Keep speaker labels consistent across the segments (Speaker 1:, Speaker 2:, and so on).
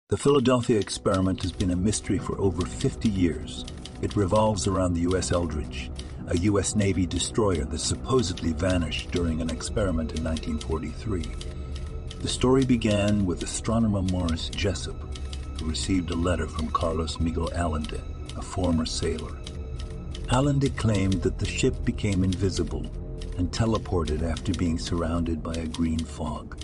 Speaker 1: The Philadelphia experiment has been a mystery for over 50 years. It revolves around the U.S. Eldridge, a U.S. Navy destroyer that supposedly vanished during an experiment in 1943. The story began with astronomer Morris Jessup, who received a letter from Carlos Miguel Allende, a former sailor. Allende claimed that the ship became invisible and teleported after being surrounded by a green fog.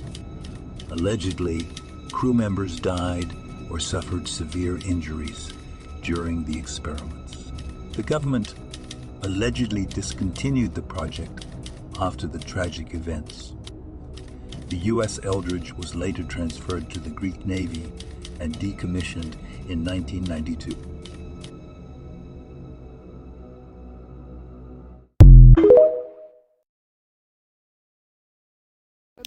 Speaker 1: Allegedly, crew members died or suffered severe injuries during the experiments. The government allegedly discontinued the project after the tragic events. The U.S. Eldridge was later transferred to the Greek Navy and decommissioned in 1992.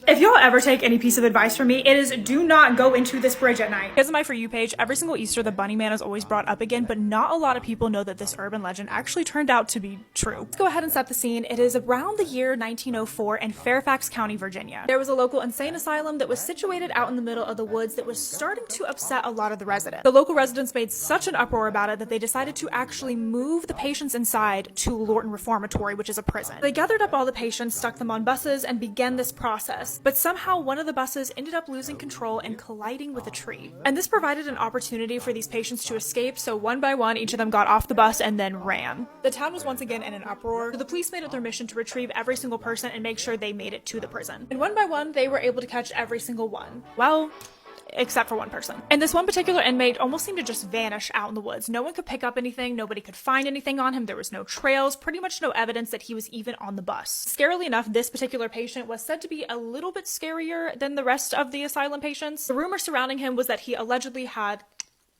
Speaker 2: If y'all ever take any piece of advice from me, it is do not go into this bridge at night. Because of my For You page, every single Easter the Bunny Man is always brought up again, but not a lot of people know that this urban legend actually turned out to be true. Let's go ahead and set the scene. It is around the year 1904 in Fairfax County, Virginia. There was a local insane asylum that was situated out in the middle of the woods that was starting to upset a lot of the residents. The local residents made such an uproar about it that they decided to actually move the patients inside to Lorton Reformatory, which is a prison. They gathered up all the patients, stuck them on buses, and began this process. But somehow one of the buses ended up losing control and colliding with a tree. And this provided an opportunity for these patients to escape, so one by one, each of them got off the bus and then ran. The town was once again in an uproar, so the police made it their mission to retrieve every single person and make sure they made it to the prison. And one by one, they were able to catch every single one. Well, except for one person. And this one particular inmate almost seemed to just vanish out in the woods. No one could pick up anything, nobody could find anything on him, there was no trails, pretty much no evidence that he was even on the bus. Scarily enough, this particular patient was said to be a little bit scarier than the rest of the asylum patients. The rumor surrounding him was that he allegedly had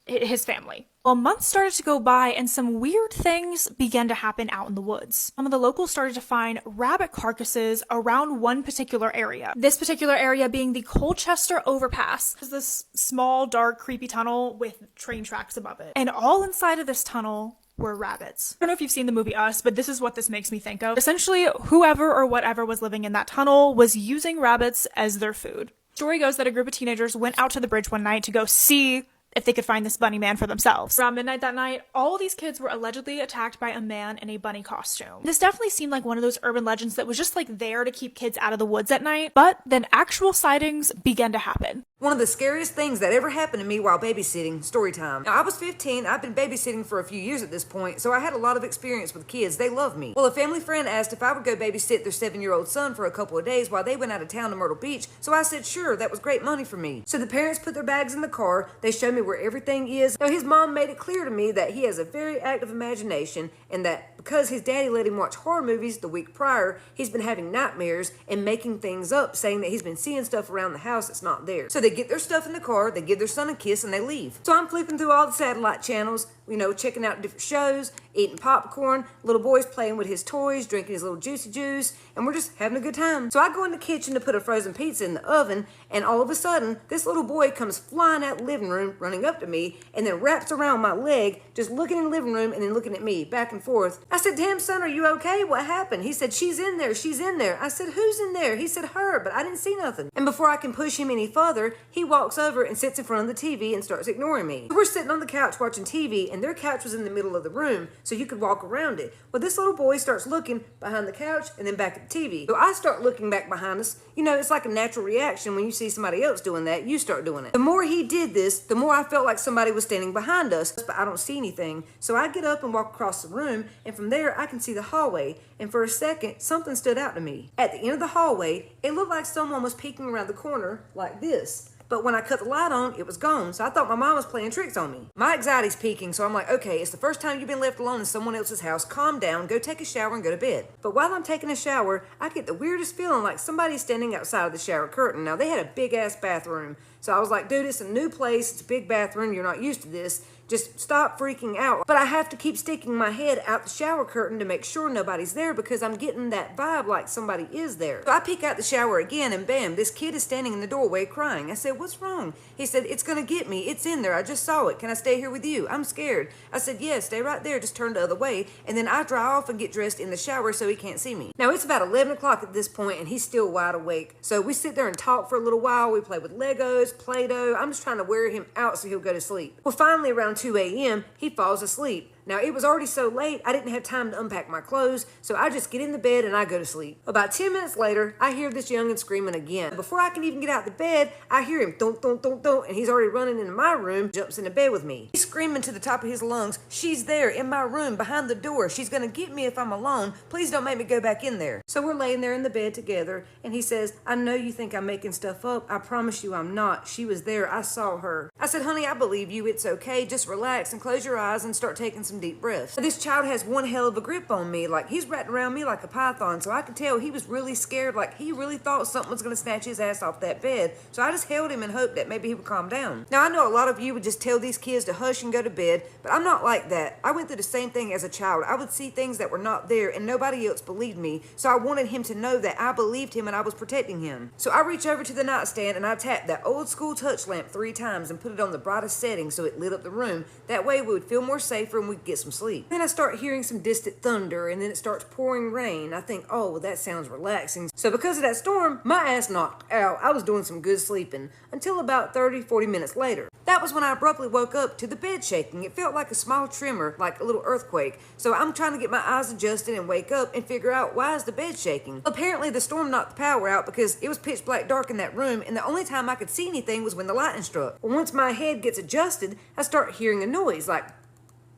Speaker 2: his family. Well, months started to go by and some weird things began to happen out in the woods. Some of the locals started to find rabbit carcasses around one particular area. This particular area being the Colchester Overpass. It's this small, dark, creepy tunnel with train tracks above it. And all inside of this tunnel were rabbits. I don't know if you've seen the movie Us, but this is what this makes me think of. Essentially, whoever or whatever was living in that tunnel was using rabbits as their food. Story goes that a group of teenagers went out to the bridge one night to go see if they could find this bunny man for themselves. Around midnight that night, all these kids were allegedly attacked by a man in a bunny costume. This definitely seemed like one of those urban legends that was just like there to keep kids out of the woods at night, but then actual sightings began to happen.
Speaker 3: One of the scariest things that ever happened to me while babysitting, story time. Now, I was 15, I've been babysitting for a few years at this point, so I had a lot of experience with kids. They love me. Well, a family friend asked if I would go babysit their 7-year-old son for a couple of days while they went out of town to Myrtle Beach, so I said sure, that was great money for me. So the parents put their bags in the car, they showed me where everything is. Now, his mom made it clear to me that he has a very active imagination and that because his daddy let him watch horror movies the week prior, he's been having nightmares and making things up, saying that he's been seeing stuff around the house that's not there. So they get their stuff in the car, they give their son a kiss, and they leave. So I'm flipping through all the satellite channels, you know, checking out different shows, eating popcorn, little boy's playing with his toys, drinking his little juicy juice, and we're just having a good time. So I go in the kitchen to put a frozen pizza in the oven, and all of a sudden, this little boy comes flying out the living room, running up to me, and then wraps around my leg, just looking in the living room and then looking at me, back and forth. I said, "Damn, son, are you okay? What happened?" He said, "She's in there, she's in there." I said, "Who's in there?" He said, "Her," but I didn't see nothing. And before I can push him any further, he walks over and sits in front of the TV and starts ignoring me. So we're sitting on the couch watching TV, and their couch was in the middle of the room, so you could walk around it. Well, this little boy starts looking behind the couch and then back at the TV. So I start looking back behind us. You know, it's like a natural reaction when you see somebody else doing that, you start doing it. The more he did this, the more I felt like somebody was standing behind us, but I don't see anything. So I get up and walk across the room, and from there I can see the hallway, and for a second, something stood out to me. At the end of the hallway, it looked like someone was peeking around the corner like this. But when I cut the light on, it was gone, so I thought my mom was playing tricks on me. My anxiety's peaking, so I'm like, okay, it's the first time you've been left alone in someone else's house. Calm down, go take a shower and go to bed. But while I'm taking a shower, I get the weirdest feeling like somebody's standing outside of the shower curtain. Now, they had a big-ass bathroom, so I was like, dude, it's a new place, it's a big bathroom, you're not used to this. Just stop freaking out. But I have to keep sticking my head out the shower curtain to make sure nobody's there because I'm getting that vibe like somebody is there. So I peek out the shower again and bam, this kid is standing in the doorway crying. I said, what's wrong? He said, it's gonna get me. It's in there. I just saw it. Can I stay here with you? I'm scared. I said, yes, stay right there. Just turn the other way. And then I dry off and get dressed in the shower so he can't see me. Now it's about 11 o'clock at this point and he's still wide awake. So we sit there and talk for a little while. We play with Legos, Play-Doh. I'm just trying to wear him out so he'll go to sleep. Well, finally around 2 a.m., he falls asleep. Now, it was already so late, I didn't have time to unpack my clothes, so I just get in the bed and I go to sleep. About 10 minutes later, I hear this youngin' screaming again. Before I can even get out the bed, I hear him thump, thump, thump, thump, and he's already running into my room, jumps into bed with me. He's screaming to the top of his lungs, she's there in my room behind the door. She's gonna get me if I'm alone. Please don't make me go back in there. So we're laying there in the bed together, and he says, I know you think I'm making stuff up. I promise you I'm not. She was there. I saw her. I said, honey, I believe you. It's okay. Just relax and close your eyes and start taking some deep breaths. This child has one hell of a grip on me. Like, he's wrapped around me like a python, so I could tell he was really scared. Like, he really thought something was going to snatch his ass off that bed. So I just held him and hoped that maybe he would calm down. Now, I know a lot of you would just tell these kids to hush and go to bed, but I'm not like that. I went through the same thing as a child. I would see things that were not there, and nobody else believed me. So I wanted him to know that I believed him and I was protecting him. So I reached over to the nightstand and I tapped that old school touch lamp 3 times and put it on the brightest setting so it lit up the room. That way we would feel more safer and we'd get some sleep. Then I start hearing some distant thunder and then it starts pouring rain. I think, oh, well, that sounds relaxing. So because of that storm, my ass knocked out. I was doing some good sleeping until about 30-40 minutes later. That was when I abruptly woke up to the bed shaking. It felt like a small tremor, like a little earthquake. So I'm trying to get my eyes adjusted and wake up and figure out why is the bed shaking. Apparently the storm knocked the power out because it was pitch black dark in that room and the only time I could see anything was when the lightning struck. Well, once my head gets adjusted, I start hearing a noise like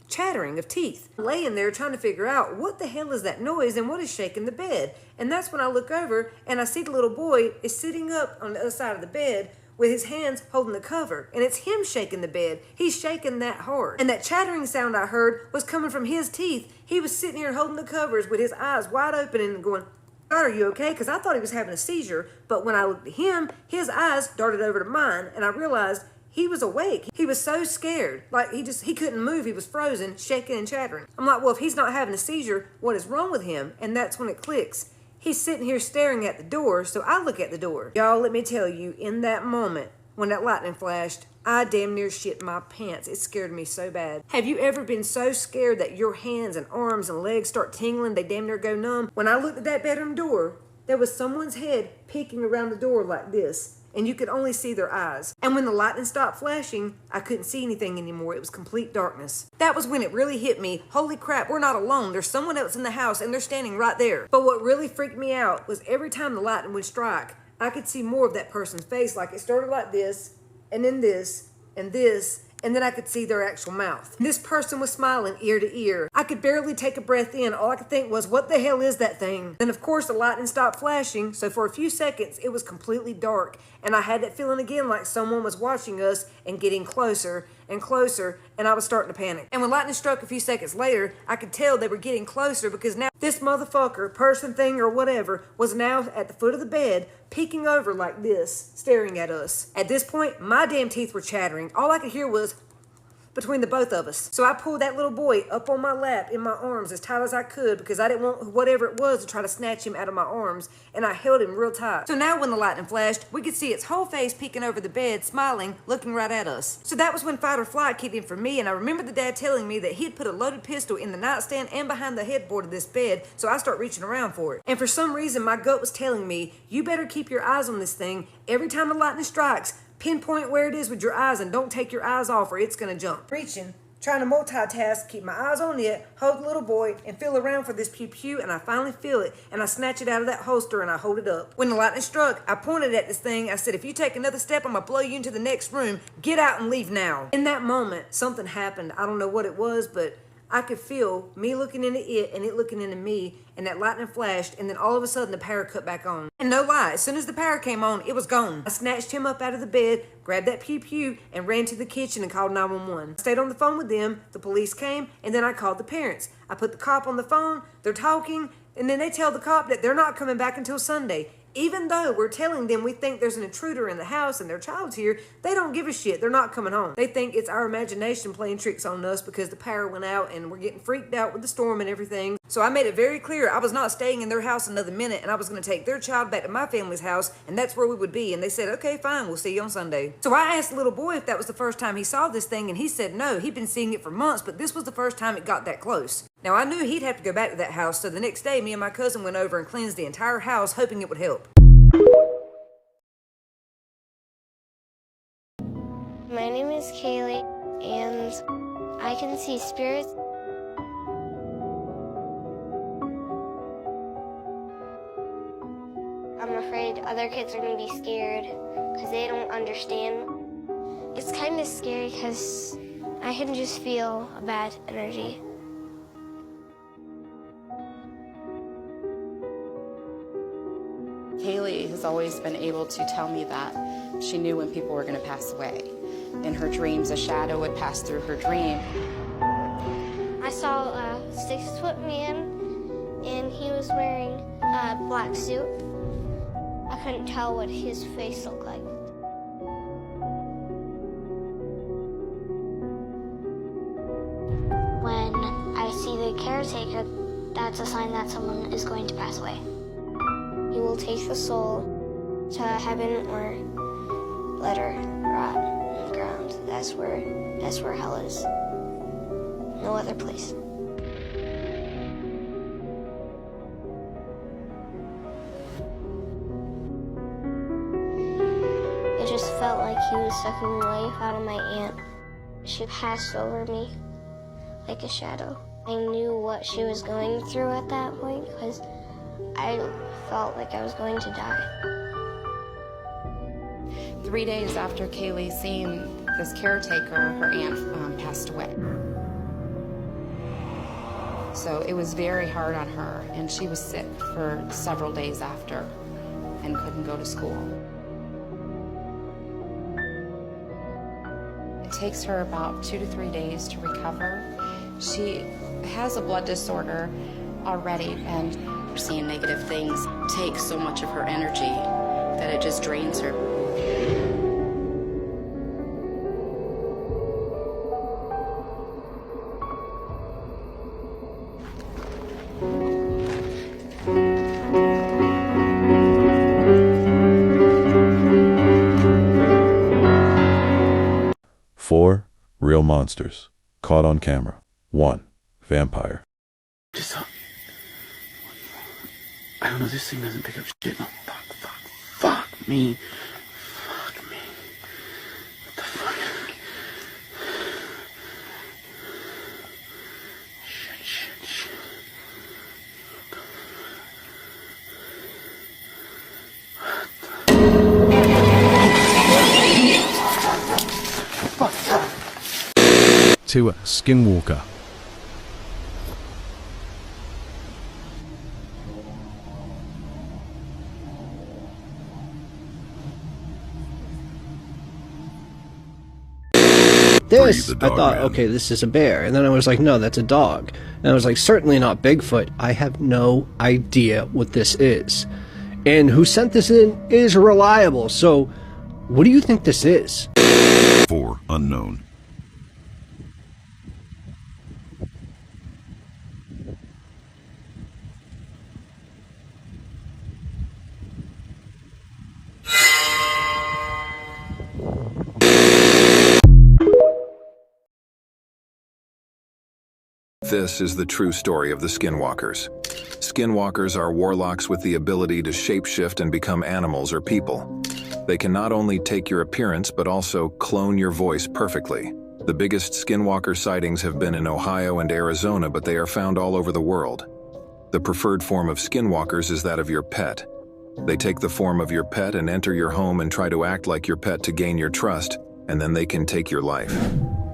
Speaker 3: chattering of teeth. I'm laying there trying to figure out what the hell is that noise and what is shaking the bed. And that's when I look over and I see the little boy is sitting up on the other side of the bed with his hands holding the cover, and it's him shaking the bed. He's shaking that hard. And that chattering sound I heard was coming from his teeth. He was sitting here holding the covers with his eyes wide open and going, God, are you okay? Because I thought he was having a seizure, but when I looked at him, his eyes darted over to mine, and I realized he was awake. He was so scared. Like, he couldn't move. He was frozen, shaking and chattering. I'm like, well, if he's not having a seizure, what is wrong with him? And that's when it clicks. He's sitting here staring at the door, so I look at the door. Y'all, let me tell you, in that moment, when that lightning flashed, I damn near shit my pants. It scared me so bad. Have you ever been so scared that your hands and arms and legs start tingling, they damn near go numb? When I looked at that bedroom door, there was someone's head peeking around the door like this, and you could only see their eyes. And when the lightning stopped flashing, I couldn't see anything anymore. It was complete darkness. That was when it really hit me. Holy crap, we're not alone. There's someone else in the house, and they're standing right there. But what really freaked me out was every time the lightning would strike, I could see more of that person's face. Like, it started like this, and then this, and this, and then I could see their actual mouth. This person was smiling ear to ear. I could barely take a breath in. All I could think was, what the hell is that thing? Then, of course, the lightning stopped flashing, so for a few seconds, it was completely dark, and I had that feeling again like someone was watching us and getting closer and closer, and I was starting to panic. And when lightning struck a few seconds later, I could tell they were getting closer because now this motherfucker, person, thing, or whatever, was now at the foot of the bed, peeking over like this, staring at us. At this point, my damn teeth were chattering. All I could hear was between the both of us. So I pulled that little boy up on my lap in my arms as tight as I could because I didn't want whatever it was to try to snatch him out of my arms, and I held him real tight. So now when the lightning flashed, we could see its whole face peeking over the bed, smiling, looking right at us. So that was when fight or flight kicked in for me, and I remember the dad telling me that he'd put a loaded pistol in the nightstand and behind the headboard of this bed, so I start reaching around for it. And for some reason, my gut was telling me, you better keep your eyes on this thing. Every time the lightning strikes, pinpoint where it is with your eyes and don't take your eyes off or it's gonna jump. Reaching, trying to multitask, keep my eyes on it, hold the little boy, and feel around for this pew-pew, and I finally feel it, and I snatch it out of that holster and I hold it up. When the lightning struck, I pointed at this thing. I said, if you take another step, I'm gonna blow you into the next room. Get out and leave now. In that moment, something happened. I don't know what it was, but I could feel me looking into it and it looking into me, and that lightning flashed, and then all of a sudden the power cut back on. And no lie, as soon as the power came on, it was gone. I snatched him up out of the bed, grabbed that pew-pew, and ran to the kitchen and called 911. I stayed on the phone with them, the police came, and then I called the parents. I put the cop on the phone, they're talking, and then they tell the cop that they're not coming back until Sunday. Even though we're telling them we think there's an intruder in the house and their child's here, they don't give a shit. They're not coming home. They think it's our imagination playing tricks on us because the power went out and we're getting freaked out with the storm and everything. So I made it very clear I was not staying in their house another minute, and I was going to take their child back to my family's house, and that's where we would be. And they said, okay, fine, we'll see you on Sunday. So I asked the little boy if that was the first time he saw this thing, and he said no. He'd been seeing it for months, but this was the first time it got that close. Now, I knew he'd have to go back to that house, so the next day, me and my cousin went over and cleansed the entire house, hoping it would help.
Speaker 4: My name is Kaylee, and I can see spirits. I'm afraid other kids are going to be scared because they don't understand. It's kind of scary because I can just feel a bad energy.
Speaker 5: Kaylee has always been able to tell me that she knew when people were going to pass away. In her dreams, a shadow would pass through her dream.
Speaker 4: I saw a 6-foot man, and he was wearing a black suit. I couldn't tell what his face looked like. When I see the caretaker, that's a sign that someone is going to pass away. He will take the soul to heaven or let her rot in the ground. That's where hell is. No other place. It just felt like he was sucking life out of my aunt. She passed over me like a shadow. I knew what she was going through at that point because I felt like I was going to die.
Speaker 5: 3 days after Kaylee seen this caretaker, her aunt passed away. So it was very hard on her, and she was sick for several days after and couldn't go to school. It takes her about 2 to 3 days to recover. She has a blood disorder already, and seeing negative things takes so much of her energy that it just drains her.
Speaker 6: Four real monsters caught on camera. 1 vampire.
Speaker 7: I don't know, this thing doesn't pick up shit. No, fuck me. Fuck me. What the fuck? Shit.
Speaker 8: To a skinwalker.
Speaker 9: This, I thought, okay, this is a bear. And then I was like, no, that's a dog. And I was like, certainly not Bigfoot. I have no idea what this is. And who sent this in is reliable. So, what do you think this is?
Speaker 6: 4 unknown.
Speaker 10: This is the true story of the Skinwalkers. Skinwalkers are warlocks with the ability to shapeshift and become animals or people. They can not only take your appearance but also clone your voice perfectly. The biggest Skinwalker sightings have been in Ohio and Arizona, but they are found all over the world. The preferred form of Skinwalkers is that of your pet. They take the form of your pet and enter your home and try to act like your pet to gain your trust, and then they can take your life.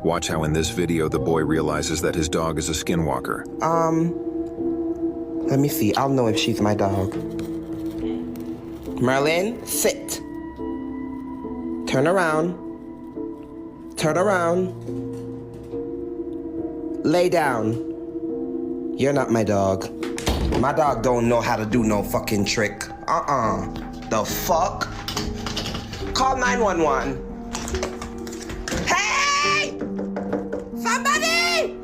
Speaker 10: Watch how in this video the boy realizes that his dog is a Skinwalker.
Speaker 11: Let me see. I'll know if she's my dog. Merlin, sit. Turn around. Turn around. Lay down. You're not my dog. My dog don't know how to do no fucking trick. The fuck? Call 911. Hey! Somebody!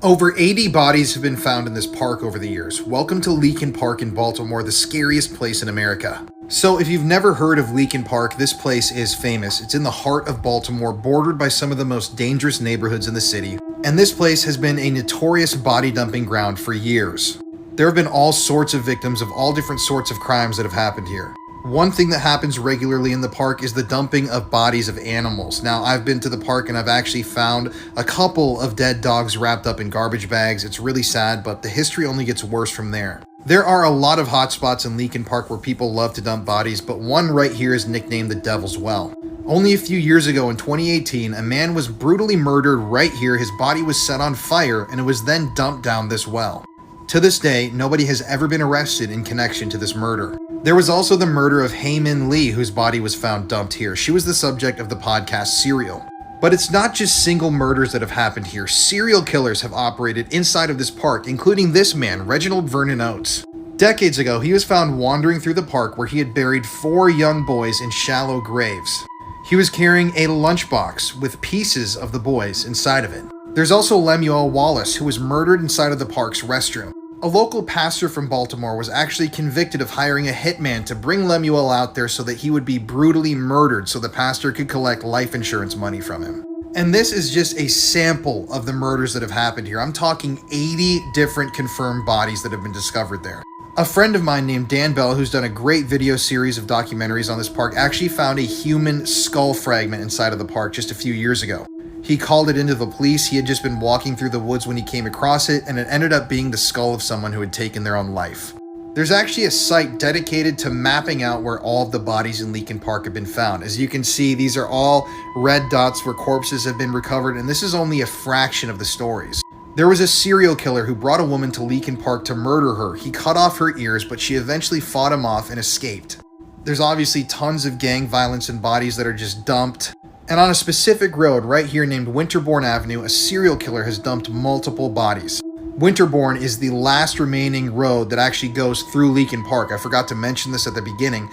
Speaker 12: Over 80 bodies have been found in this park over the years. Welcome to Leakin Park in Baltimore, the scariest place in America. So if you've never heard of Leakin Park, this place is famous. It's in the heart of Baltimore, bordered by some of the most dangerous neighborhoods in the city. And this place has been a notorious body dumping ground for years. There have been all sorts of victims of all different sorts of crimes that have happened here. One thing that happens regularly in the park is the dumping of bodies of animals. Now, I've been to the park and I've actually found a couple of dead dogs wrapped up in garbage bags. It's really sad, but the history only gets worse from there. There are a lot of hotspots in Leakin Park where people love to dump bodies, but one right here is nicknamed the Devil's Well. Only a few years ago in 2018, a man was brutally murdered right here. His body was set on fire and it was then dumped down this well. To this day, nobody has ever been arrested in connection to this murder. There was also the murder of Hae-Min Lee, whose body was found dumped here. She was the subject of the podcast Serial. But it's not just single murders that have happened here. Serial killers have operated inside of this park, including this man, Reginald Vernon Oates. Decades ago, he was found wandering through the park where he had buried 4 young boys in shallow graves. He was carrying a lunchbox with pieces of the boys inside of it. There's also Lemuel Wallace, who was murdered inside of the park's restroom. A local pastor from Baltimore was actually convicted of hiring a hitman to bring Lemuel out there so that he would be brutally murdered so the pastor could collect life insurance money from him. And this is just a sample of the murders that have happened here. I'm talking 80 different confirmed bodies that have been discovered there. A friend of mine named Dan Bell, who's done a great video series of documentaries on this park, actually found a human skull fragment inside of the park just a few years ago. He called it into the police. He had just been walking through the woods when he came across it, and it ended up being the skull of someone who had taken their own life. There's actually a site dedicated to mapping out where all of the bodies in Leakin Park have been found. As you can see, these are all red dots where corpses have been recovered, and this is only a fraction of the stories. There was a serial killer who brought a woman to Leakin Park to murder her. He cut off her ears, but she eventually fought him off and escaped. There's obviously tons of gang violence and bodies that are just dumped. And on a specific road right here named Winterbourne Avenue, a serial killer has dumped multiple bodies. Winterbourne is the last remaining road that actually goes through Leakin Park. I forgot to mention this at the beginning.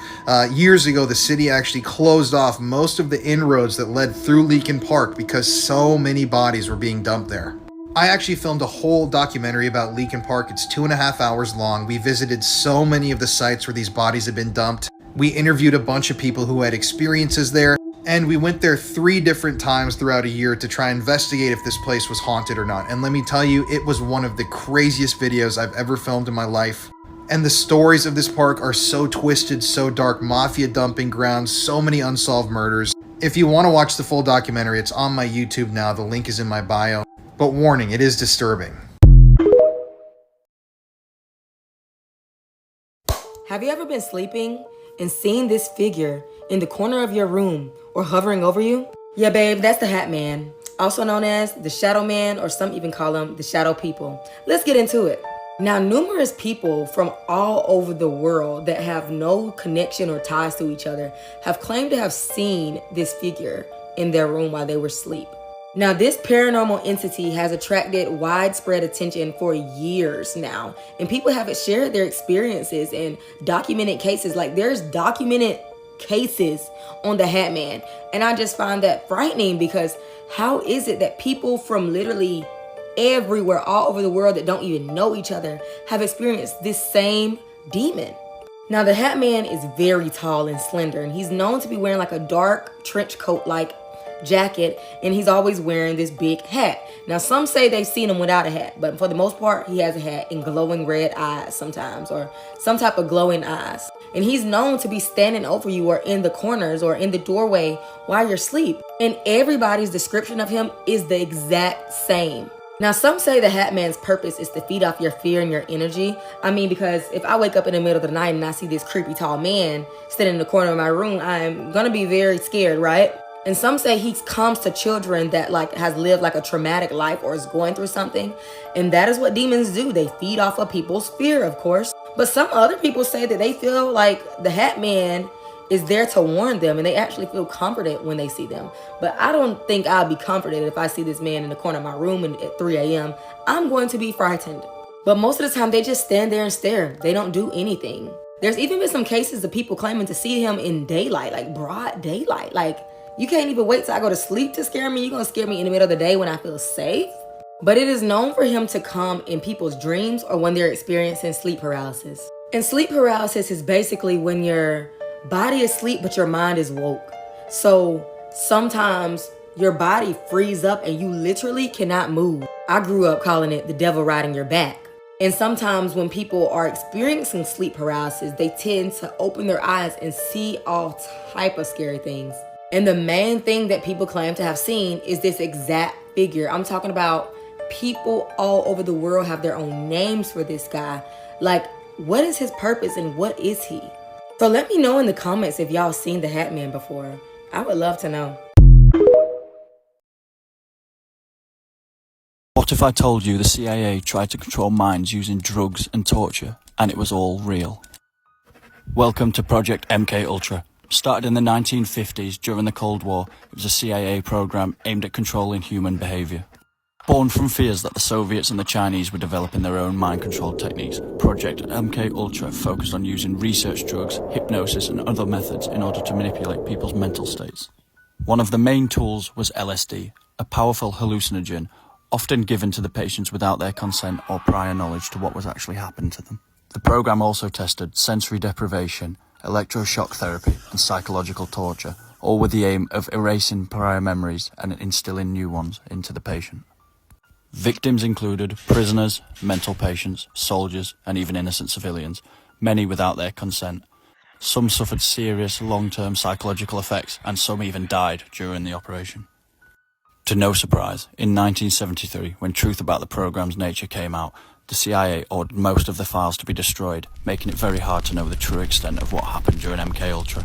Speaker 12: Years ago, the city actually closed off most of the inroads that led through Leakin Park because so many bodies were being dumped there. I actually filmed a whole documentary about Leakin Park. It's 2.5 hours long. We visited so many of the sites where these bodies had been dumped. We interviewed a bunch of people who had experiences there. And we went there 3 different times throughout a year to try and investigate if this place was haunted or not. And let me tell you, it was one of the craziest videos I've ever filmed in my life. And the stories of this park are so twisted, so dark. Mafia dumping grounds, so many unsolved murders. If you want to watch the full documentary, it's on my YouTube now. The link is in my bio. But warning, it is disturbing.
Speaker 13: Have you ever been sleeping and seen this figure in the corner of your room or hovering over you? Yeah, babe, that's the Hat Man, also known as the Shadow Man, or some even call him the Shadow People. Let's get into it. Now, numerous people from all over the world that have no connection or ties to each other have claimed to have seen this figure in their room while they were asleep. Now, this paranormal entity has attracted widespread attention for years now, and people have shared their experiences and documented cases. Like, there's documented cases on the Hat Man, and I just find that frightening, because how is it that people from literally everywhere, all over the world, that don't even know each other have experienced this same demon? Now, the Hat Man is very tall and slender, and he's known to be wearing like a dark trench coat like jacket, and he's always wearing this big hat. Now, some say they've seen him without a hat, but for the most part, he has a hat and glowing red eyes sometimes, or some type of glowing eyes. And he's known to be standing over you or in the corners or in the doorway while you're asleep. And everybody's description of him is the exact same. Now, some say the Hat Man's purpose is to feed off your fear and your energy. I mean, because if I wake up in the middle of the night and I see this creepy tall man sitting in the corner of my room, I'm gonna be very scared, right? And some say he comes to children that has lived like a traumatic life or is going through something. And that is what demons do. They feed off of people's fear, of course. But some other people say that they feel like the Hat Man is there to warn them, and they actually feel comforted when they see them. But I don't think I'll be comforted if I see this man in the corner of my room at 3 a.m. I'm going to be frightened. But most of the time, they just stand there and stare. They don't do anything. There's even been some cases of people claiming to see him in daylight, like broad daylight. Like, you can't even wait till I go to sleep to scare me. You're going to scare me in the middle of the day when I feel safe? But it is known for him to come in people's dreams or when they're experiencing sleep paralysis. And sleep paralysis is basically when your body is asleep but your mind is woke. So sometimes your body frees up and you literally cannot move. I grew up calling it the devil riding your back. And sometimes when people are experiencing sleep paralysis, they tend to open their eyes and see all type of scary things. And the main thing that people claim to have seen is this exact figure. I'm talking about people all over the world have their own names for this guy. Like, what is his purpose and what is he? So let me know in the comments if y'all seen the Hat Man before. I would love to know.
Speaker 14: What if I told you the CIA tried to control minds using drugs and torture, and it was all real? Welcome to Project MK Ultra. Started in the 1950s during the Cold War, it was a CIA program aimed at controlling human behavior. Born from fears that the Soviets and the Chinese were developing their own mind control techniques, Project MK Ultra focused on using research drugs, hypnosis and other methods in order to manipulate people's mental states. One of the main tools was LSD, a powerful hallucinogen often given to the patients without their consent or prior knowledge to what was actually happening to them. The program also tested sensory deprivation, electroshock therapy and psychological torture, all with the aim of erasing prior memories and instilling new ones into the patient. Victims included prisoners, mental patients, soldiers and even innocent civilians, many without their consent. Some suffered serious long-term psychological effects and some even died during the operation. To no surprise, in 1973, when truth about the program's nature came out, the CIA ordered most of the files to be destroyed, making it very hard to know the true extent of what happened during MK Ultra.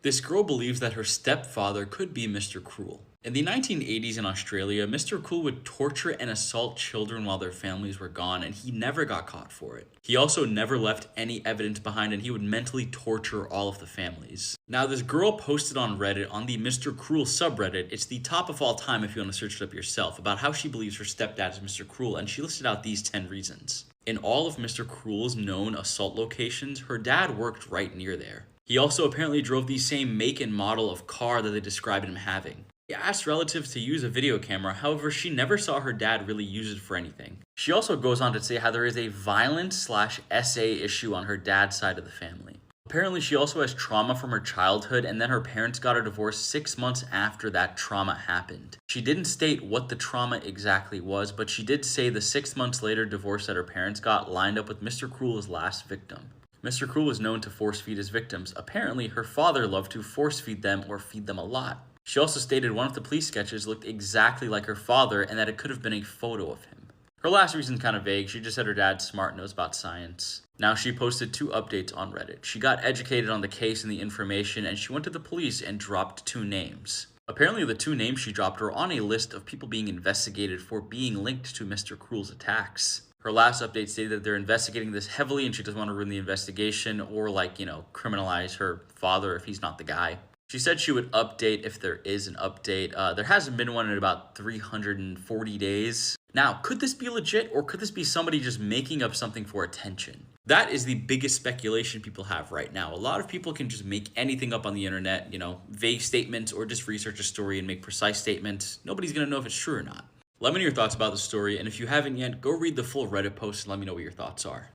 Speaker 15: This girl believes that her stepfather could be Mr. Cruel. In the 1980s in Australia, Mr. Cruel would torture and assault children while their families were gone, and he never got caught for it. He also never left any evidence behind, and he would mentally torture all of the families. Now, this girl posted on Reddit, on the Mr. Cruel subreddit, it's the top of all time if you want to search it up yourself, about how she believes her stepdad is Mr. Cruel, and she listed out these 10 reasons. In all of Mr. Cruel's known assault locations, her dad worked right near there. He also apparently drove the same make and model of car that they described him having. He asked relatives to use a video camera, however, she never saw her dad really use it for anything. She also goes on to say how there is a violent/SA issue on her dad's side of the family. Apparently, she also has trauma from her childhood, and then her parents got a divorce 6 months after that trauma happened. She didn't state what the trauma exactly was, but she did say the 6 months later divorce that her parents got lined up with Mr. Cruel's last victim. Mr. Cruel was known to force feed his victims. Apparently, her father loved to force feed them or feed them a lot. She also stated one of the police sketches looked exactly like her father and that it could have been a photo of him. Her last reason's kind of vague. She just said her dad's smart, knows about science. Now, she posted 2 updates on Reddit. She got educated on the case and the information, and she went to the police and dropped 2 names. Apparently, the 2 names she dropped are on a list of people being investigated for being linked to Mr. Cruel's attacks. Her last update stated that they're investigating this heavily and she doesn't want to ruin the investigation or, criminalize her father if he's not the guy. She said she would update if there is an update. There hasn't been one in about 340 days. Now, could this be legit or could this be somebody just making up something for attention? That is the biggest speculation people have right now. A lot of people can just make anything up on the internet, vague statements or just research a story and make precise statements. Nobody's going to know if it's true or not. Let me know your thoughts about the story, and if you haven't yet, go read the full Reddit post and let me know what your thoughts are.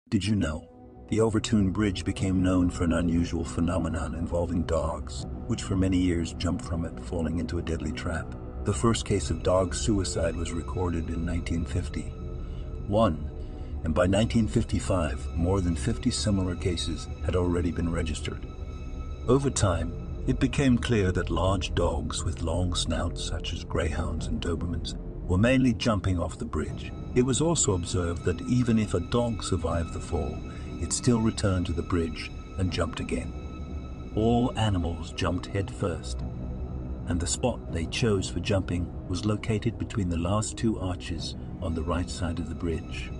Speaker 1: Did you know? The Overtoun Bridge became known for an unusual phenomenon involving dogs, which for many years jumped from it, falling into a deadly trap. The first case of dog suicide was recorded in 1951, and by 1955, more than 50 similar cases had already been registered. Over time, it became clear that large dogs with long snouts, such as greyhounds and Dobermans, were mainly jumping off the bridge. It was also observed that even if a dog survived the fall, it still returned to the bridge and jumped again. All animals jumped head first, and the spot they chose for jumping was located between the last 2 arches on the right side of the bridge.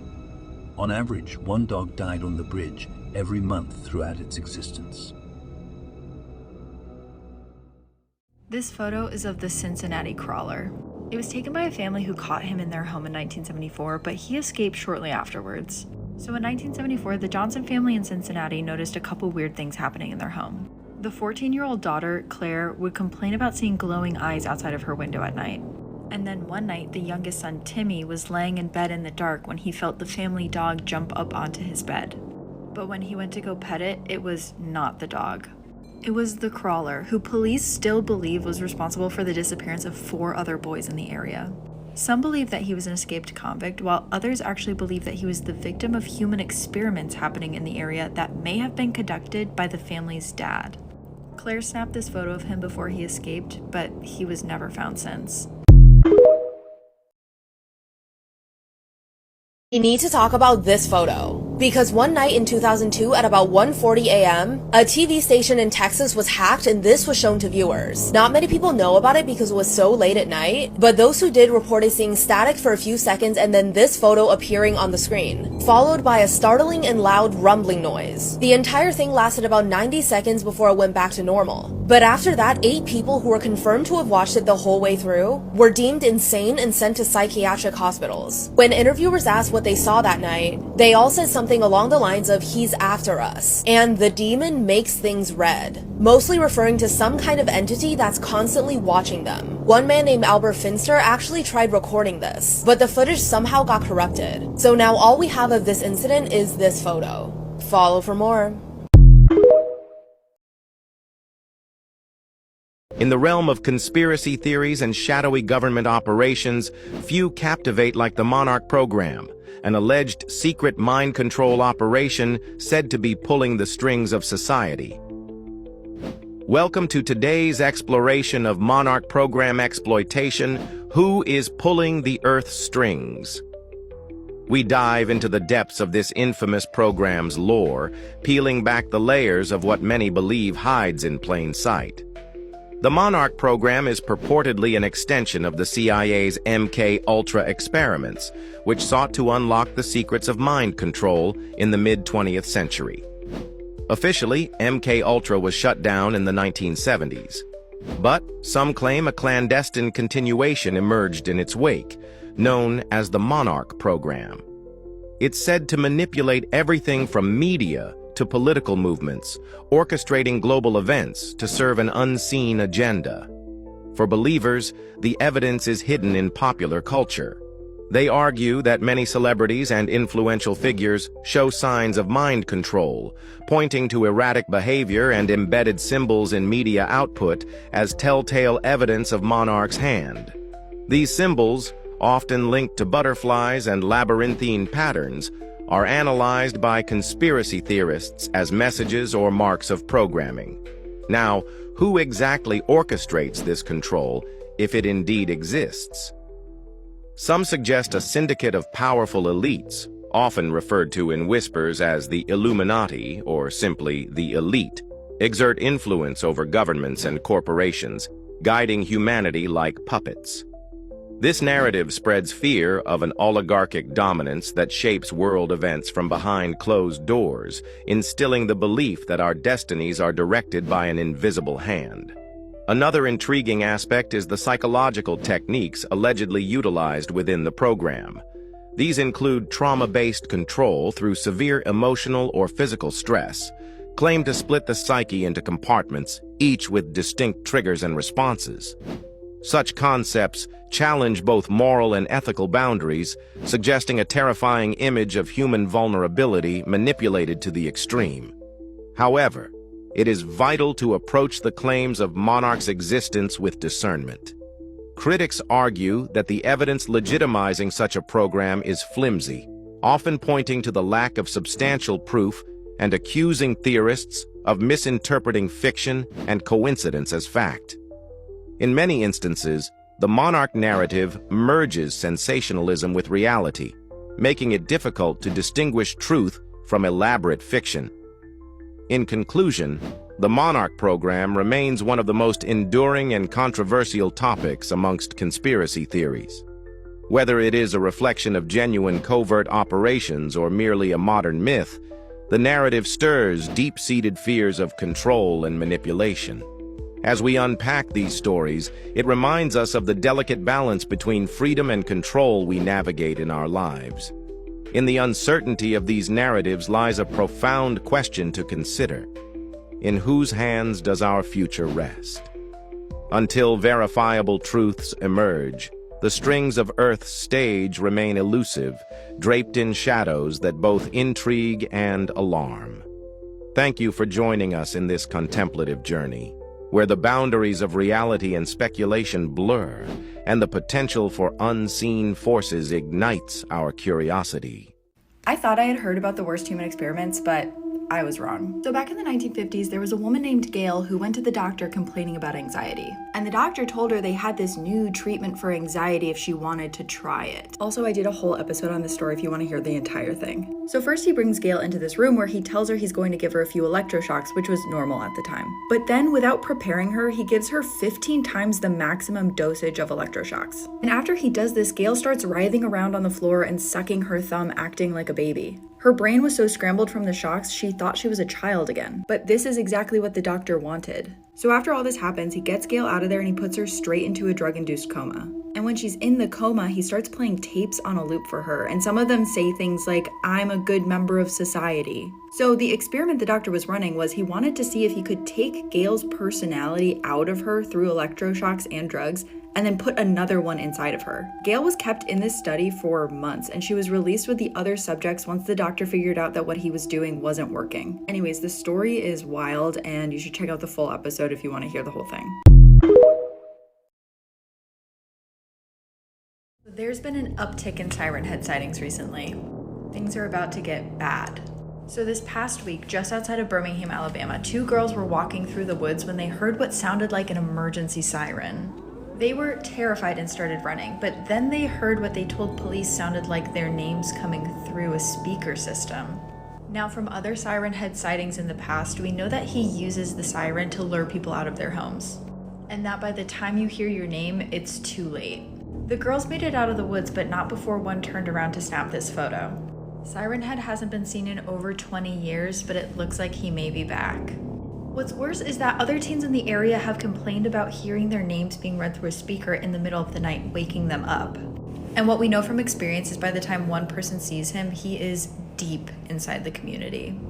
Speaker 1: On average, one dog died on the bridge every month throughout its existence.
Speaker 16: This photo is of the Cincinnati crawler. It was taken by a family who caught him in their home in 1974, but he escaped shortly afterwards. So in 1974, the Johnson family in Cincinnati noticed a couple weird things happening in their home. The 14-year-old daughter, Claire, would complain about seeing glowing eyes outside of her window at night. And then one night, the youngest son, Timmy, was laying in bed in the dark when he felt the family dog jump up onto his bed. But when he went to go pet it, it was not the dog. It was the crawler, who police still believe was responsible for the disappearance of 4 other boys in the area. Some believe that he was an escaped convict, while others actually believe that he was the victim of human experiments happening in the area that may have been conducted by the family's dad. Claire snapped this photo of him before he escaped, but he was never found since.
Speaker 17: We need to talk about this photo. Because one night in 2002 at about 1:40 a.m., a TV station in Texas was hacked and this was shown to viewers. Not many people know about it because it was so late at night, but those who did reported seeing static for a few seconds and then this photo appearing on the screen, followed by a startling and loud rumbling noise. The entire thing lasted about 90 seconds before it went back to normal. But after that, 8 people who were confirmed to have watched it the whole way through were deemed insane and sent to psychiatric hospitals. When interviewers asked what they saw that night, they all said something along the lines of "he's after us" and "the demon makes things red," mostly referring to some kind of entity that's constantly watching them. One man named Albert Finster actually tried recording this, but the footage somehow got corrupted. So now all we have of this incident is this photo. Follow for more.
Speaker 18: In the realm of conspiracy theories and shadowy government operations, few captivate like the Monarch program, an alleged secret mind control operation said to be pulling the strings of society. Welcome to today's exploration of Monarch program exploitation. Who is pulling the Earth's strings? We dive into the depths of this infamous program's lore, peeling back the layers of what many believe hides in plain sight. The Monarch program is purportedly an extension of the CIA's MK-Ultra experiments, which sought to unlock the secrets of mind control in the mid-20th century. Officially, MK-Ultra was shut down in the 1970s. But some claim a clandestine continuation emerged in its wake, known as the Monarch program. It's said to manipulate everything from media to political movements, orchestrating global events to serve an unseen agenda. For believers, the evidence is hidden in popular culture. They argue that many celebrities and influential figures show signs of mind control, pointing to erratic behavior and embedded symbols in media output as telltale evidence of Monarch's hand. These symbols, often linked to butterflies and labyrinthine patterns, are analyzed by conspiracy theorists as messages or marks of programming. Now, who exactly orchestrates this control, if it indeed exists? Some suggest a syndicate of powerful elites, often referred to in whispers as the Illuminati or simply the elite, exert influence over governments and corporations, guiding humanity like puppets. This narrative spreads fear of an oligarchic dominance that shapes world events from behind closed doors, instilling the belief that our destinies are directed by an invisible hand. Another intriguing aspect is the psychological techniques allegedly utilized within the program. These include trauma-based control through severe emotional or physical stress, claimed to split the psyche into compartments, each with distinct triggers and responses. Such concepts challenge both moral and ethical boundaries, suggesting a terrifying image of human vulnerability manipulated to the extreme. However, it is vital to approach the claims of Monarch's existence with discernment. Critics argue that the evidence legitimizing such a program is flimsy, often pointing to the lack of substantial proof and accusing theorists of misinterpreting fiction and coincidence as fact. In many instances, the Monarch narrative merges sensationalism with reality, making it difficult to distinguish truth from elaborate fiction. In conclusion, the Monarch program remains one of the most enduring and controversial topics amongst conspiracy theories. Whether it is a reflection of genuine covert operations or merely a modern myth, the narrative stirs deep-seated fears of control and manipulation. As we unpack these stories, it reminds us of the delicate balance between freedom and control we navigate in our lives. In the uncertainty of these narratives lies a profound question to consider. In whose hands does our future rest? Until verifiable truths emerge, the strings of Earth's stage remain elusive, draped in shadows that both intrigue and alarm. Thank you for joining us in this contemplative journey, where the boundaries of reality and speculation blur, and the potential for unseen forces ignites our curiosity.
Speaker 16: I thought I had heard about the worst human experiments, but I was wrong. So back in the 1950s, there was a woman named Gail who went to the doctor complaining about anxiety. And the doctor told her they had this new treatment for anxiety if she wanted to try it. Also, I did a whole episode on this story if you want to hear the entire thing. So first he brings Gail into this room where he tells her he's going to give her a few electroshocks, which was normal at the time. But then, without preparing her, he gives her 15 times the maximum dosage of electroshocks. And after he does this, Gail starts writhing around on the floor and sucking her thumb, acting like a baby. Her brain was so scrambled from the shocks, she thought she was a child again. But this is exactly what the doctor wanted. So after all this happens, he gets Gail out of there and he puts her straight into a drug-induced coma. And when she's in the coma, he starts playing tapes on a loop for her, and some of them say things like, "I'm a good member of society." So the experiment the doctor was running was he wanted to see if he could take Gail's personality out of her through electroshocks and drugs, and then put another one inside of her. Gail was kept in this study for months, and she was released with the other subjects once the doctor figured out that what he was doing wasn't working. Anyways, the story is wild, and you should check out the full episode if you want to hear the whole thing. There's been an uptick in siren head sightings recently. Things are about to get bad. So this past week, just outside of Birmingham, Alabama, 2 girls were walking through the woods when they heard what sounded like an emergency siren. They were terrified and started running, but then they heard what they told police sounded like their names coming through a speaker system. Now, from other siren head sightings in the past, we know that he uses the siren to lure people out of their homes, and that by the time you hear your name, it's too late. The girls made it out of the woods, but not before one turned around to snap this photo. Siren Head hasn't been seen in over 20 years, but it looks like he may be back. What's worse is that other teens in the area have complained about hearing their names being read through a speaker in the middle of the night, waking them up. And what we know from experience is by the time one person sees him, he is deep inside the community.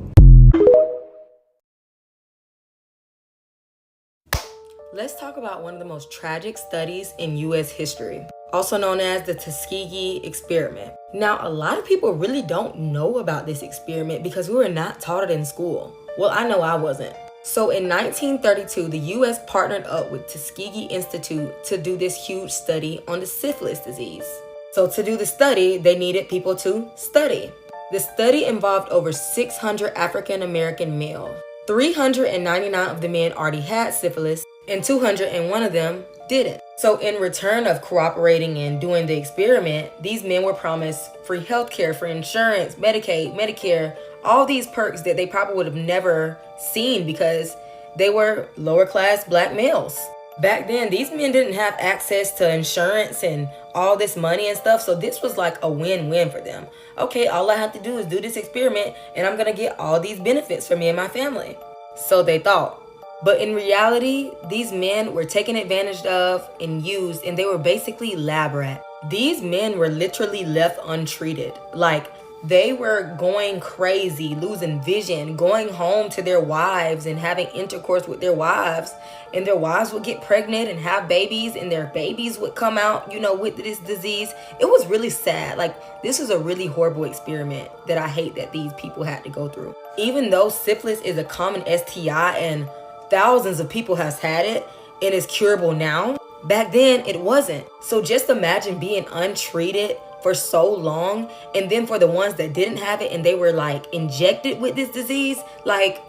Speaker 13: Let's talk about one of the most tragic studies in U.S. history, also known as the Tuskegee experiment. Now, a lot of people really don't know about this experiment because we were not taught it in school. Well, I know I wasn't. So in 1932, the U.S. partnered up with Tuskegee Institute to do this huge study on the syphilis disease. So to do the study, they needed people to study. The study involved over 600 African American males. 399 of the men already had syphilis, and 201 of them didn't. So in return of cooperating and doing the experiment, these men were promised free health care, free insurance, Medicaid, Medicare, all these perks that they probably would have never seen because they were lower class black males. Back then, these men didn't have access to insurance and all this money and stuff, so this was like a win-win for them. Okay, all I have to do is do this experiment and I'm gonna get all these benefits for me and my family. So they thought. But in reality, these men were taken advantage of and used, and they were basically lab rats. These men were literally left untreated. Like, they were going crazy, losing vision, going home to their wives and having intercourse with their wives, and their wives would get pregnant and have babies, and their babies would come out, with this disease. It was really sad. Like, this was a really horrible experiment that I hate that these people had to go through. Even though syphilis is a common STI and thousands of people has had it and is curable now, back then it wasn't. So just imagine being untreated for so long, and then for the ones that didn't have it and they were like injected with this disease, like,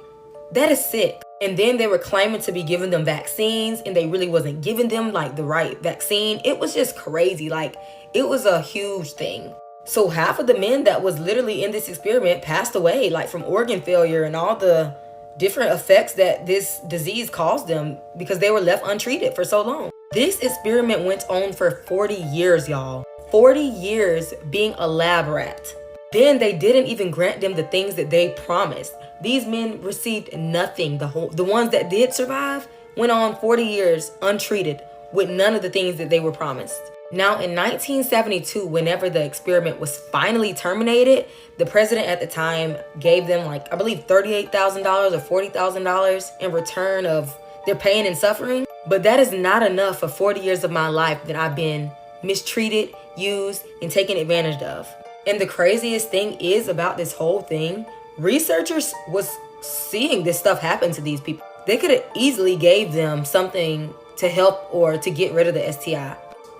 Speaker 13: that is sick. And then they were claiming to be giving them vaccines and they really wasn't giving them like the right vaccine. It was just crazy. Like, it was a huge thing. So half of the men that was literally in this experiment passed away, like from organ failure and all the different effects that this disease caused them because they were left untreated for so long. This experiment went on for 40 years, y'all. 40 years being a lab rat. Then they didn't even grant them the things that they promised. These men received nothing. The ones that did survive went on 40 years untreated with none of the things that they were promised. Now in 1972, whenever the experiment was finally terminated, the president at the time gave them I believe $38,000 or $40,000 in return of their pain and suffering. But that is not enough for 40 years of my life that I've been mistreated, used, and taken advantage of. And the craziest thing is about this whole thing, researchers was seeing this stuff happen to these people. They could have easily gave them something to help or to get rid of the STI,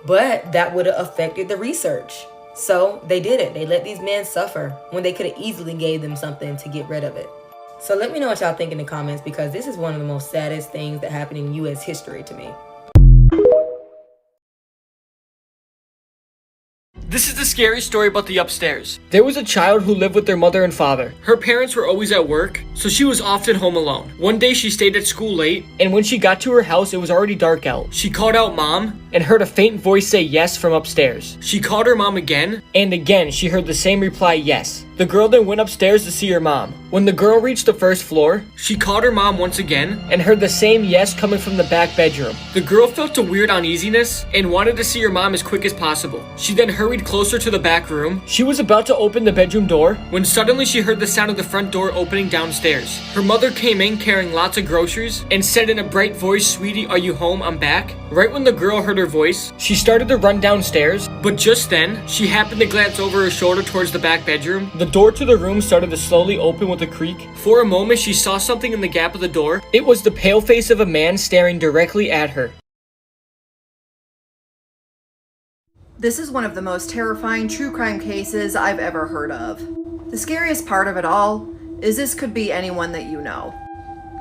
Speaker 13: but that would have affected the research. So they did it. They let these men suffer when they could have easily gave them something to get rid of it. So let me know what y'all think in the comments, because this is one of the most saddest things that happened in U.S. history to me.
Speaker 19: This is the scary story about the upstairs.
Speaker 20: There was a child who lived with their mother and father.
Speaker 19: Her parents were always at work, so she was often home alone. One day she stayed at school late,
Speaker 20: and when she got to her house, it was already dark out.
Speaker 19: She called out mom,
Speaker 20: and heard a faint voice say yes from upstairs.
Speaker 19: She called her mom again,
Speaker 20: and again she heard the same reply, yes. The girl then went upstairs to see her mom. When the girl reached the first floor,
Speaker 19: she called her mom once again,
Speaker 20: and heard the same yes coming from the back bedroom.
Speaker 19: The girl felt a weird uneasiness and wanted to see her mom as quick as possible. She then hurried closer to the back room.
Speaker 20: She was about to open the bedroom door
Speaker 19: when suddenly she heard the sound of the front door opening downstairs. Her mother came in carrying lots of groceries and said in a bright voice, "Sweetie, are you home? I'm back." Right when the girl heard her voice,
Speaker 20: she started to run downstairs,
Speaker 19: but just then, she happened to glance over her shoulder towards the back bedroom.
Speaker 20: The door to the room started to slowly open with a creak.
Speaker 19: For a moment, she saw something in the gap of the door.
Speaker 20: It was the pale face of a man staring directly at her.
Speaker 21: This is one of the most terrifying true crime cases I've ever heard of. The scariest part of it all is this could be anyone that you know.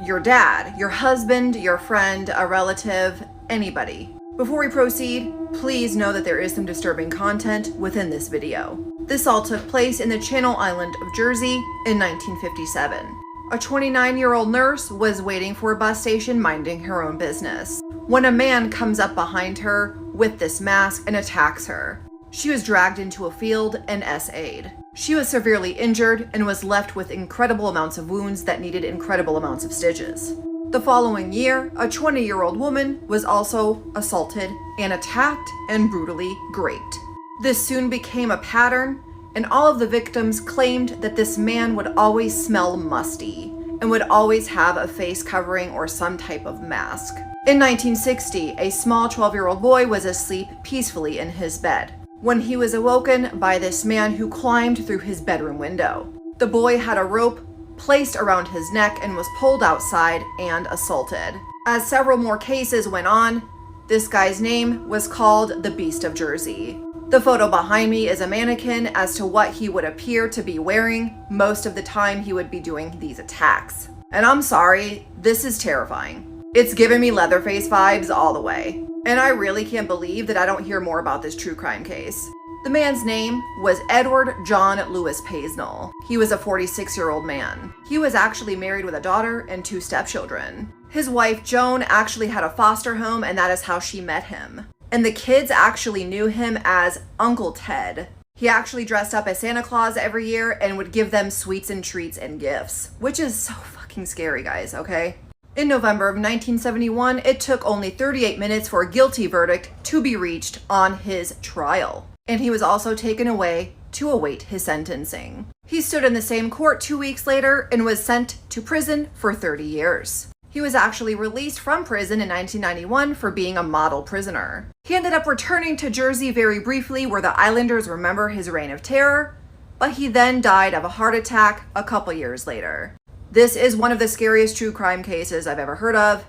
Speaker 21: Your dad, your husband, your friend, a relative, anybody. Before we proceed, please know that there is some disturbing content within this video. This all took place in the Channel Island of Jersey in 1957. A 29-year-old nurse was waiting for a bus station minding her own business when a man comes up behind her with this mask and attacks her. She was dragged into a field and SA'd. She was severely injured and was left with incredible amounts of wounds that needed incredible amounts of stitches. The following year, a 20-year-old woman was also assaulted and attacked and brutally raped. This soon became a pattern, and all of the victims claimed that this man would always smell musty and would always have a face covering or some type of mask. In 1960, a small 12-year-old boy was asleep peacefully in his bed when he was awoken by this man who climbed through his bedroom window. The boy had a rope placed around his neck and was pulled outside and assaulted. As several more cases went on, this guy's name was called the Beast of Jersey. The photo behind me is a mannequin as to what he would appear to be wearing most of the time he would be doing these attacks. And I'm sorry, this is terrifying. It's giving me Leatherface vibes all the way. And I really can't believe that I don't hear more about this true crime case. The man's name was Edward John Lewis Paisnell. He was a 46-year-old man. He was actually married with a daughter and 2 stepchildren. His wife, Joan, actually had a foster home, and that is how she met him. And the kids actually knew him as Uncle Ted. He actually dressed up as Santa Claus every year and would give them sweets and treats and gifts, which is so fucking scary, guys, okay? In November of 1971, it took only 38 minutes for a guilty verdict to be reached on his trial. And he was also taken away to await his sentencing. He stood in the same court 2 weeks later and was sent to prison for 30 years. He was actually released from prison in 1991 for being a model prisoner. He ended up returning to Jersey very briefly, where the islanders remember his reign of terror, but he then died of a heart attack a couple years later. This is one of the scariest true crime cases I've ever heard of,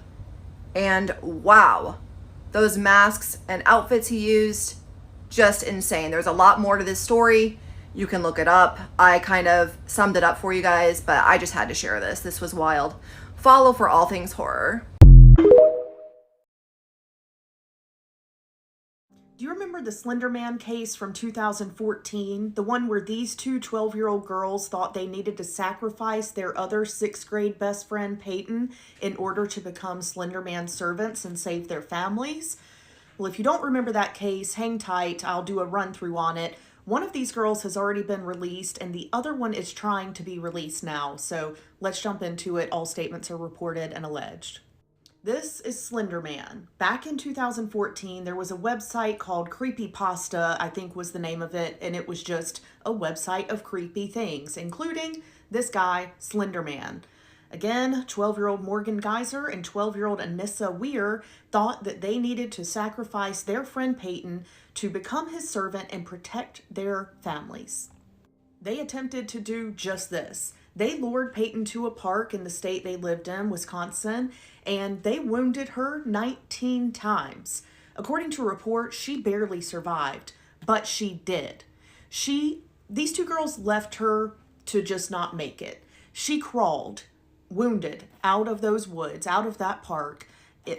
Speaker 21: and wow, those masks and outfits he used, just insane. There's a lot more to this story. You can look it up. I kind of summed it up for you guys, but I just had to share this. This was wild. Follow for all things horror.
Speaker 22: Do you remember the Slender Man case from 2014? The one where these 2 12-year-old girls thought they needed to sacrifice their other 6th grade best friend, Peyton, in order to become Slender Man servants and save their families? Well, if you don't remember that case, hang tight. I'll do a run through on it. One of these girls has already been released and the other one is trying to be released now. So let's jump into it. All statements are reported and alleged. This is Slender Man. Back in 2014, there was a website called Creepypasta, I think was the name of it, and it was just a website of creepy things, including this guy, Slender Man. Again, 12-year-old Morgan Geyser and 12-year-old Anissa Weir thought that they needed to sacrifice their friend Peyton to become his servant and protect their families. They attempted to do just this. They lured Peyton to a park in the state they lived in, Wisconsin, and they wounded her 19 times. According to reports, she barely survived, but she did. These two girls left her to just not make it. She crawled, wounded, out of those woods, out of that park,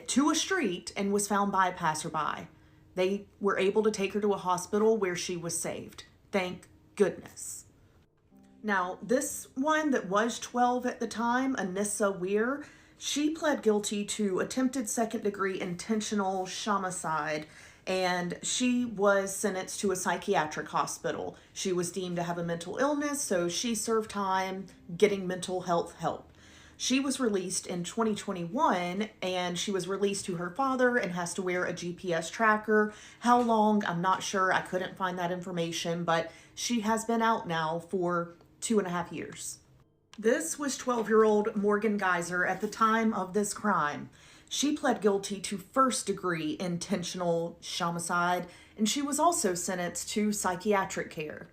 Speaker 22: to a street and was found by a passerby. They were able to take her to a hospital where she was saved. Thank goodness. Now, this one that was 12 at the time, Anissa Weir, she pled guilty to attempted second-degree intentional homicide, and she was sentenced to a psychiatric hospital. She was deemed to have a mental illness, so she served time getting mental health help. She was released in 2021, and she was released to her father and has to wear a GPS tracker. How long? I'm not sure. I couldn't find that information, but she has been out now for 2.5 years. This was 12-year-old Morgan Geyser at the time of this crime. She pled guilty to first-degree intentional homicide, and she was also sentenced to psychiatric care.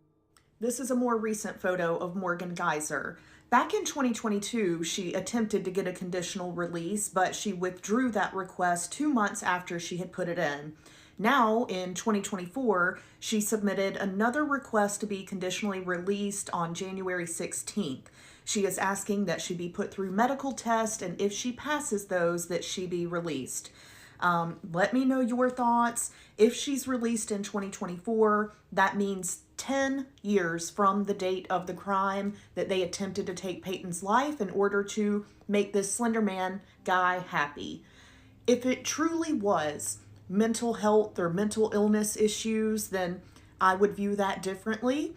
Speaker 22: This is a more recent photo of Morgan Geyser. Back in 2022, she attempted to get a conditional release, but she withdrew that request 2 months after she had put it in. Now, in 2024, she submitted another request to be conditionally released on January 16th. She is asking that she be put through medical tests, and if she passes those, that she be released. Let me know your thoughts. If she's released in 2024, that means 10 years from the date of the crime that they attempted to take Peyton's life in order to make this Slender Man guy happy. If it truly was mental health or mental illness issues, then I would view that differently.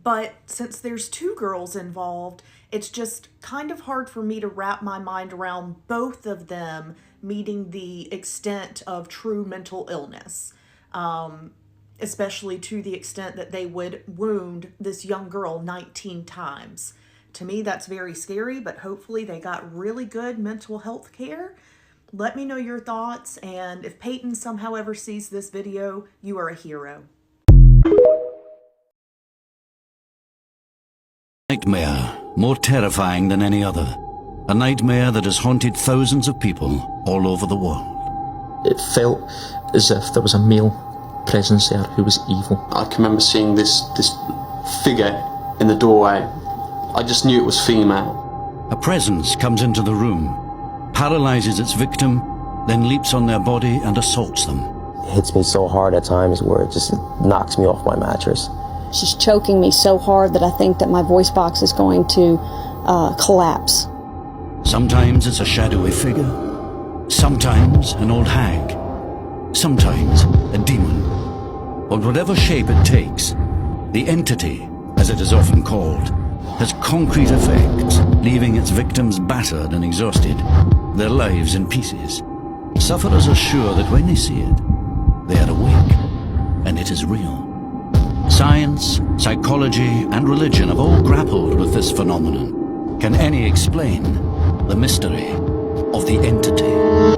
Speaker 22: But since there's two girls involved, it's just kind of hard for me to wrap my mind around both of them meeting the extent of true mental illness, especially to the extent that they would wound this young girl 19 times. To me, that's very scary, but hopefully they got really good mental health care. Let me know your thoughts, and if Peyton somehow ever sees this video, you are a hero.
Speaker 2: Nightmare, more terrifying than any other. A nightmare that has haunted thousands of people all over the world.
Speaker 3: It felt as if there was a male presence there who was evil. I can remember seeing this figure in the doorway. I just knew it was female.
Speaker 2: A presence comes into the room, paralyzes its victim, then leaps on their body and assaults them.
Speaker 3: It hits me so hard at times where it just knocks me off my mattress.
Speaker 23: She's choking me so hard that I think that my voice box is going to collapse.
Speaker 2: Sometimes it's a shadowy figure, sometimes an old hag, sometimes a demon. But whatever shape it takes, the entity, as it is often called, has concrete effects, leaving its victims battered and exhausted, their lives in pieces. Sufferers are sure that when they see it, they are awake, and it is real. Science, psychology, and religion have all grappled with this phenomenon. Can any explain the mystery of the entity?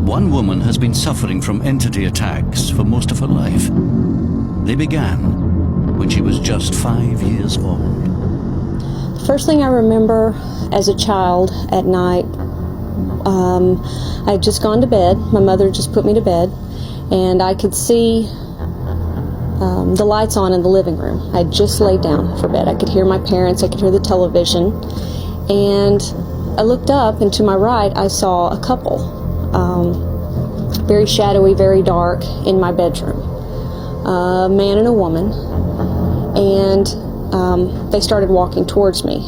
Speaker 2: One woman has been suffering from entity attacks for most of her life. They began when she was just 5 years old.
Speaker 23: The first thing I remember as a child at night, I had just gone to bed. My mother just put me to bed, and I could see the lights on in the living room. I had just laid down for bed. I could hear my parents, I could hear the television, and I looked up, and to my right I saw a couple, very shadowy, very dark, in my bedroom. A man and a woman, and they started walking towards me.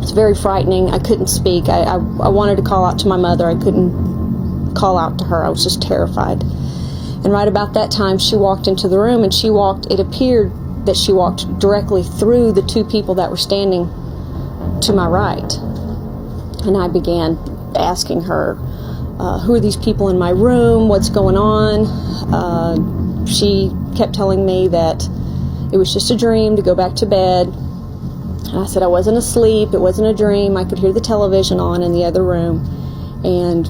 Speaker 23: It's very frightening. I couldn't speak. I wanted to call out to my mother. I couldn't call out to her. I was just terrified. And right about that time, she walked into the room, and it appeared that she walked directly through the two people that were standing to my right. And I began asking her, who are these people in my room? What's going on? She kept telling me that it was just a dream, to go back to bed. And I said I wasn't asleep, it wasn't a dream. I could hear the television on in the other room. And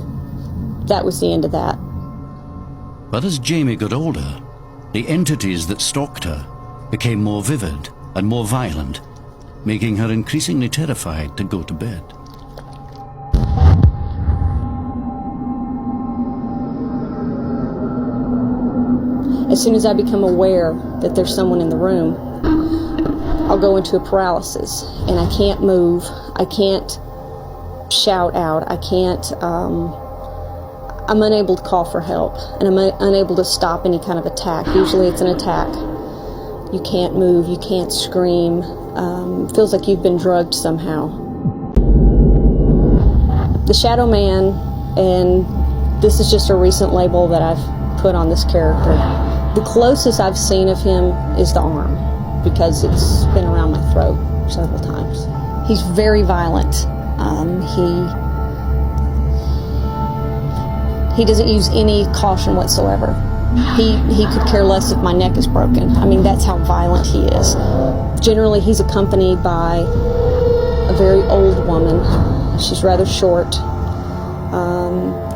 Speaker 23: that was the end of that.
Speaker 2: But as Jamie got older, the entities that stalked her became more vivid and more violent, making her increasingly terrified to go to bed.
Speaker 23: As soon as I become aware that there's someone in the room, I'll go into a paralysis, and I can't move, I can't shout out, I can't, I'm unable to call for help, and I'm unable to stop any kind of attack. Usually it's an attack. You can't move, you can't scream, feels like you've been drugged somehow. The Shadow Man, and this is just a recent label that I've put on this character. The closest I've seen of him is the arm, because it's been around my throat several times. He's very violent. He doesn't use any caution whatsoever. He could care less if my neck is broken. I mean, that's how violent he is. Generally, he's accompanied by a very old woman. She's rather short,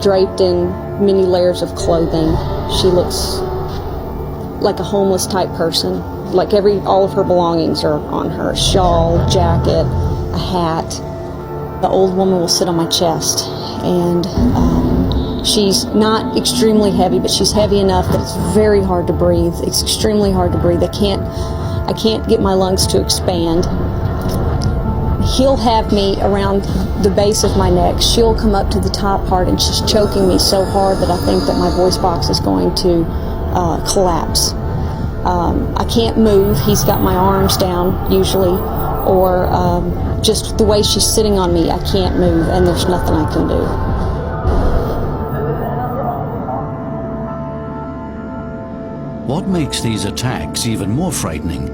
Speaker 23: draped in many layers of clothing. She looks like a homeless type person. Like all of her belongings are on her. A shawl, jacket, a hat. The old woman will sit on my chest, and she's not extremely heavy, but she's heavy enough that it's very hard to breathe. It's extremely hard to breathe. I can't get my lungs to expand. He'll have me around the base of my neck. She'll come up to the top part, and she's choking me so hard that I think that my voice box is going to collapse. I can't move. He's got my arms down usually, or just the way she's sitting on me, I can't move, and there's nothing I can do.
Speaker 2: What makes these attacks even more frightening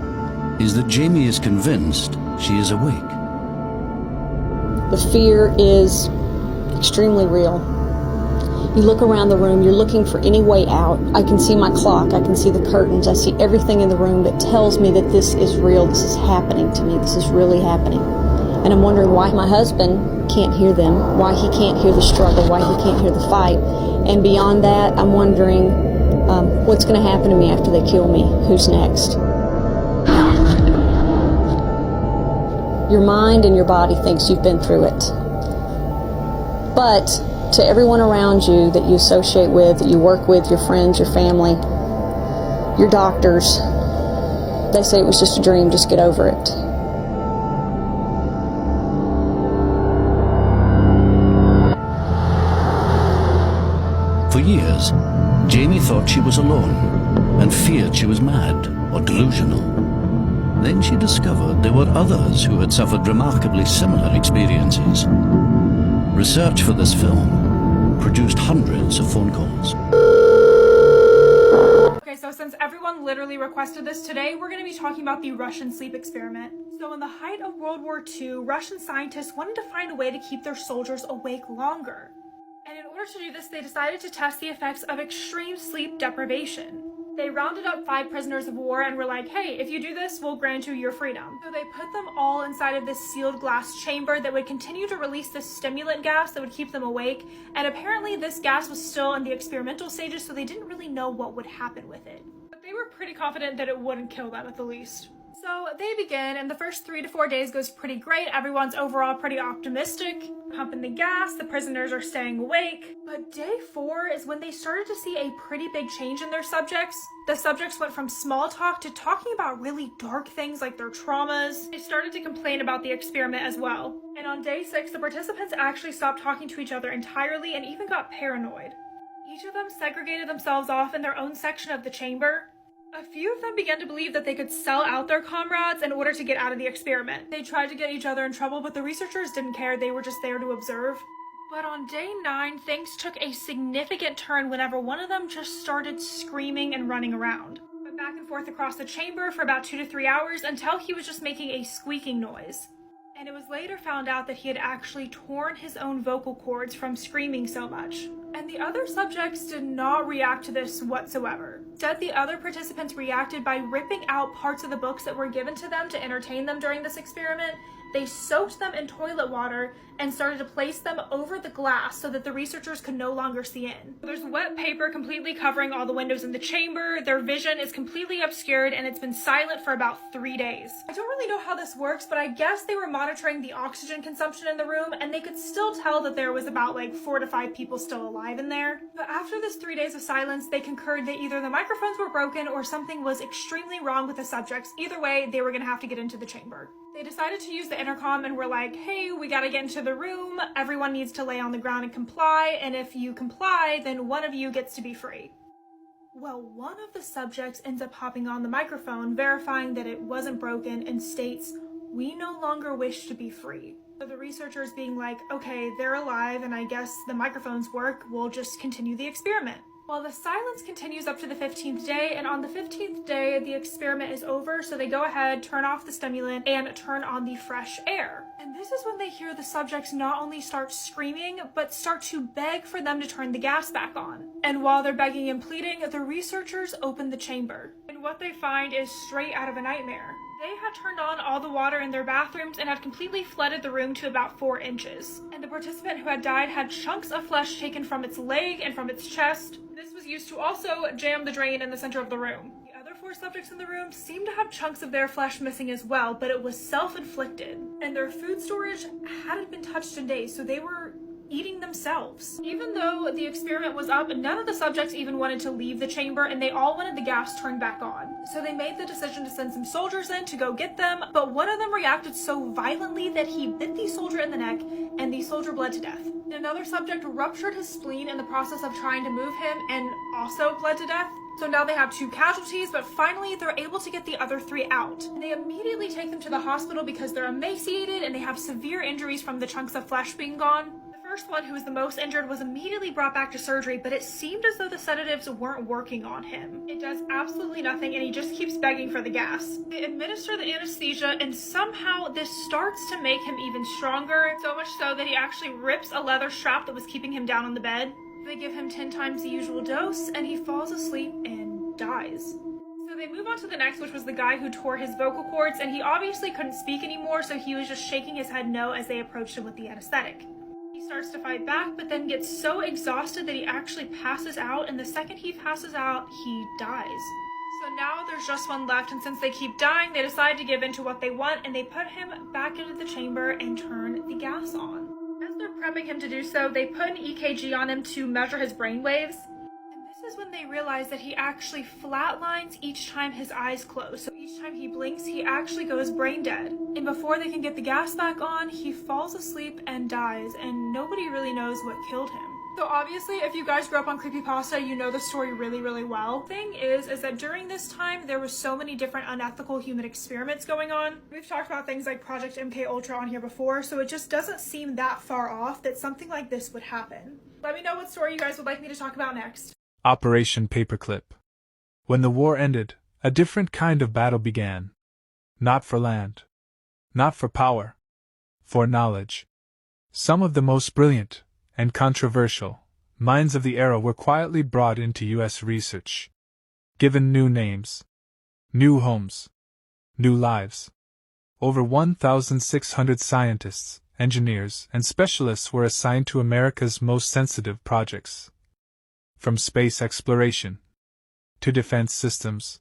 Speaker 2: is that Jamie is convinced she is awake.
Speaker 23: The fear is extremely real. You look around the room, you're looking for any way out. I can see my clock, I can see the curtains, I see everything in the room that tells me that this is real, this is happening to me, this is really happening. And I'm wondering why my husband can't hear them, why he can't hear the struggle, why he can't hear the fight. And beyond that, I'm wondering what's going to happen to me after they kill me, who's next. Your mind and your body thinks you've been through it. But to everyone around you that you associate with, that you work with, your friends, your family, your doctors, they say it was just a dream, just get over it.
Speaker 2: For years, Jamie thought she was alone and feared she was mad or delusional. Then she discovered there were others who had suffered remarkably similar experiences. Research for this film produced hundreds of phone calls.
Speaker 4: Okay, so since everyone literally requested this today, we're going to be talking about the Russian sleep experiment. So in the height of World War II, Russian scientists wanted to find a way to keep their soldiers awake longer. And in order to do this, they decided to test the effects of extreme sleep deprivation. They rounded up 5 prisoners of war and were like, hey, if you do this, we'll grant you your freedom. So they put them all inside of this sealed glass chamber that would continue to release this stimulant gas that would keep them awake. And apparently this gas was still in the experimental stages, so they didn't really know what would happen with it. But they were pretty confident that it wouldn't kill them at the least. So they begin, and the first 3 to 4 days goes pretty great. Everyone's overall pretty optimistic, pumping the gas, the prisoners are staying awake. But day 4 is when they started to see a pretty big change in their subjects. The subjects went from small talk to talking about really dark things like their traumas. They started to complain about the experiment as well. And on day 6, the participants actually stopped talking to each other entirely and even got paranoid. Each of them segregated themselves off in their own section of the chamber. A few of them began to believe that they could sell out their comrades in order to get out of the experiment. They tried to get each other in trouble, but the researchers didn't care. They were just there to observe. But on day 9, things took a significant turn whenever one of them just started screaming and running around. Went back and forth across the chamber for about 2 to 3 hours until he was just making a squeaking noise. And it was later found out that he had actually torn his own vocal cords from screaming so much. And the other subjects did not react to this whatsoever. Instead, the other participants reacted by ripping out parts of the books that were given to them to entertain them during this experiment. They soaked them in toilet water and started to place them over the glass so that the researchers could no longer see in. There's wet paper completely covering all the windows in the chamber, their vision is completely obscured, and it's been silent for about 3 days. I don't really know how this works, but I guess they were monitoring the oxygen consumption in the room, and they could still tell that there was about like 4 to 5 people still alive in there. But after this 3 days of silence, they concurred that either the microphones were broken or something was extremely wrong with the subjects. Either way, they were gonna have to get into the chamber. They decided to use the intercom and were like, hey, we gotta get into the room. Everyone needs to lay on the ground and comply. And if you comply, then one of you gets to be free. Well, one of the subjects ends up hopping on the microphone, verifying that it wasn't broken, and states, we no longer wish to be free. So the researchers being like, okay, they're alive and I guess the microphones work, we'll just continue the experiment. Well, the silence continues up to the 15th day, and on the 15th day, the experiment is over, so they go ahead, turn off the stimulant, and turn on the fresh air. And this is when they hear the subjects not only start screaming, but start to beg for them to turn the gas back on. And while they're begging and pleading, the researchers open the chamber. And what they find is straight out of a nightmare. They had turned on all the water in their bathrooms and had completely flooded the room to about 4 inches. And the participant who had died had chunks of flesh taken from its leg and from its chest. This was used to also jam the drain in the center of the room. The other 4 subjects in the room seemed to have chunks of their flesh missing as well, but it was self-inflicted. And their food storage hadn't been touched in days, so they were eating themselves. Even though the experiment was up, none of the subjects even wanted to leave the chamber, and they all wanted the gas turned back on. So they made the decision to send some soldiers in to go get them, but one of them reacted so violently that he bit the soldier in the neck, and the soldier bled to death. Another subject ruptured his spleen in the process of trying to move him and also bled to death. So now they have 2 casualties, but finally they're able to get the other 3 out. They immediately take them to the hospital because they're emaciated and they have severe injuries from the chunks of flesh being gone. The first one, who was the most injured, was immediately brought back to surgery, but it seemed as though the sedatives weren't working on him. It does absolutely nothing, and he just keeps begging for the gas. They administer the anesthesia, and somehow this starts to make him even stronger, so much so that he actually rips a leather strap that was keeping him down on the bed. They give him 10 times the usual dose, and he falls asleep and dies. So they move on to the next, which was the guy who tore his vocal cords, and he obviously couldn't speak anymore, so he was just shaking his head no as they approached him with the anesthetic. He starts to fight back, but then gets so exhausted that he actually passes out, and the second he passes out, he dies. So now there's just one left, and since they keep dying, they decide to give in to what they want, and they put him back into the chamber and turn the gas on. As they're prepping him to do so, they put an EKG on him to measure his brain waves. This is when they realize that he actually flatlines each time his eyes close. So each time he blinks, he actually goes brain dead. And before they can get the gas back on, he falls asleep and dies, and nobody really knows what killed him. So obviously, if you guys grew up on creepypasta, you know the story really, really well. The thing is that during this time, there were so many different unethical human experiments going on. We've talked about things like Project MK Ultra on here before, so it just doesn't seem that far off that something like this would happen. Let me know what story you guys would like me to talk about next.
Speaker 5: Operation Paperclip. When the war ended, a different kind of battle began. Not for land. Not for power. For knowledge. Some of the most brilliant and controversial minds of the era were quietly brought into U.S. research. Given new names. New homes. New lives. Over 1,600 scientists, engineers, and specialists were assigned to America's most sensitive projects. From space exploration to defense systems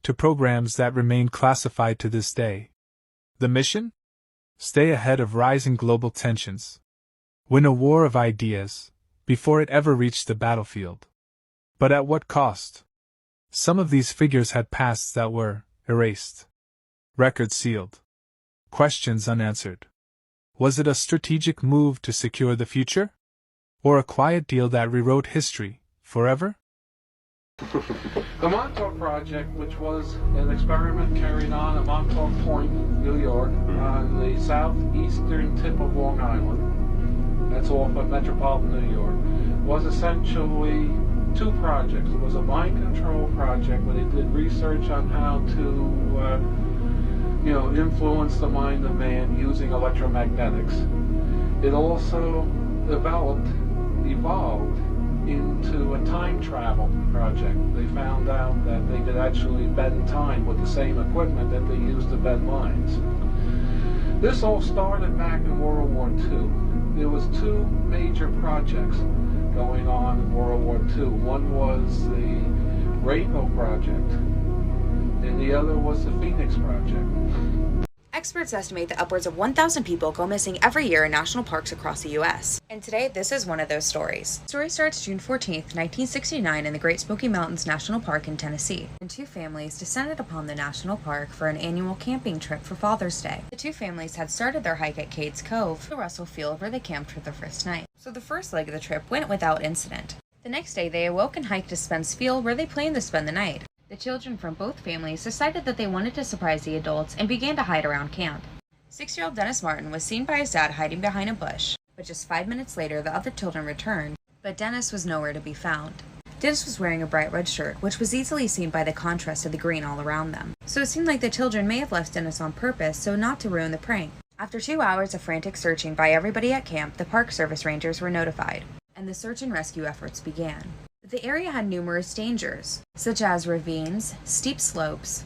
Speaker 5: to programs that remain classified to this day. The mission? Stay ahead of rising global tensions. Win a war of ideas, before it ever reached the battlefield. But at what cost? Some of these figures had pasts that were erased. Records sealed. Questions unanswered. Was it a strategic move to secure the future? Or a quiet deal that rewrote history, forever?
Speaker 7: The Montauk Project, which was an experiment carried on at Montauk Point, New York, on the southeastern tip of Long Island, that's off of metropolitan New York, was essentially two projects. It was a mind control project where they did research on how to influence the mind of man using electromagnetics. It also evolved into a time travel project. They found out that they could actually bend time with the same equipment that they used to bend minds. This all started back in World War II. There was two major projects going on in World War II. One was the Rainbow Project, and the other was the Phoenix Project.
Speaker 8: Experts estimate that upwards of 1,000 people go missing every year in national parks across the U.S. And today, this is one of those stories. The story starts June 14th, 1969 in the Great Smoky Mountains National Park in Tennessee. And two families descended upon the national park for an annual camping trip for Father's Day. The two families had started their hike at Cades Cove, the Russell Field where they camped for their first night. So the first leg of the trip went without incident. The next day, they awoke and hiked to Spence Field where they planned to spend the night. The children from both families decided that they wanted to surprise the adults and began to hide around camp. 6-year-old Dennis Martin was seen by his dad hiding behind a bush, but just 5 minutes later the other children returned, but Dennis was nowhere to be found. Dennis was wearing a bright red shirt, which was easily seen by the contrast of the green all around them, so it seemed like the children may have left Dennis on purpose so not to ruin the prank. After 2 hours of frantic searching by everybody at camp, the Park Service rangers were notified, and the search and rescue efforts began. The area had numerous dangers, such as ravines, steep slopes,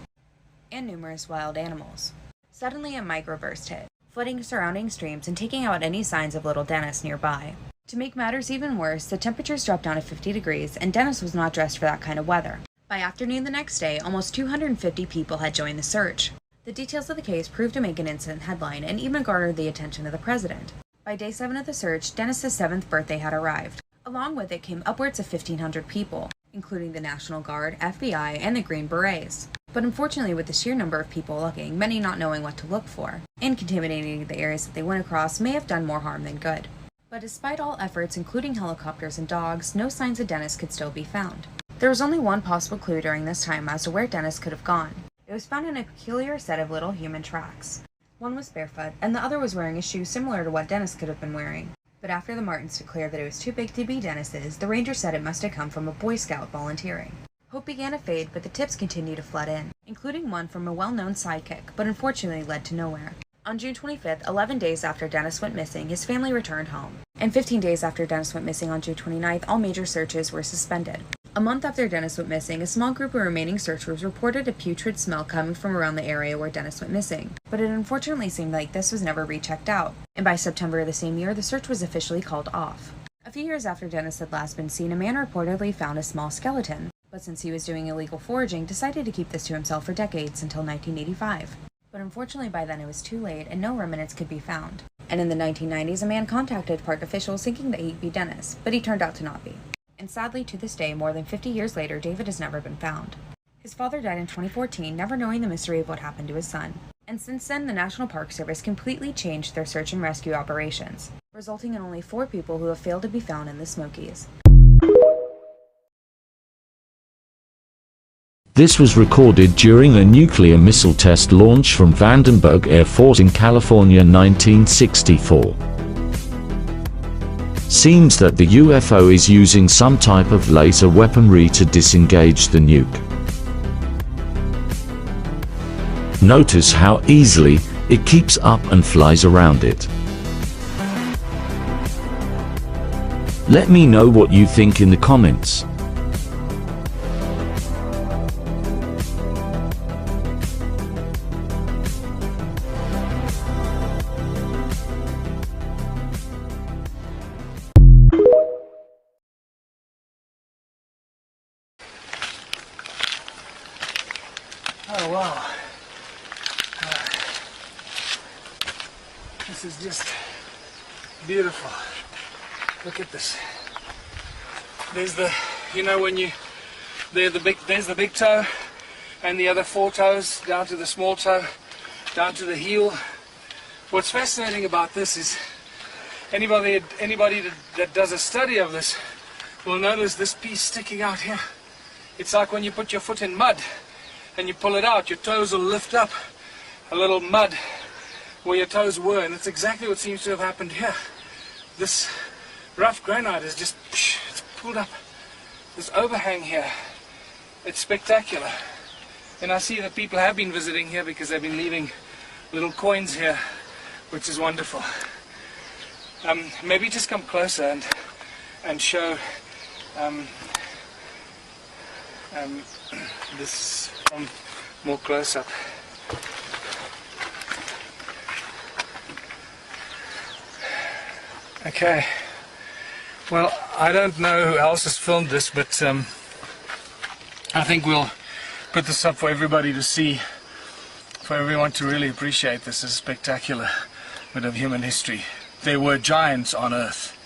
Speaker 8: and numerous wild animals. Suddenly a microburst hit, flooding surrounding streams and taking out any signs of little Dennis nearby. To make matters even worse, the temperatures dropped down to 50 degrees and Dennis was not dressed for that kind of weather. By afternoon the next day, almost 250 people had joined the search. The details of the case proved to make an instant headline and even garnered the attention of the president. By day 7 of the search, Dennis's 7th birthday had arrived. Along with it came upwards of 1,500 people, including the National Guard, FBI, and the Green Berets. But unfortunately, with the sheer number of people looking, many not knowing what to look for, and contaminating the areas that they went across may have done more harm than good. But despite all efforts, including helicopters and dogs, no signs of Dennis could still be found. There was only one possible clue during this time as to where Dennis could have gone. It was found in a peculiar set of little human tracks. One was barefoot, and the other was wearing a shoe similar to what Dennis could have been wearing. But after the Martins declared that it was too big to be Dennis's, the ranger said it must have come from a Boy Scout volunteering. Hope began to fade, but the tips continued to flood in, including one from a well-known sidekick, but unfortunately led to nowhere. On June 25th, 11 days after Dennis went missing, his family returned home. And 15 days after Dennis went missing on June 29th, all major searches were suspended. A month after Dennis went missing, a small group of remaining searchers reported a putrid smell coming from around the area where Dennis went missing, but it unfortunately seemed like this was never rechecked out, and by September of the same year, the search was officially called off. A few years after Dennis had last been seen, a man reportedly found a small skeleton, but since he was doing illegal foraging, decided to keep this to himself for decades until 1985. But unfortunately by then it was too late and no remnants could be found. And in the 1990s, a man contacted park officials thinking that he'd be Dennis, but he turned out to not be. And sadly, to this day, more than 50 years later, David has never been found. His father died in 2014, never knowing the mystery of what happened to his son. And since then, the National Park Service completely changed their search and rescue operations, resulting in only 4 people who have failed to be found in the Smokies.
Speaker 9: This was recorded during a nuclear missile test launch from Vandenberg Air Force in California 1964. Seems that the UFO is using some type of laser weaponry to disengage the nuke. Notice how easily it keeps up and flies around it. Let me know what you think in the comments.
Speaker 5: is just beautiful. Look at this. There's the, you know, when you, there's the big toe and the other 4 toes down to the small toe, down to the heel. What's fascinating about this is anybody that does a study of this will notice this piece sticking out here. It's like when you put your foot in mud and you pull it out, your toes will lift up a little mud where your toes were, and that's exactly what seems to have happened here. This rough granite is just, it's pulled up. This overhang here, it's spectacular. And I see that people have been visiting here because they've been leaving little coins here, which is wonderful. Maybe just come closer and show this from more close up. Okay, well, I don't know who else has filmed this, but I think we'll put this up for everybody to see, for everyone to really appreciate this is a spectacular bit of human history. There were giants on Earth.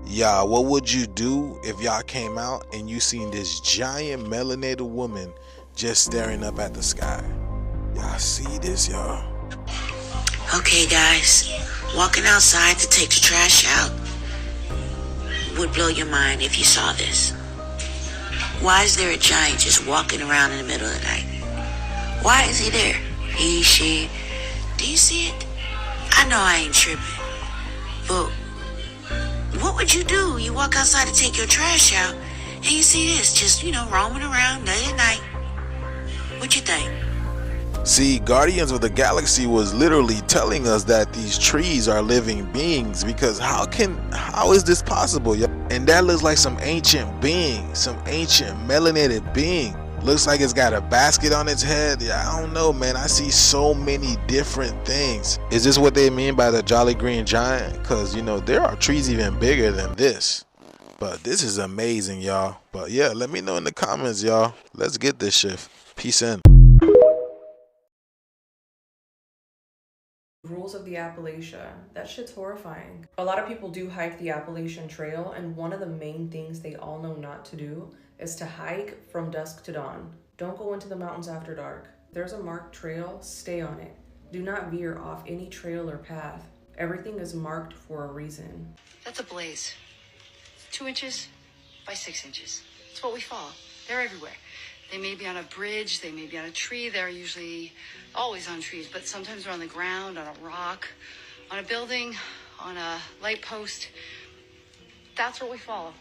Speaker 6: Y'all, what would you do if y'all came out and you seen this giant melanated woman just staring up at the sky? Y'all see this, y'all?
Speaker 10: Okay, guys, walking outside to take the trash out would blow your mind if you saw this. Why is there a giant just walking around in the middle of the night? Why is he there? He, she. Do you see it? I know I ain't tripping. But what would you do? You walk outside to take your trash out and you see this just, you know, roaming around day and night. What you think?
Speaker 6: See, Guardians of the Galaxy was literally telling us that these trees are living beings, because how is this possible? And that looks like some ancient being, some ancient melanated being. Looks like it's got a basket on its head. Yeah, I don't know, man. I see so many different things. Is this what they mean by the Jolly Green Giant? Because, you know, there are trees even bigger than this. But this is amazing, y'all. But yeah, let me know in the comments, y'all. Let's get this shift. Peace in.
Speaker 11: Rules of the Appalachia. That shit's horrifying. A lot of people do hike the Appalachian Trail, and one of the main things they all know not to do is to hike from dusk to dawn. Don't go into the mountains after dark. There's a marked trail, stay on it. Do not veer off any trail or path. Everything is marked for a reason.
Speaker 24: That's a blaze. 2 inches by 6 inches. It's what we follow. They're everywhere. They may be on a bridge, they may be on a tree. They're usually always on trees, but sometimes they're on the ground, on a rock, on a building, on a light post. That's what we follow.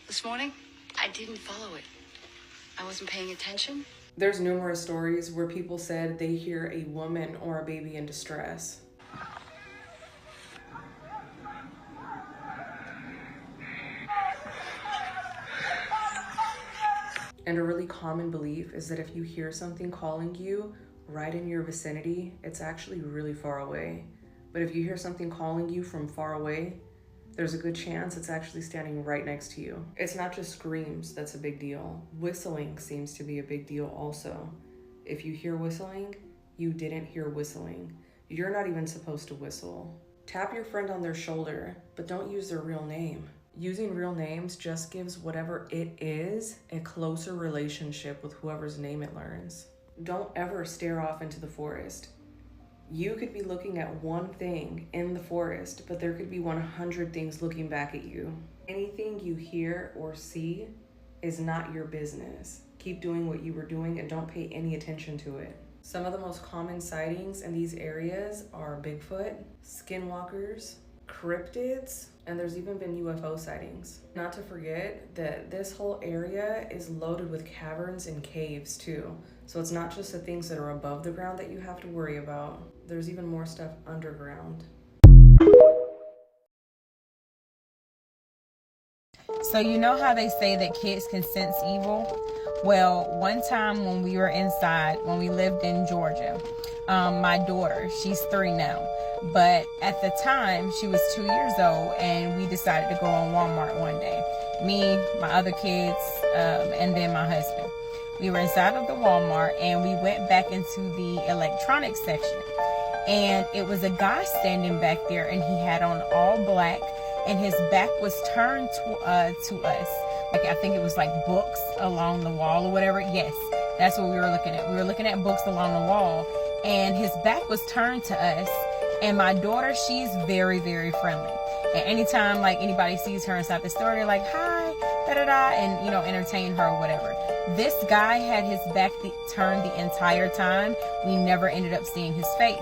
Speaker 24: This morning, I didn't follow it. I wasn't paying attention.
Speaker 11: There's numerous stories where people said they hear a woman or a baby in distress. And a really common belief is that if you hear something calling you right in your vicinity, it's actually really far away. But if you hear something calling you from far away, there's a good chance it's actually standing right next to you. It's not just screams that's a big deal. Whistling seems to be a big deal also. If you hear whistling, you didn't hear whistling. You're not even supposed to whistle. Tap your friend on their shoulder, but don't use their real name. Using real names just gives whatever it is a closer relationship with whoever's name it learns. Don't ever stare off into the forest. You could be looking at one thing in the forest, but there could be 100 things looking back at you. Anything you hear or see is not your business. Keep doing what you were doing and don't pay any attention to it. Some of the most common sightings in these areas are Bigfoot, skinwalkers, cryptids, and there's even been UFO sightings. Not to forget that this whole area is loaded with caverns and caves too. So it's not just the things that are above the ground that you have to worry about. There's even more stuff underground.
Speaker 25: So you know how they say that kids can sense evil? Well, one time when we were inside, when we lived in Georgia, my daughter, she's 3 now, but at the time she was 2 years old, and we decided to go on Walmart one day. me, my other kids, and then my husband. We were inside of the Walmart and we went back into the electronics section. And it was a guy standing back there and he had on all black and his back was turned to us. Like, I think it was like books along the wall or whatever. Yes, that's what we were looking at. We were looking at books along the wall and his back was turned to us. And my daughter, she's very, very friendly. And anytime like anybody sees her inside the store, they're like, hi, da-da-da, and, you know, entertain her or whatever. This guy had his back turned the entire time. We never ended up seeing his face.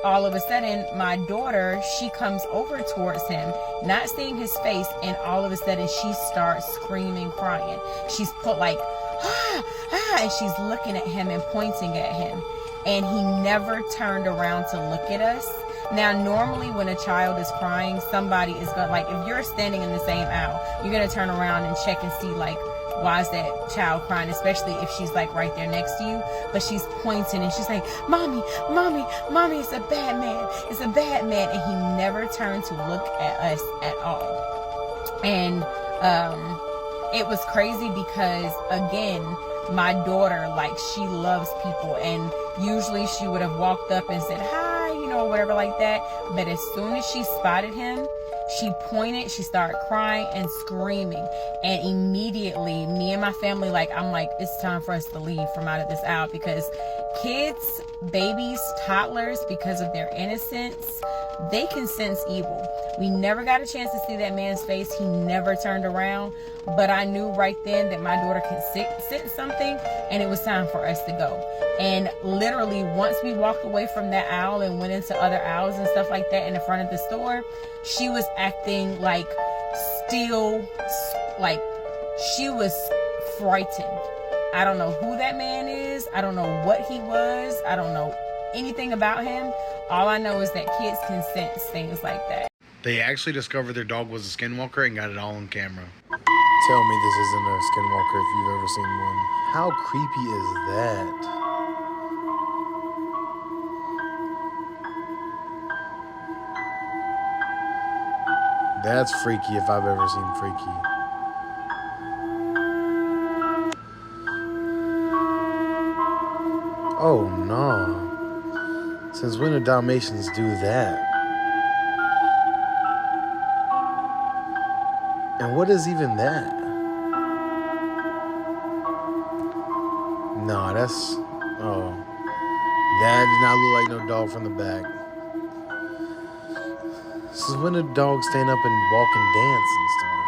Speaker 25: All of a sudden, my daughter, she comes over towards him, not seeing his face, and all of a sudden she starts screaming, crying. She's put like, and she's looking at him and pointing at him. And he never turned around to look at us. Now, normally when a child is crying, somebody is going to, like, if you're standing in the same aisle, you're going to turn around and check and see, like, why is that child crying, especially if she's like right there next to you. But she's pointing and she's like, mommy, mommy, mommy, it's a bad man, it's a bad man. And he never turned to look at us at all. And it was crazy because, again, my daughter, like, she loves people, and usually she would have walked up and said hi, you know, whatever like that. But as soon as she spotted him, she pointed, she started crying and screaming. And immediately, me and my family, like, I'm like, it's time for us to leave from out of this aisle, because kids, babies, toddlers, because of their innocence, they can sense evil. We never got a chance to see that man's face. He never turned around. But I knew right then that my daughter could sense something, and it was time for us to go. And literally, once we walked away from that aisle and went into other aisles and stuff like that in the front of the store, she was acting like still, like she was frightened. I don't know who that man is. I don't know what he was. I don't know anything about him. All I know is that kids can sense things like that.
Speaker 1: They actually discovered their dog was a skinwalker and got it all on camera.
Speaker 12: Tell me this isn't a skinwalker if you've ever seen one. How creepy is that? That's freaky if I've ever seen freaky. Oh no. Since when do Dalmatians do that? And what is even that? No, that's... Oh. That did not look like no dog from the back. Since when do dogs stand up and walk and dance and stuff?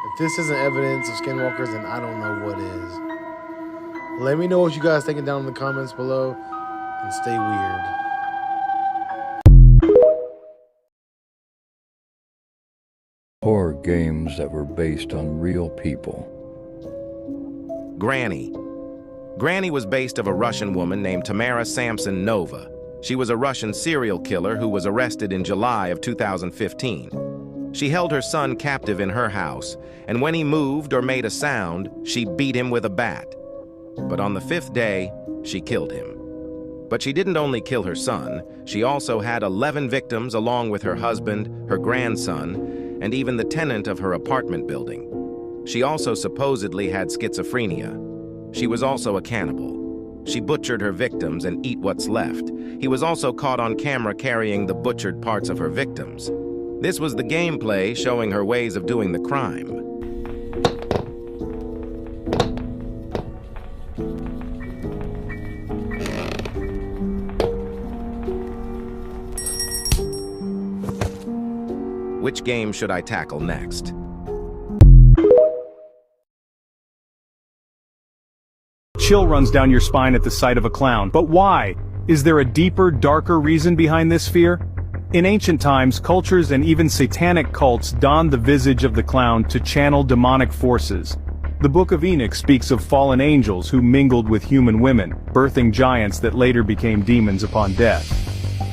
Speaker 12: If this isn't evidence of skinwalkers, then I don't know what is. Let me know what you guys thinking down in the comments below, and stay weird.
Speaker 14: Horror games that were based on real people.
Speaker 18: Granny. Granny was based of a Russian woman named Tamara Samsonova. She was a Russian serial killer who was arrested in July of 2015. She held her son captive in her house, and when he moved or made a sound, she beat him with a bat. But on the 5th day, she killed him. But she didn't only kill her son, she also had 11 victims along with her husband, her grandson, and even the tenant of her apartment building. She also supposedly had schizophrenia. She was also a cannibal. She butchered her victims and ate what's left. He was also caught on camera carrying the butchered parts of her victims. This was the gameplay showing her ways of doing the crime. Which game should I tackle next?
Speaker 15: Chill runs down your spine at the sight of a clown. But why? Is there a deeper, darker reason behind this fear? In ancient times, cultures and even satanic cults donned the visage of the clown to channel demonic forces. The Book of Enoch speaks of fallen angels who mingled with human women, birthing giants that later became demons upon death.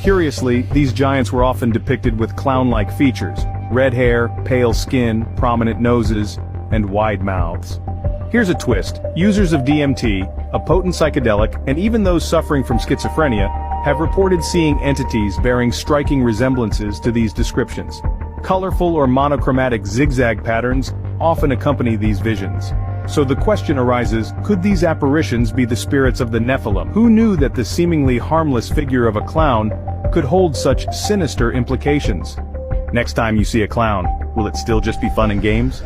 Speaker 15: Curiously, these giants were often depicted with clown-like features: red hair, pale skin, prominent noses, and wide mouths. Here's a twist. Users of DMT, a potent psychedelic, and even those suffering from schizophrenia, have reported seeing entities bearing striking resemblances to these descriptions. Colorful or monochromatic zigzag patterns often accompany these visions. So the question arises, could these apparitions be the spirits of the Nephilim? Who knew that the seemingly harmless figure of a clown could hold such sinister implications? Next time you see a clown, will it still just be fun and games?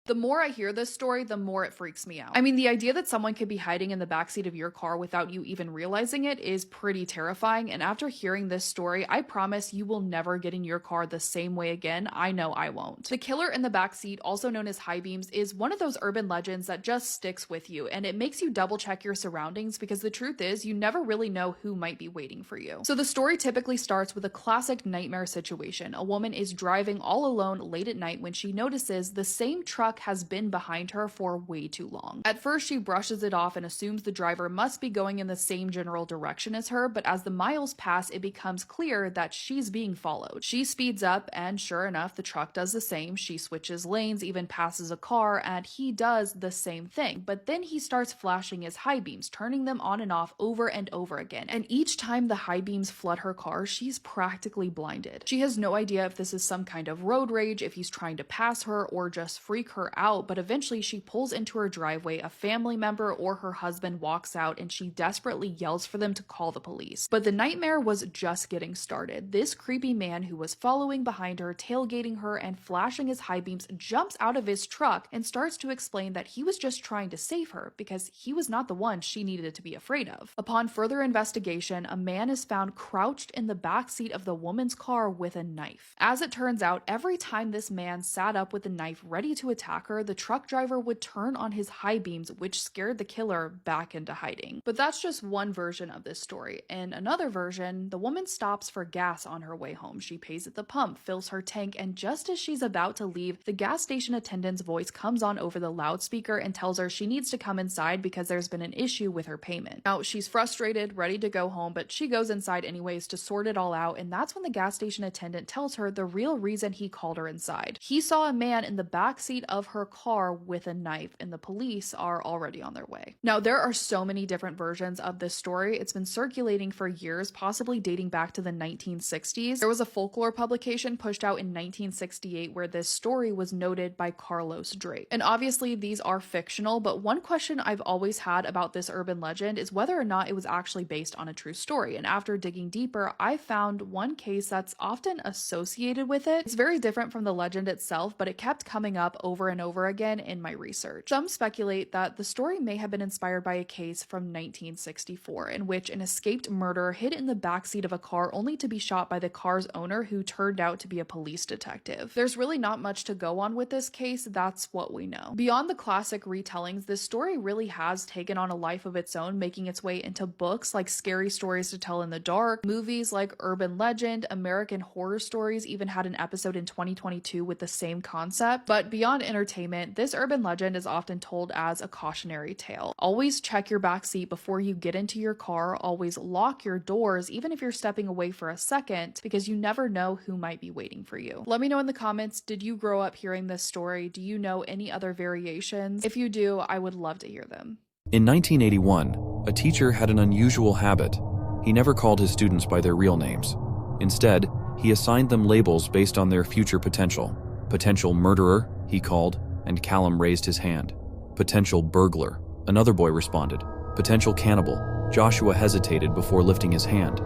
Speaker 13: The more I hear this story, the more it freaks me out. I mean, the idea that someone could be hiding in the backseat of your car without you even realizing it is pretty terrifying, and after hearing this story, I promise you will never get in your car the same way again. I know I won't. The killer in the backseat, also known as high beams, is one of those urban legends that just sticks with you, and it makes you double check your surroundings because the truth is you never really know who might be waiting for you. So the story typically starts with a classic nightmare situation. A woman is driving all alone late at night when she notices the same truck has been behind her for way too long. At first, she brushes it off and assumes the driver must be going in the same general direction as her, but as the miles pass, it becomes clear that she's being followed. She speeds up, and sure enough, the truck does the same. She switches lanes, even passes a car, and he does the same thing. But then he starts flashing his high beams, turning them on and off over and over again. And each time the high beams flood her car, she's practically blinded. She has no idea if this is some kind of road rage, if he's trying to pass her, or just freak her out, but eventually she pulls into her driveway, a family member or her husband walks out, and she desperately yells for them to call the police. But the nightmare was just getting started. This creepy man who was following behind her, tailgating her, and flashing his high beams jumps out of his truck and starts to explain that he was just trying to save her because he was not the one she needed to be afraid of. Upon further investigation, a man is found crouched in the backseat of the woman's car with a knife. As it turns out, every time this man sat up with a knife ready to attack her, the truck driver would turn on his high beams, which scared the killer back into hiding. But that's just one version of this story. In another version, the woman stops for gas on her way home. She pays at the pump, fills her tank, and just as she's about to leave, the gas station attendant's voice comes on over the loudspeaker and tells her she needs to come inside because there's been an issue with her payment. Now, she's frustrated, ready to go home, but she goes inside anyways to sort it all out, and that's when the gas station attendant tells her the real reason he called her inside. He saw a man in the backseat of her car with a knife, and the police are already on their way. Now, there are so many different versions of this story. It's been circulating for years, possibly dating back to the 1960s. There was a folklore publication pushed out in 1968 where this story was noted by Carlos Drake. And obviously these are fictional, but one question I've always had about this urban legend is whether or not it was actually based on a true story. And after digging deeper, I found one case that's often associated with it. It's very different from the legend itself, but it kept coming up over and over again in my research. Some speculate that the story may have been inspired by a case from 1964 in which an escaped murderer hid in the backseat of a car only to be shot by the car's owner, who turned out to be a police detective. There's really not much to go on with this case, that's what we know. Beyond the classic retellings, this story really has taken on a life of its own, making its way into books like Scary Stories to Tell in the Dark, movies like Urban Legend, American Horror Stories even had an episode in 2022 with the same concept. But beyond entertainment, this urban legend is often told as a cautionary tale. Always check your backseat before you get into your car, always lock your doors even if you're stepping away for a second, because you never know who might be waiting for you. Let me know in the comments, did you grow up hearing this story? Do you know any other variations? If you do, I would love to hear them.
Speaker 16: In 1981, a teacher had an unusual habit. He never called his students by their real names. Instead, he assigned them labels based on their future potential. Potential murderer, he called, and Callum raised his hand. Potential burglar, another boy responded. Potential cannibal, Joshua hesitated before lifting his hand.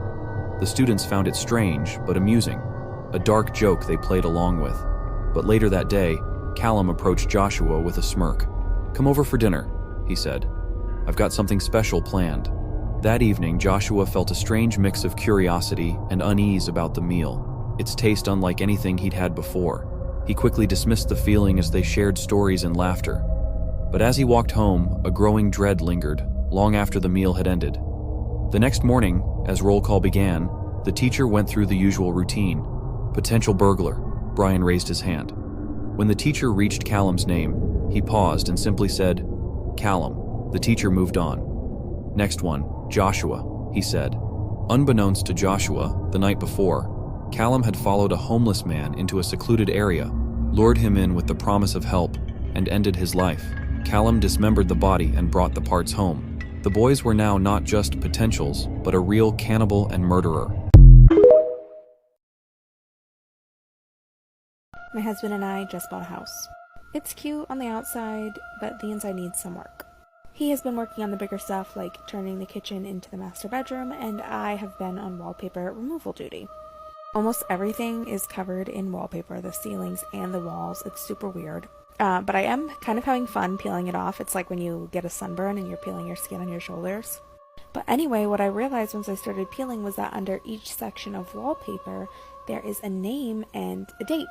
Speaker 16: The students found it strange, but amusing, a dark joke they played along with. But later that day, Callum approached Joshua with a smirk. "Come over for dinner," he said. "I've got something special planned." That evening, Joshua felt a strange mix of curiosity and unease about the meal, its taste unlike anything he'd had before. He quickly dismissed the feeling as they shared stories and laughter. But as he walked home, a growing dread lingered, long after the meal had ended. The next morning, as roll call began, the teacher went through the usual routine. "Potential burglar," Brian raised his hand. When the teacher reached Callum's name, he paused and simply said, "Callum." The teacher moved on. "Next one, Joshua," he said. Unbeknownst to Joshua, the night before, Callum had followed a homeless man into a secluded area, lured him in with the promise of help, and ended his life. Callum dismembered the body and brought the parts home. The boys were now not just potentials, but a real cannibal and murderer.
Speaker 17: My husband and I just bought a house. It's cute on the outside, but the inside needs some work. He has been working on the bigger stuff, like turning the kitchen into the master bedroom, and I have been on wallpaper removal duty. Almost everything is covered in wallpaper, the ceilings and the walls. It's super weird. But I am kind of having fun peeling it off. It's like when you get a sunburn and you're peeling your skin on your shoulders. But anyway, what I realized once I started peeling was that under each section of wallpaper, there is a name and a date.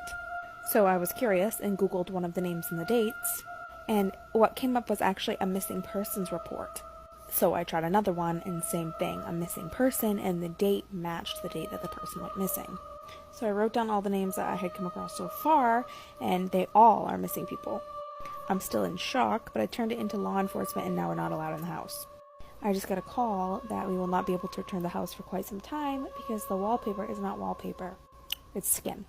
Speaker 17: So I was curious and Googled one of the names and the dates, and what came up was actually a missing persons report. So I tried another one, and same thing, a missing person, and the date matched the date that the person went missing. So I wrote down all the names that I had come across so far, and they all are missing people. I'm still in shock, but I turned it into law enforcement, and now we're not allowed in the house. I just got a call that we will not be able to return the house for quite some time because the wallpaper is not wallpaper, it's skin.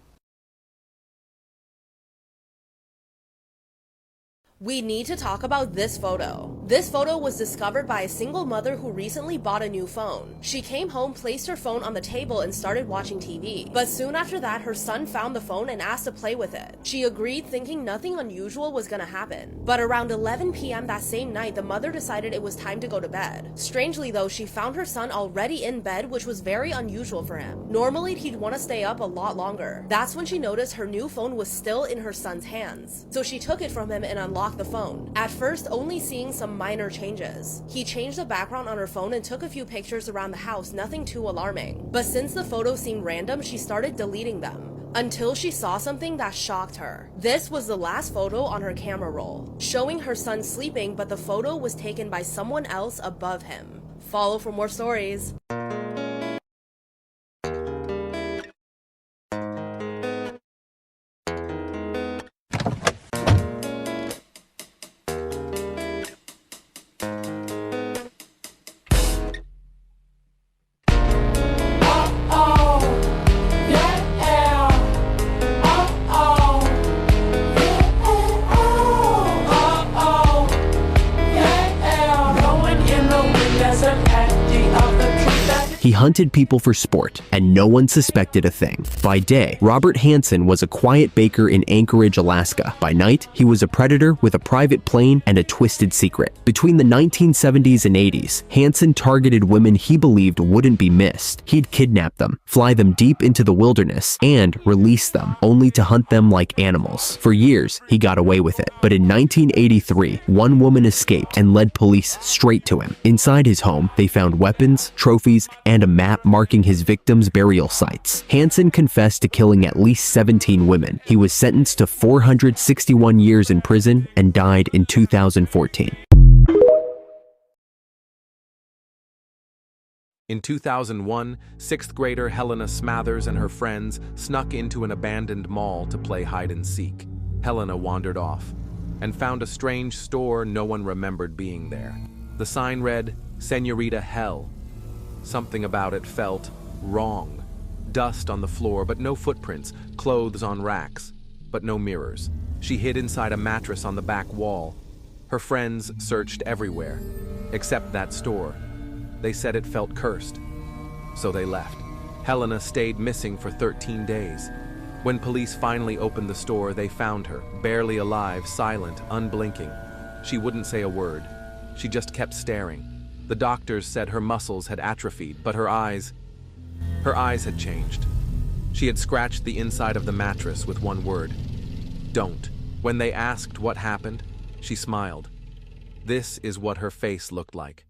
Speaker 19: We need to talk about this photo. This photo was discovered by a single mother who recently bought a new phone. She came home, placed her phone on the table, and started watching TV. But soon after that, her son found the phone and asked to play with it. She agreed, thinking nothing unusual was gonna happen. But around 11 p.m. that same night, the mother decided it was time to go to bed. Strangely though, she found her son already in bed, which was very unusual for him. Normally, he'd want to stay up a lot longer. That's when she noticed her new phone was still in her son's hands. So she took it from him and unlocked the phone. At first, only seeing some minor changes. He changed the background on her phone and took a few pictures around the house, nothing too alarming. But since the photos seemed random, she started deleting them. Until she saw something that shocked her. This was the last photo on her camera roll, showing her son sleeping, but the photo was taken by someone else above him. Follow for more stories.
Speaker 20: He hunted people for sport, and no one suspected a thing. By day, Robert Hansen was a quiet baker in Anchorage, Alaska. By night, he was a predator with a private plane and a twisted secret. Between the 1970s and 80s, Hansen targeted women he believed wouldn't be missed. He'd kidnap them, fly them deep into the wilderness, and release them, only to hunt them like animals. For years, he got away with it. But in 1983, one woman escaped and led police straight to him. Inside his home, they found weapons, trophies, and a map marking his victims' burial sites. Hansen confessed to killing at least 17 women. He was sentenced to 461 years in prison and died in 2014.
Speaker 18: In 2001, 6th grader Helena Smathers and her friends snuck into an abandoned mall to play hide-and-seek. Helena wandered off and found a strange store no one remembered being there. The sign read, "Senorita Hell." Something about it felt wrong. Dust on the floor, but no footprints. Clothes on racks, but no mirrors. She hid inside a mattress on the back wall. Her friends searched everywhere, except that store. They said it felt cursed, so they left. Helena stayed missing for 13 days. When police finally opened the store, they found her, barely alive, silent, unblinking. She wouldn't say a word. She just kept staring. The doctors said her muscles had atrophied, but her eyes had changed. She had scratched the inside of the mattress with one word: don't. When they asked what happened, she smiled. This is what her face looked like.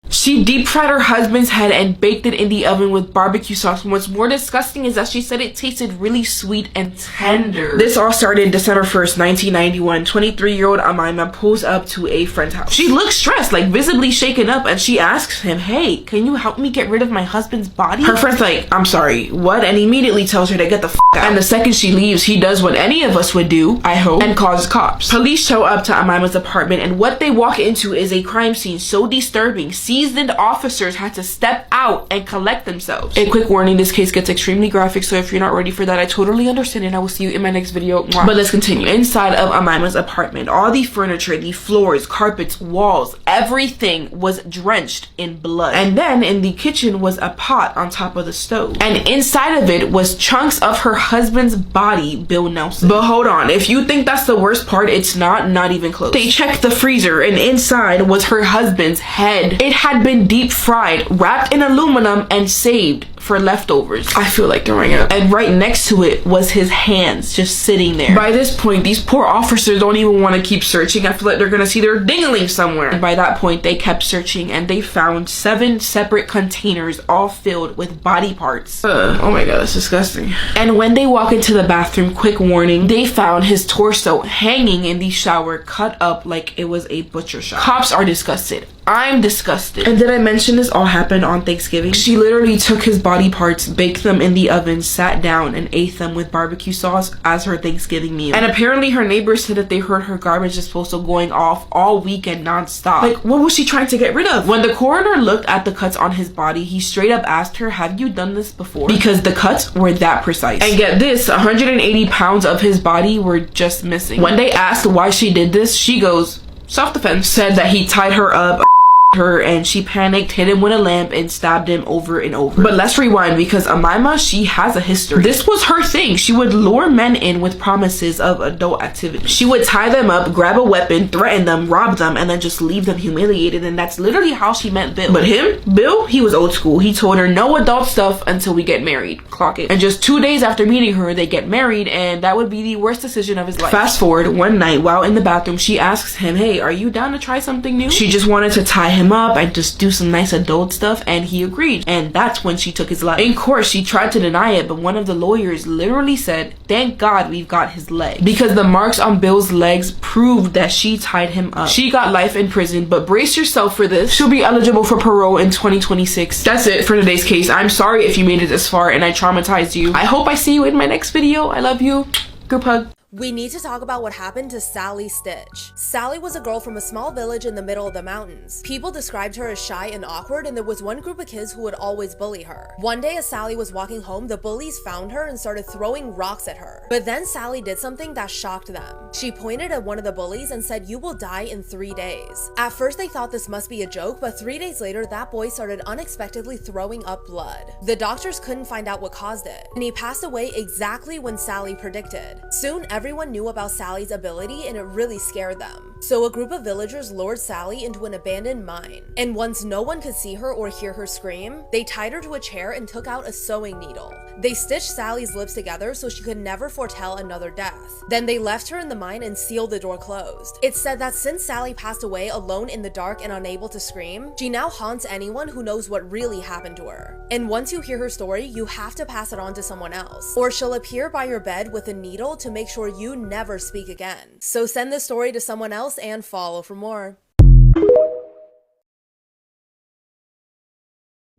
Speaker 21: She deep-fried her husband's head and baked it in the oven with barbecue sauce. And what's more disgusting is that she said it tasted really sweet and tender. This all started December 1st, 1991. 23-year-old Amima pulls up to a friend's house. She looks stressed, like visibly shaken up, and she asks him, "Hey, can you help me get rid of my husband's body?" Her friend's like, "I'm sorry, what?" And immediately tells her to get the f out. And the second she leaves, he does what any of us would do, I hope, and calls cops. Police show up to Amima's apartment, and what they walk into is a crime scene so disturbing, sees seasoned officers had to step out and collect themselves. A quick warning, this case gets extremely graphic, so if you're not ready for that, I totally understand, and I will see you in my next video. But let's continue. Inside of Amima's apartment, all the furniture, the floors, carpets, walls, everything was drenched in blood. And then in the kitchen was a pot on top of the stove. And inside of it was chunks of her husband's body, Bill Nelson. But hold on, if you think that's the worst part, it's not even close. They checked the freezer, and inside was her husband's head. It had been deep fried, wrapped in aluminum, and saved for leftovers. I feel like throwing up. And right next to it was his hands just sitting there. By this point, these poor officers don't even want to keep searching. I feel like they're gonna see their dingling somewhere. And by that point, they kept searching, and they found 7 separate containers all filled with body parts. Oh my god, that's disgusting. And when they walk into the bathroom, quick warning, they found his torso hanging in the shower, cut up like it was a butcher shop. Cops are disgusted. I'm disgusted. And did I mention this all happened on Thanksgiving? She literally took his body parts, baked them in the oven, sat down, and ate them with barbecue sauce as her Thanksgiving meal. And apparently her neighbors said that they heard her garbage disposal going off all weekend non-stop. Like, what was she trying to get rid of? When the coroner looked at the cuts on his body, he straight up asked her, have you done this before? Because the cuts were that precise. And get this, 180 pounds of his body were just missing. When they asked why she did this, she goes, self-defense. Said that he tied her up, her, and she panicked, hit him with a lamp, and stabbed him over and over. But let's rewind, because Amima, she has a history. This was her thing. She would lure men in with promises of adult activity. She would tie them up, grab a weapon, threaten them, rob them, and then just leave them humiliated. And that's literally how she met Bill. But Bill, he was old school. He told her no adult stuff until we get married. Clock it. And just 2 days after meeting her, they get married, and that would be the worst decision of his life. Fast forward, one night while in the bathroom, she asks him, hey, are you down to try something new? She just wanted to tie him up and just do some nice adult stuff, and he agreed. And that's when she took his life. In court, she tried to deny it, but one of the lawyers literally said, thank God we've got his leg, because the marks on Bill's legs proved that she tied him up. She got life in prison, but brace yourself for this. She'll be eligible for parole in 2026. That's it for today's case. I'm sorry if you made it this far and I traumatized you. I hope I see you in my next video. I love you. Group hug.
Speaker 19: We need to talk about what happened to Sally Stitch. Sally was a girl from a small village in the middle of the mountains. People described her as shy and awkward, and there was one group of kids who would always bully her. One day as Sally was walking home, the bullies found her and started throwing rocks at her. But then Sally did something that shocked them. She pointed at one of the bullies and said, you will die in 3 days. At first they thought this must be a joke, but 3 days later that boy started unexpectedly throwing up blood. The doctors couldn't find out what caused it, and he passed away exactly when Sally predicted. Soon everyone knew about Sally's ability, and it really scared them. So a group of villagers lured Sally into an abandoned mine. And once no one could see her or hear her scream, they tied her to a chair and took out a sewing needle. They stitched Sally's lips together so she could never foretell another death. Then they left her in the mine and sealed the door closed. It's said that since Sally passed away alone in the dark and unable to scream, she now haunts anyone who knows what really happened to her. And once you hear her story, you have to pass it on to someone else, or she'll appear by your bed with a needle to make sure you never speak again. So send this story to someone else and follow for more.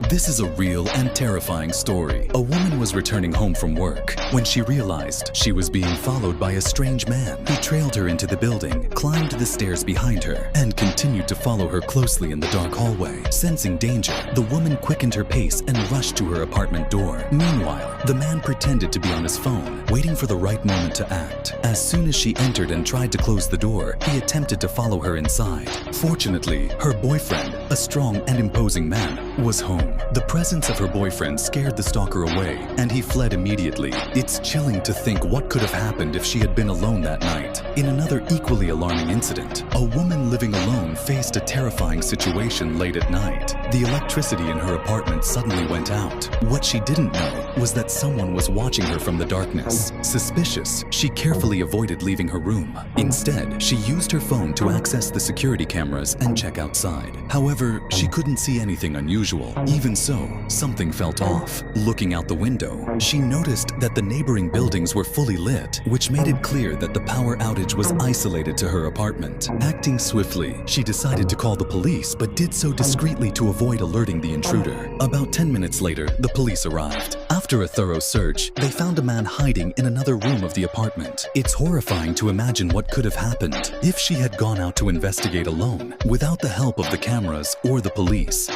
Speaker 2: This is a real and terrifying story. A woman was returning home from work when she realized she was being followed by a strange man. He trailed her into the building, climbed the stairs behind her, and continued to follow her closely in the dark hallway. Sensing danger, the woman quickened her pace and rushed to her apartment door. Meanwhile, the man pretended to be on his phone, waiting for the right moment to act. As soon as she entered and tried to close the door, he attempted to follow her inside. Fortunately, her boyfriend, a strong and imposing man, was home. The presence of her boyfriend scared the stalker away, and he fled immediately. It's chilling to think what could have happened if she had been alone that night. In another equally alarming incident, a woman living alone faced a terrifying situation late at night. The electricity in her apartment suddenly went out. What she didn't know was that someone was watching her from the darkness. Suspicious, she carefully avoided leaving her room. Instead, she used her phone to access the security cameras and check outside. However, she couldn't see anything unusual. Even so, something felt off. Looking out the window, she noticed that the neighboring buildings were fully lit, which made it clear that the power outage was isolated to her apartment. Acting swiftly, she decided to call the police, but did so discreetly to avoid alerting the intruder. About 10 minutes later, the police arrived. After a thorough search, they found a man hiding in another room of the apartment. It's horrifying to imagine what could have happened if she had gone out to investigate alone, without the help of the cameras or the police.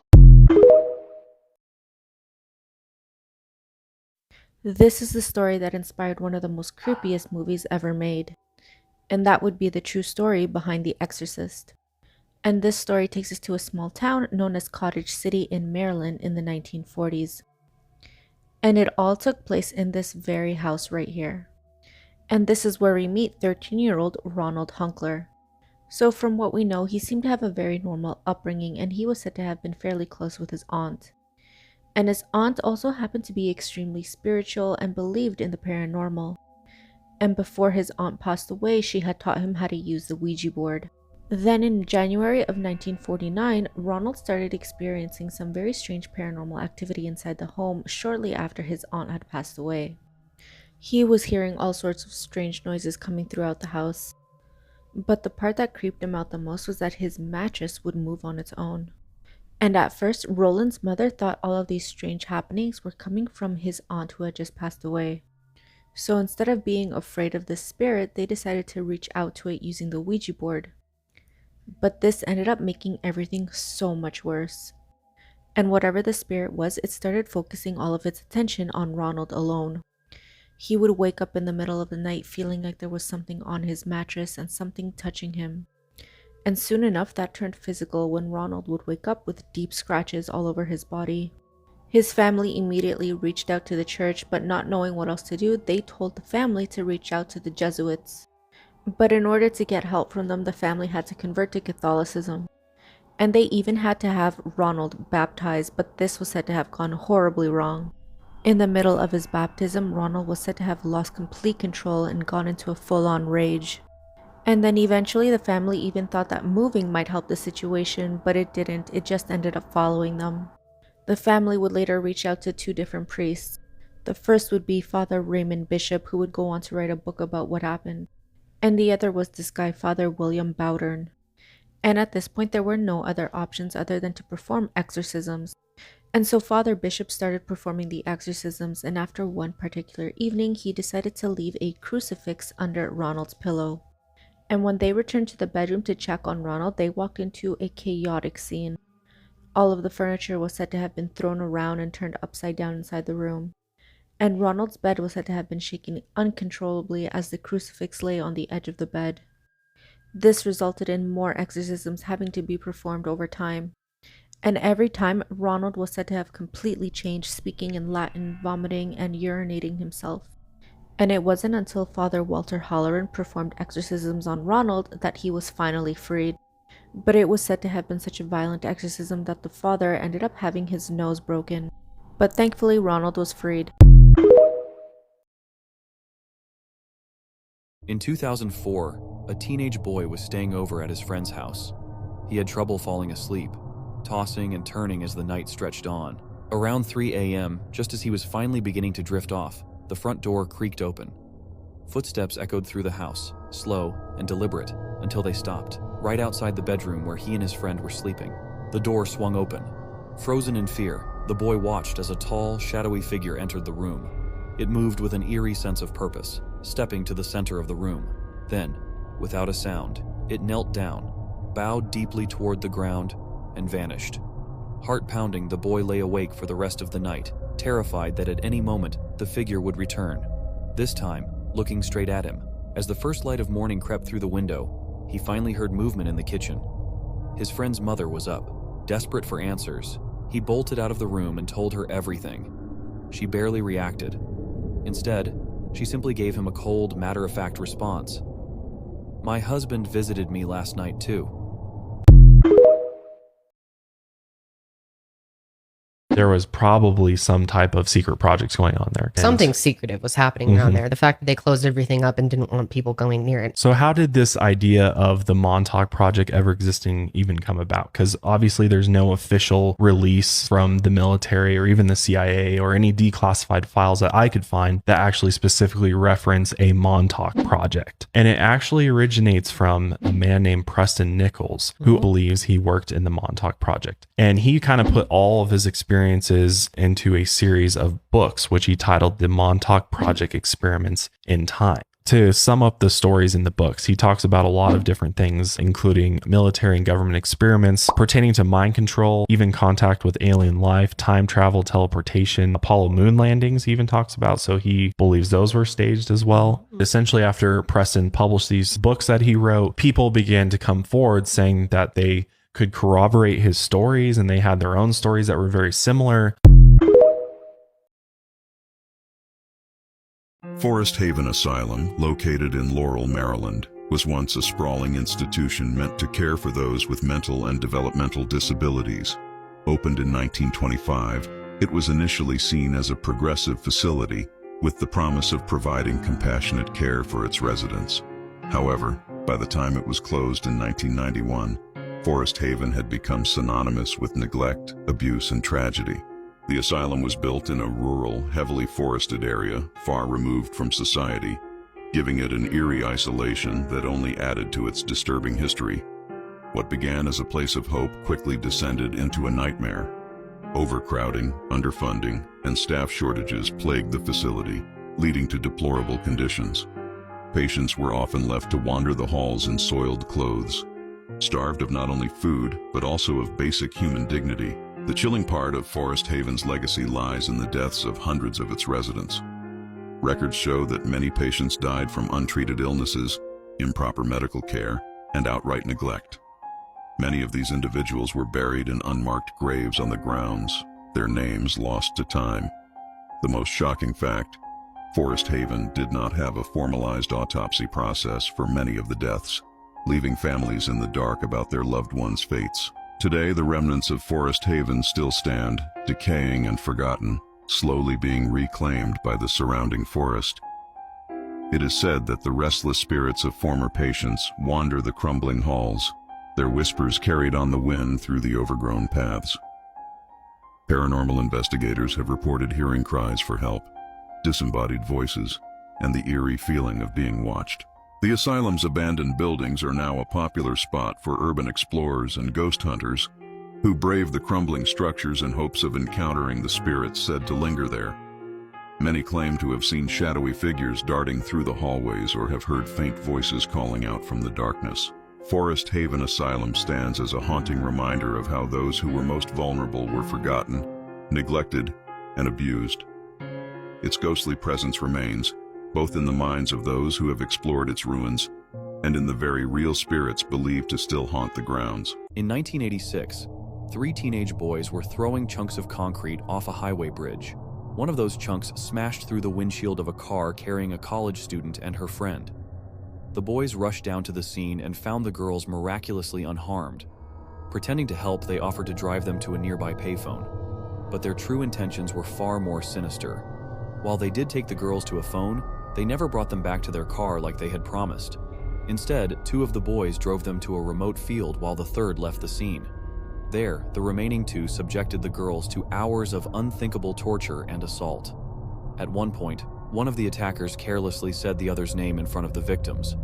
Speaker 17: This is the story that inspired one of the most creepiest movies ever made. And that would be the true story behind The Exorcist. And this story takes us to a small town known as Cottage City in Maryland in the 1940s. And it all took place in this very house right here. And this is where we meet 13-year-old Ronald Hunkler. So from what we know, he seemed to have a very normal upbringing, and he was said to have been fairly close with his aunt. And his aunt also happened to be extremely spiritual and believed in the paranormal. And before his aunt passed away, she had taught him how to use the Ouija board. Then in January of 1949, Ronald started experiencing some very strange paranormal activity inside the home shortly after his aunt had passed away. He was hearing all sorts of strange noises coming throughout the house. But the part that creeped him out the most was that his mattress would move on its own. And at first, Roland's mother thought all of these strange happenings were coming from his aunt who had just passed away. So instead of being afraid of this spirit, they decided to reach out to it using the Ouija board. But this ended up making everything so much worse. And whatever the spirit was, it started focusing all of its attention on Ronald alone. He would wake up in the middle of the night feeling like there was something on his mattress and something touching him. And soon enough that turned physical when Ronald would wake up with deep scratches all over his body. His family immediately reached out to the church, but not knowing what else to do, they told the family to reach out to the Jesuits. But in order to get help from them, the family had to convert to Catholicism. And they even had to have Ronald baptized, but this was said to have gone horribly wrong. In the middle of his baptism, Ronald was said to have lost complete control and gone into a full-on rage. And then eventually the family even thought that moving might help the situation, but it didn't. It just ended up following them. The family would later reach out to 2 different priests. The first would be Father Raymond Bishop, who would go on to write a book about what happened. And the other was this guy, Father William Bowdern. And at this point, there were no other options other than to perform exorcisms. And so Father Bishop started performing the exorcisms, and after one particular evening, he decided to leave a crucifix under Ronald's pillow. And when they returned to the bedroom to check on Ronald, they walked into a chaotic scene. All of the furniture was said to have been thrown around and turned upside down inside the room. And Ronald's bed was said to have been shaking uncontrollably as the crucifix lay on the edge of the bed. This resulted in more exorcisms having to be performed over time. And every time, Ronald was said to have completely changed, speaking in Latin, vomiting, and urinating himself. And it wasn't until Father Walter Halloran performed exorcisms on Ronald that he was finally freed. But it was said to have been such a violent exorcism that the father ended up having his nose broken. But thankfully, Ronald was freed.
Speaker 16: In 2004, a teenage boy was staying over at his friend's house. He had trouble falling asleep, tossing and turning as the night stretched on. Around 3 a.m., just as he was finally beginning to drift off, the front door creaked open. Footsteps echoed through the house, slow and deliberate, until they stopped, right outside the bedroom where he and his friend were sleeping. The door swung open. Frozen in fear, the boy watched as a tall, shadowy figure entered the room. It moved with an eerie sense of purpose, stepping to the center of the room. Then, without a sound, it knelt down, bowed deeply toward the ground, and vanished. Heart pounding, the boy lay awake for the rest of the night, terrified that at any moment the figure would return, this time looking straight at him. As the first light of morning crept through the window, he finally heard movement in the kitchen. His friend's mother was up. Desperate for answers, he bolted out of the room and told her everything. She barely reacted. Instead, she simply gave him a cold, matter-of-fact response. "My husband visited me last night too."
Speaker 3: There was probably some type of secret projects going on there.
Speaker 4: Something secretive was happening around there. The fact that they closed everything up and didn't want people going near it.
Speaker 3: So how did this idea of the Montauk Project ever existing even come about? Because obviously there's no official release from the military or even the CIA or any declassified files that I could find that actually specifically reference a Montauk Project. And it actually originates from a man named Preston Nichols, who believes he worked in the Montauk Project. And he kind of put all of his experiences into a series of books, which he titled The Montauk Project Experiments in Time. To sum up the stories in the books, he talks about a lot of different things, including military and government experiments pertaining to mind control, even contact with alien life, time travel, teleportation, Apollo moon landings he even talks about. So he believes those were staged as well. Essentially, after Preston published these books that he wrote, people began to come forward saying that they could corroborate his stories, and they had their own stories that were very similar.
Speaker 7: Forest Haven Asylum, located in Laurel, Maryland, was once a sprawling institution meant to care for those with mental and developmental disabilities. Opened in 1925, it was initially seen as a progressive facility with the promise of providing compassionate care for its residents. However, by the time it was closed in 1991, Forest Haven had become synonymous with neglect, abuse, and tragedy. The asylum was built in a rural, heavily forested area, far removed from society, giving it an eerie isolation that only added to its disturbing history. What began as a place of hope quickly descended into a nightmare. Overcrowding, underfunding, and staff shortages plagued the facility, leading to deplorable conditions. Patients were often left to wander the halls in soiled clothes, starved of not only food, but also of basic human dignity. The chilling part of Forest Haven's legacy lies in the deaths of hundreds of its residents. Records show that many patients died from untreated illnesses, improper medical care, and outright neglect. Many of these individuals were buried in unmarked graves on the grounds, their names lost to time. The most shocking fact, Forest Haven did not have a formalized autopsy process for many of the deaths, leaving families in the dark about their loved ones' fates. Today, the remnants of Forest Haven still stand, decaying and forgotten, slowly being reclaimed by the surrounding forest. It is said that the restless spirits of former patients wander the crumbling halls, their whispers carried on the wind through the overgrown paths. Paranormal investigators have reported hearing cries for help, disembodied voices, and the eerie feeling of being watched. The asylum's abandoned buildings are now a popular spot for urban explorers and ghost hunters who brave the crumbling structures in hopes of encountering the spirits said to linger there. Many claim to have seen shadowy figures darting through the hallways or have heard faint voices calling out from the darkness. Forest Haven Asylum stands as a haunting reminder of how those who were most vulnerable were forgotten, neglected, and abused. Its ghostly presence remains, both in the minds of those who have explored its ruins and in the very real spirits believed to still haunt the grounds.
Speaker 16: In 1986, 3 teenage boys were throwing chunks of concrete off a highway bridge. One of those chunks smashed through the windshield of a car carrying a college student and her friend. The boys rushed down to the scene and found the girls miraculously unharmed. Pretending to help, they offered to drive them to a nearby payphone. But their true intentions were far more sinister. While they did take the girls to a phone, they never brought them back to their car like they had promised. Instead, 2 of the boys drove them to a remote field while the third left the scene. There, the remaining 2 subjected the girls to hours of unthinkable torture and assault. At one point, one of the attackers carelessly said the other's name in front of the victims.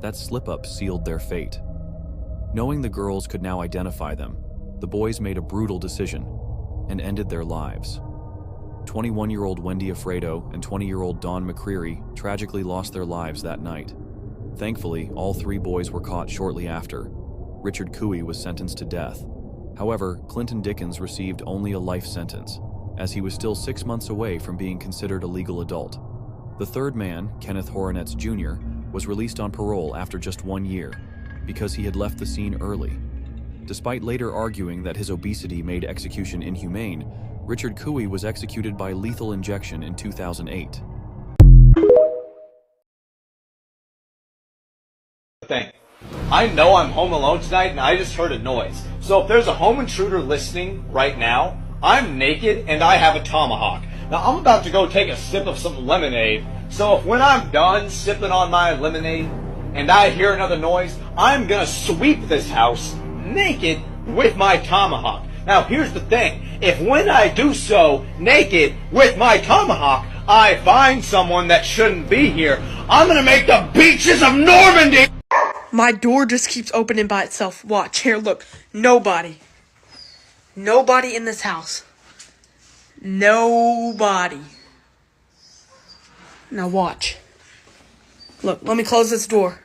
Speaker 16: That slip-up sealed their fate. Knowing the girls could now identify them, the boys made a brutal decision and ended their lives. 21-year-old Wendy Afredo and 20-year-old Dawn McCreary tragically lost their lives that night. Thankfully, all 3 boys were caught shortly after. Richard Cooey was sentenced to death. However, Clinton Dickens received only a life sentence, as he was still 6 months away from being considered a legal adult. The third man, Kenneth Horonetz Jr., was released on parole after just 1 year, because he had left the scene early. Despite later arguing that his obesity made execution inhumane, Richard Cooey was executed by lethal injection in 2008.
Speaker 8: Thing. I know I'm home alone tonight and I just heard a noise. So if there's a home intruder listening right now, I'm naked and I have a tomahawk. Now I'm about to go take a sip of some lemonade. So if when I'm done sipping on my lemonade and I hear another noise, I'm gonna sweep this house naked with my tomahawk. Now here's the thing, if when I do so naked with my tomahawk, I find someone that shouldn't be here, I'm gonna make the beaches of Normandy.
Speaker 9: My door just keeps opening by itself. Watch, here, look. Nobody. Nobody in this house. Nobody. Now watch. Look, let me close this door.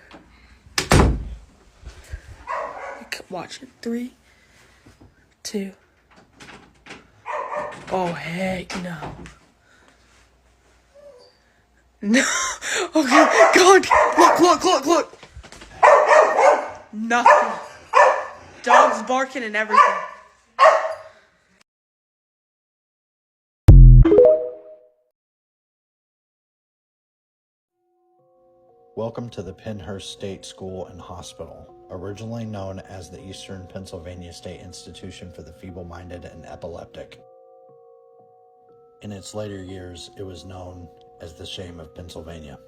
Speaker 9: Watch it. 3, 2. Oh, heck no. No. Okay, God. Look. Nothing. Dogs barking and everything.
Speaker 1: Welcome to the Pennhurst State School and Hospital, originally known as the Eastern Pennsylvania State Institution for the Feeble-Minded and Epileptic. In its later years, it was known as the Shame of Pennsylvania.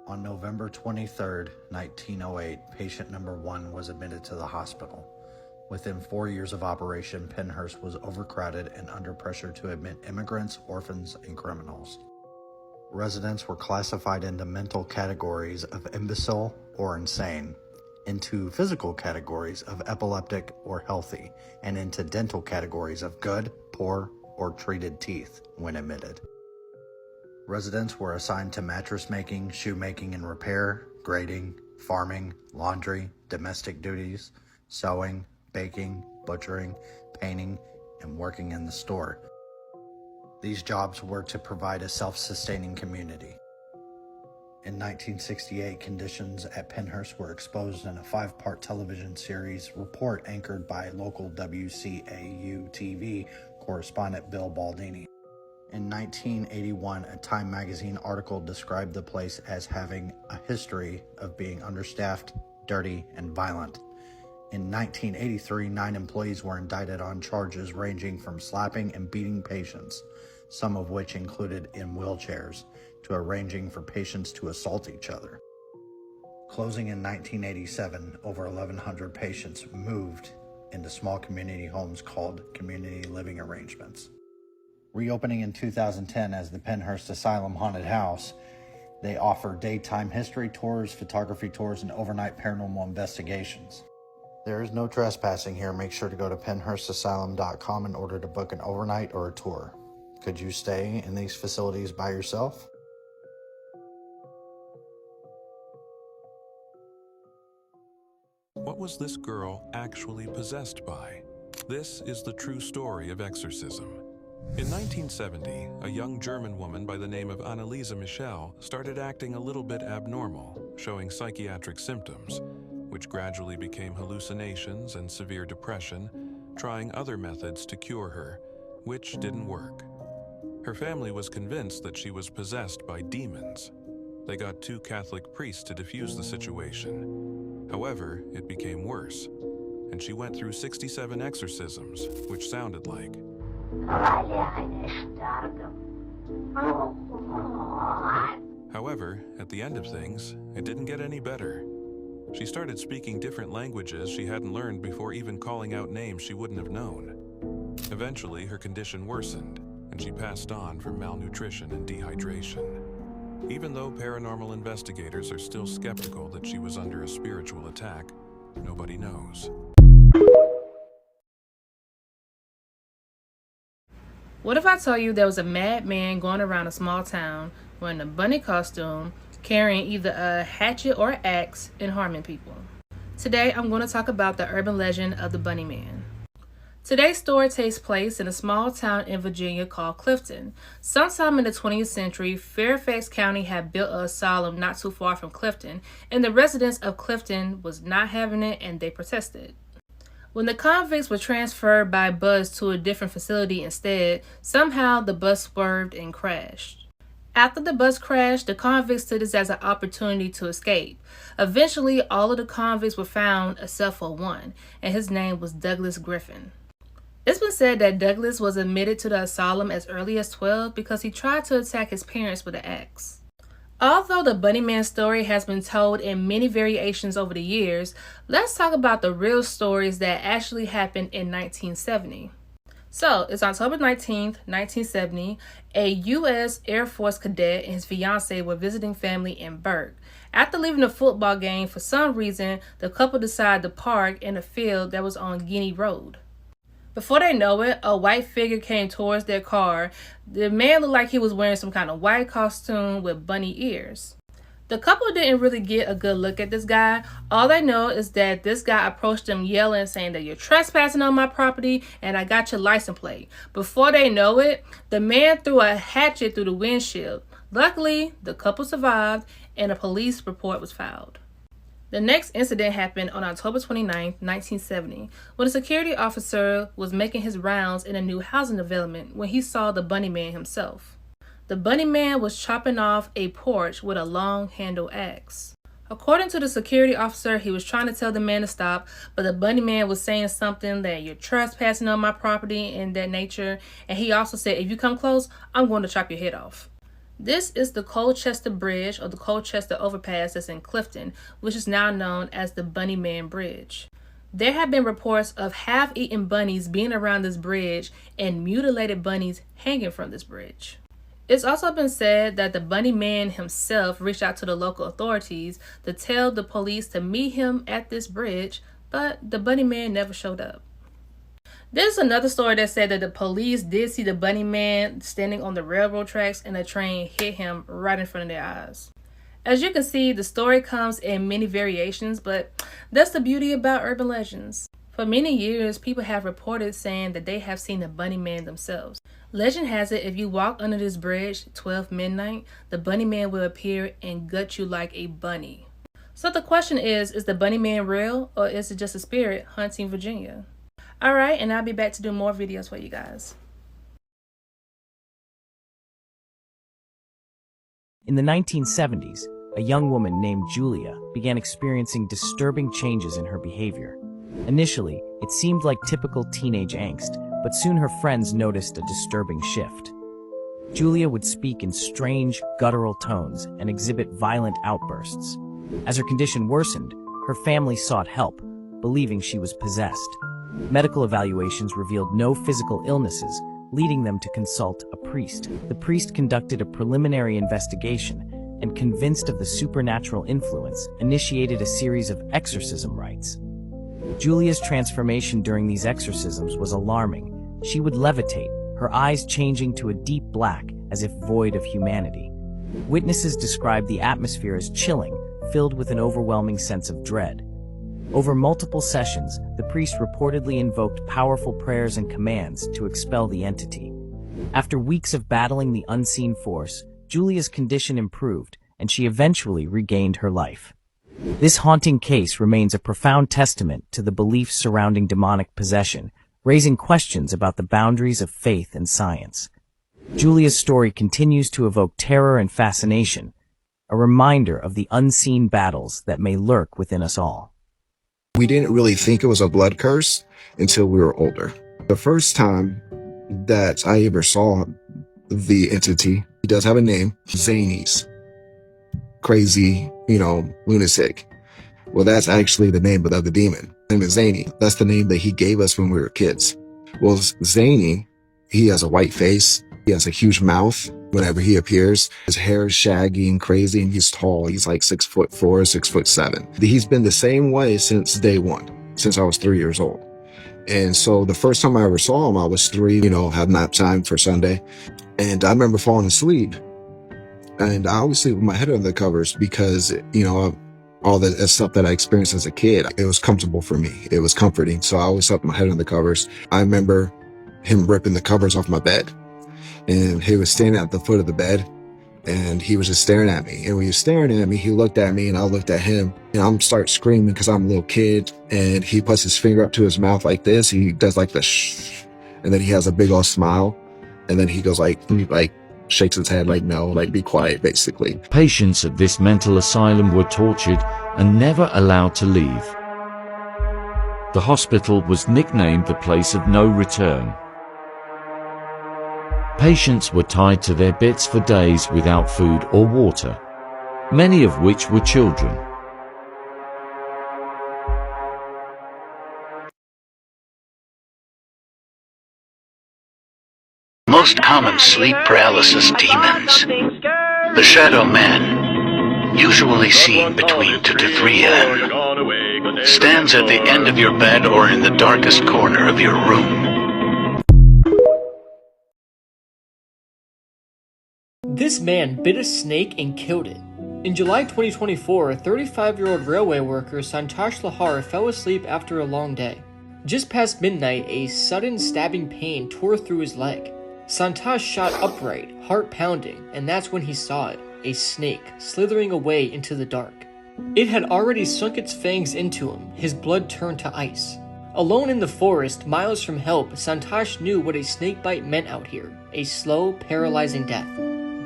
Speaker 1: On November 23, 1908, patient number 1 was admitted to the hospital. Within 4 years of operation, Pennhurst was overcrowded and under pressure to admit immigrants, orphans, and criminals. Residents were classified into mental categories of imbecile or insane, into physical categories of epileptic or healthy, and into dental categories of good, poor, or treated teeth when admitted. Residents were assigned to mattress making, shoemaking and repair, grading, farming, laundry, domestic duties, sewing, baking, butchering, painting, and working in the store. These jobs were to provide a self-sustaining community. In 1968, conditions at Pennhurst were exposed in a 5-part television series report anchored by local WCAU-TV correspondent Bill Baldini. In 1981, a Time magazine article described the place as having a history of being understaffed, dirty, and violent. In 1983, 9 employees were indicted on charges ranging from slapping and beating patients, some of which included in wheelchairs, to arranging for patients to assault each other. Closing in 1987, over 1,100 patients moved into small community homes called community living arrangements. Reopening in 2010 as the Pennhurst Asylum Haunted House, they offer daytime history tours, photography tours, and overnight paranormal investigations. There is no trespassing here. Make sure to go to pennhurstasylum.com in order to book an overnight or a tour. Could you stay in these facilities by yourself?
Speaker 5: What was this girl actually possessed by? This is the true story of exorcism. In 1970, a young German woman by the name of Anneliese Michel started acting a little bit abnormal, showing psychiatric symptoms, which gradually became hallucinations and severe depression, trying other methods to cure her, which didn't work. Her family was convinced that she was possessed by demons. They got 2 Catholic priests to defuse the situation. However, it became worse, and she went through 67 exorcisms, which sounded like... However, at the end of things, it didn't get any better. She started speaking different languages she hadn't learned before even calling out names she wouldn't have known. Eventually, her condition worsened, and she passed on from malnutrition and dehydration. Even though paranormal investigators are still skeptical that she was under a spiritual attack, nobody knows.
Speaker 25: What if I told you there was a madman going around a small town wearing a bunny costume, carrying either a hatchet or an axe, and harming people? Today, I'm going to talk about the urban legend of the Bunny Man. Today's story takes place in a small town in Virginia called Clifton. Sometime in the 20th century, Fairfax County had built an asylum not too far from Clifton, and the residents of Clifton was not having it and they protested. When the convicts were transferred by bus to a different facility instead, somehow the bus swerved and crashed. After the bus crashed, the convicts took this as an opportunity to escape. Eventually, all of the convicts were found except for one, and his name was Douglas Griffin. It's been said that Douglas was admitted to the asylum as early as 12 because he tried to attack his parents with an axe. Although the Bunny Man story has been told in many variations over the years, let's talk about the real stories that actually happened in 1970. So, it's October 19th, 1970. A U.S. Air Force cadet and his fiancée were visiting family in Burke. After leaving a football game, for some reason, the couple decided to park in a field that was on Guinea Road. Before they know it, a white figure came towards their car. The man looked like he was wearing some kind of white costume with bunny ears.
Speaker 6: The couple didn't really get a good look at this guy. All they know is that this guy approached them yelling, saying that you're trespassing on my property and I got your license plate. Before they know it, the man threw a hatchet through the windshield. Luckily, the couple survived and a police report was filed. The next incident happened on October 29, 1970, when a security officer was making his rounds in a new housing development when he saw the Bunny Man himself. The Bunny Man was chopping off a porch with a long handle axe. According to the security officer, he was trying to tell the man to stop, but the Bunny Man was saying something that you're trespassing on my property and that nature, and he also said, if you come close, I'm going to chop your head off. This is the Colchester Bridge, or the Colchester Overpass, that's in Clifton, which is now known as the Bunny Man Bridge. There have been reports of half-eaten bunnies being around this bridge and mutilated bunnies hanging from this bridge. It's also been said that the Bunny Man himself reached out to the local authorities to tell the police to meet him at this bridge, but the Bunny Man never showed up. There's another story that said that the police did see the Bunny Man standing on the railroad tracks and a train hit him right in front of their eyes. As you can see, the story comes in many variations, but that's the beauty about urban legends. For many years, people have reported saying that they have seen the Bunny Man themselves. Legend has it, if you walk under this bridge 12 midnight, the Bunny Man will appear and gut you like a bunny. So the question is the Bunny Man real, or is it just a spirit haunting Virginia? Alright, and I'll be back to do more videos for you guys.
Speaker 10: In the 1970s, a young woman named Julia began experiencing disturbing changes in her behavior. Initially, it seemed like typical teenage angst, but soon her friends noticed a disturbing shift. Julia would speak in strange, guttural tones and exhibit violent outbursts. As her condition worsened, her family sought help, believing she was possessed. Medical evaluations revealed no physical illnesses, leading them to consult a priest. The priest conducted a preliminary investigation and, convinced of the supernatural influence, initiated a series of exorcism rites. Julia's transformation during these exorcisms was alarming. She would levitate, her eyes changing to a deep black, as if void of humanity. Witnesses described the atmosphere as chilling, filled with an overwhelming sense of dread. Over multiple sessions, the priest reportedly invoked powerful prayers and commands to expel the entity. After weeks of battling the unseen force, Julia's condition improved, and she eventually regained her life. This haunting case remains a profound testament to the beliefs surrounding demonic possession, raising questions about the boundaries of faith and science. Julia's story continues to evoke terror and fascination, a reminder of the unseen battles that may lurk within us all.
Speaker 22: We didn't really think it was a blood curse until we were older. The first time that I ever saw the entity, he does have a name, Zanies. Crazy, lunatic. Well, that's actually the name of the demon. His name is Zany. That's the name that he gave us when we were kids. Well, Zany, he has a white face. He has a huge mouth whenever he appears. His hair is shaggy and crazy, and he's tall. He's like 6'4", 6'7". He's been the same way since day one, since I was 3 years old. And so the first time I ever saw him, I was 3, had nap time for Sunday. And I remember falling asleep. And I always sleep with my head under the covers because, all the stuff that I experienced as a kid, it was comfortable for me. It was comforting. So I always slept with my head under the covers. I remember him ripping the covers off my bed. And he was standing at the foot of the bed. And he was just staring at me. And when he was staring at me, he looked at me and I looked at him. And I'm start screaming because I'm a little kid. And he puts his finger up to his mouth like this. He does like the shh. And then he has a big old smile. And then he goes like shakes his head like, no, like be quiet, basically.
Speaker 23: Patients at this mental asylum were tortured and never allowed to leave. The hospital was nicknamed the place of no return. Patients were tied to their beds for days without food or water, many of which were children.
Speaker 24: Most common sleep paralysis demons. The Shadow Man, usually seen between 2 to 3 a.m., stands at the end of your bed or in the darkest corner of your room.
Speaker 26: This man bit a snake and killed it.
Speaker 11: In July 2024, 35-year-old railway worker Santosh Lahar fell asleep after a long day. Just past midnight, a sudden stabbing pain tore through his leg. Santosh shot upright, heart pounding, and that's when he saw it, a snake slithering away into the dark. It had already sunk its fangs into him, his blood turned to ice. Alone in the forest, miles from help, Santosh knew what a snake bite meant out here, a slow, paralyzing death.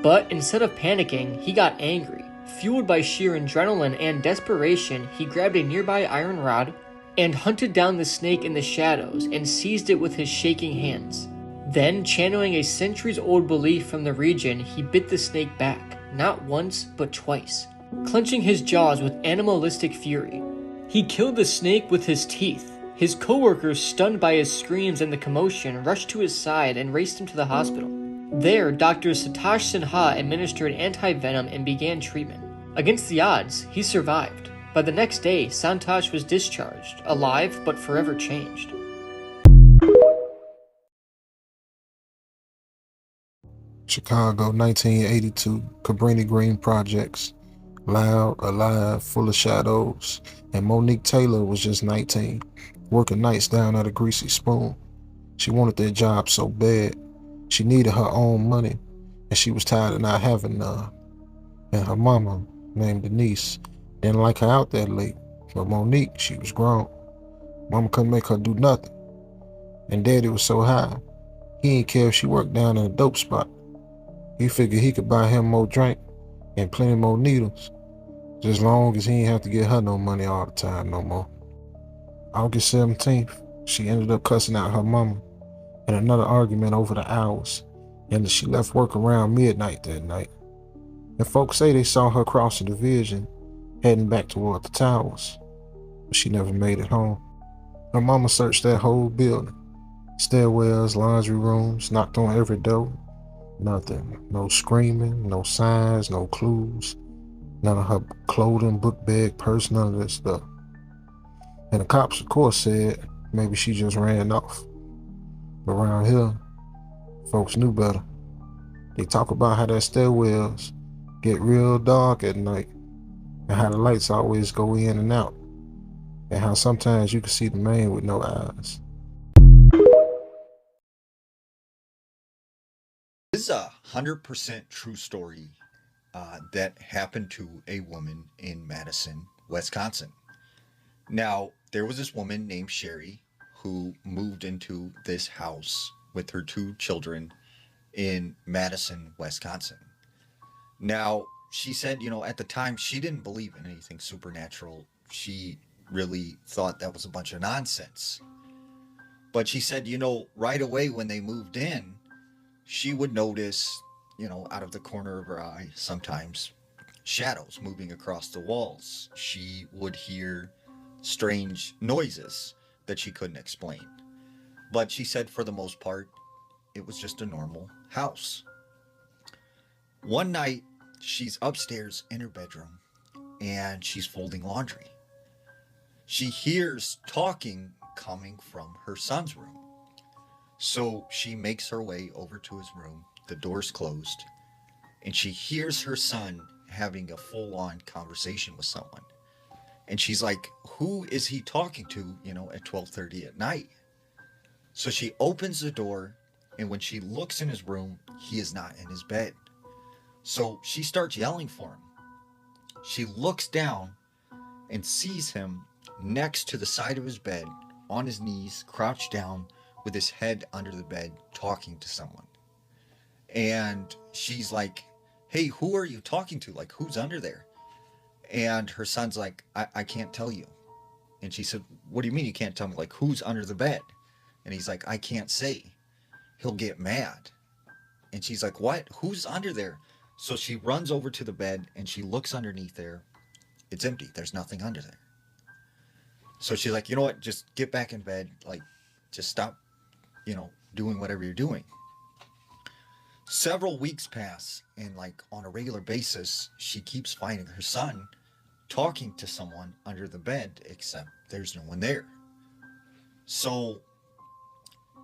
Speaker 11: But instead of panicking, he got angry. Fueled by sheer adrenaline and desperation, he grabbed a nearby iron rod and hunted down the snake in the shadows and seized it with his shaking hands. Then, channeling a centuries-old belief from the region, he bit the snake back, not once, but twice, clenching his jaws with animalistic fury. He killed the snake with his teeth. His co-workers, stunned by his screams and the commotion, rushed to his side and raced him to the hospital. There, Dr. Satash Sinha administered anti-venom and began treatment. Against the odds, he survived. By the next day, Santosh was discharged, alive but forever changed.
Speaker 12: Chicago, 1982, Cabrini Green Projects. Loud, alive, full of shadows. And Monique Taylor was just 19, working nights down at a Greasy Spoon. She wanted that job so bad. She needed her own money, and she was tired of not having none. And her mama, named Denise, didn't like her out that late. But Monique, she was grown. Mama couldn't make her do nothing. And Daddy was so high, he didn't care if she worked down in a dope spot. He figured he could buy him more drink and plenty more needles, just as long as he didn't have to get her no money all the time no more. August 17th, she ended up cussing out her mama in another argument over the hours, and she left work around midnight that night. And folks say they saw her cross the division, heading back toward the towers, but she never made it home. Her mama searched that whole building, stairwells, laundry rooms, knocked on every door. Nothing. No screaming, no signs, no clues. None of her clothing, book bag, purse, none of that stuff. And the cops, of course, said maybe she just ran off. But around here, folks knew better. They talk about how that stairwells get real dark at night, and how the lights always go in and out, and how sometimes you can see the man with no eyes.
Speaker 13: This is a 100% true story that happened to a woman in Madison, Wisconsin. Now, there was this woman named Sherry who moved into this house with her 2 children in Madison, Wisconsin. Now, she said, at the time, she didn't believe in anything supernatural. She really thought that was a bunch of nonsense. But she said, right away when they moved in, she would notice, out of the corner of her eye, sometimes shadows moving across the walls. She would hear strange noises that she couldn't explain. But she said for the most part, it was just a normal house. One night, she's upstairs in her bedroom and she's folding laundry. She hears talking coming from her son's room. So she makes her way over to his room, the door's closed, and she hears her son having a full-on conversation with someone. And she's like, who is he talking to, at 12:30 at night? So she opens the door, and when she looks in his room, he is not in his bed. So she starts yelling for him. She looks down and sees him next to the side of his bed, on his knees, crouched down, with his head under the bed, talking to someone. And she's like, hey, who are you talking to? Like, who's under there? And her son's like, I can't tell you. And she said, what do you mean you can't tell me? Like, who's under the bed? And he's like, I can't say. He'll get mad. And she's like, what? Who's under there? So she runs over to the bed and she looks underneath there. It's empty. There's nothing under there. So she's like, you know what? Just get back in bed. Like, just stop, doing whatever you're doing. Several weeks pass, and on a regular basis, she keeps finding her son talking to someone under the bed, except there's no one there. So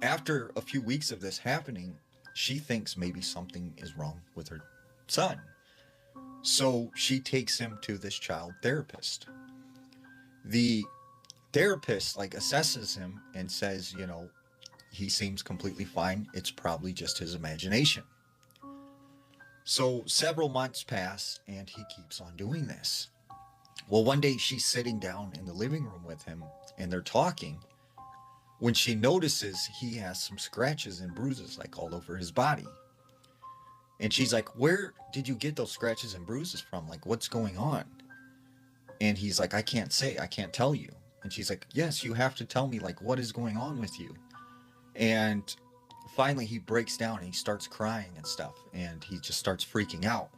Speaker 13: after a few weeks of this happening, she thinks maybe something is wrong with her son. So she takes him to this child therapist. The therapist like assesses him and says, you know, he seems completely fine. It's probably just his imagination. So several months pass and he keeps on doing this. Well, one day she's sitting down in the living room with him and they're talking when she notices he has some scratches and bruises like all over his body. And she's like, where did you get those scratches and bruises from? Like, what's going on? And he's like, I can't say, I can't tell you. And she's like, yes, you have to tell me, like, what is going on with you? And finally he breaks down and he starts crying and stuff. And he just starts freaking out.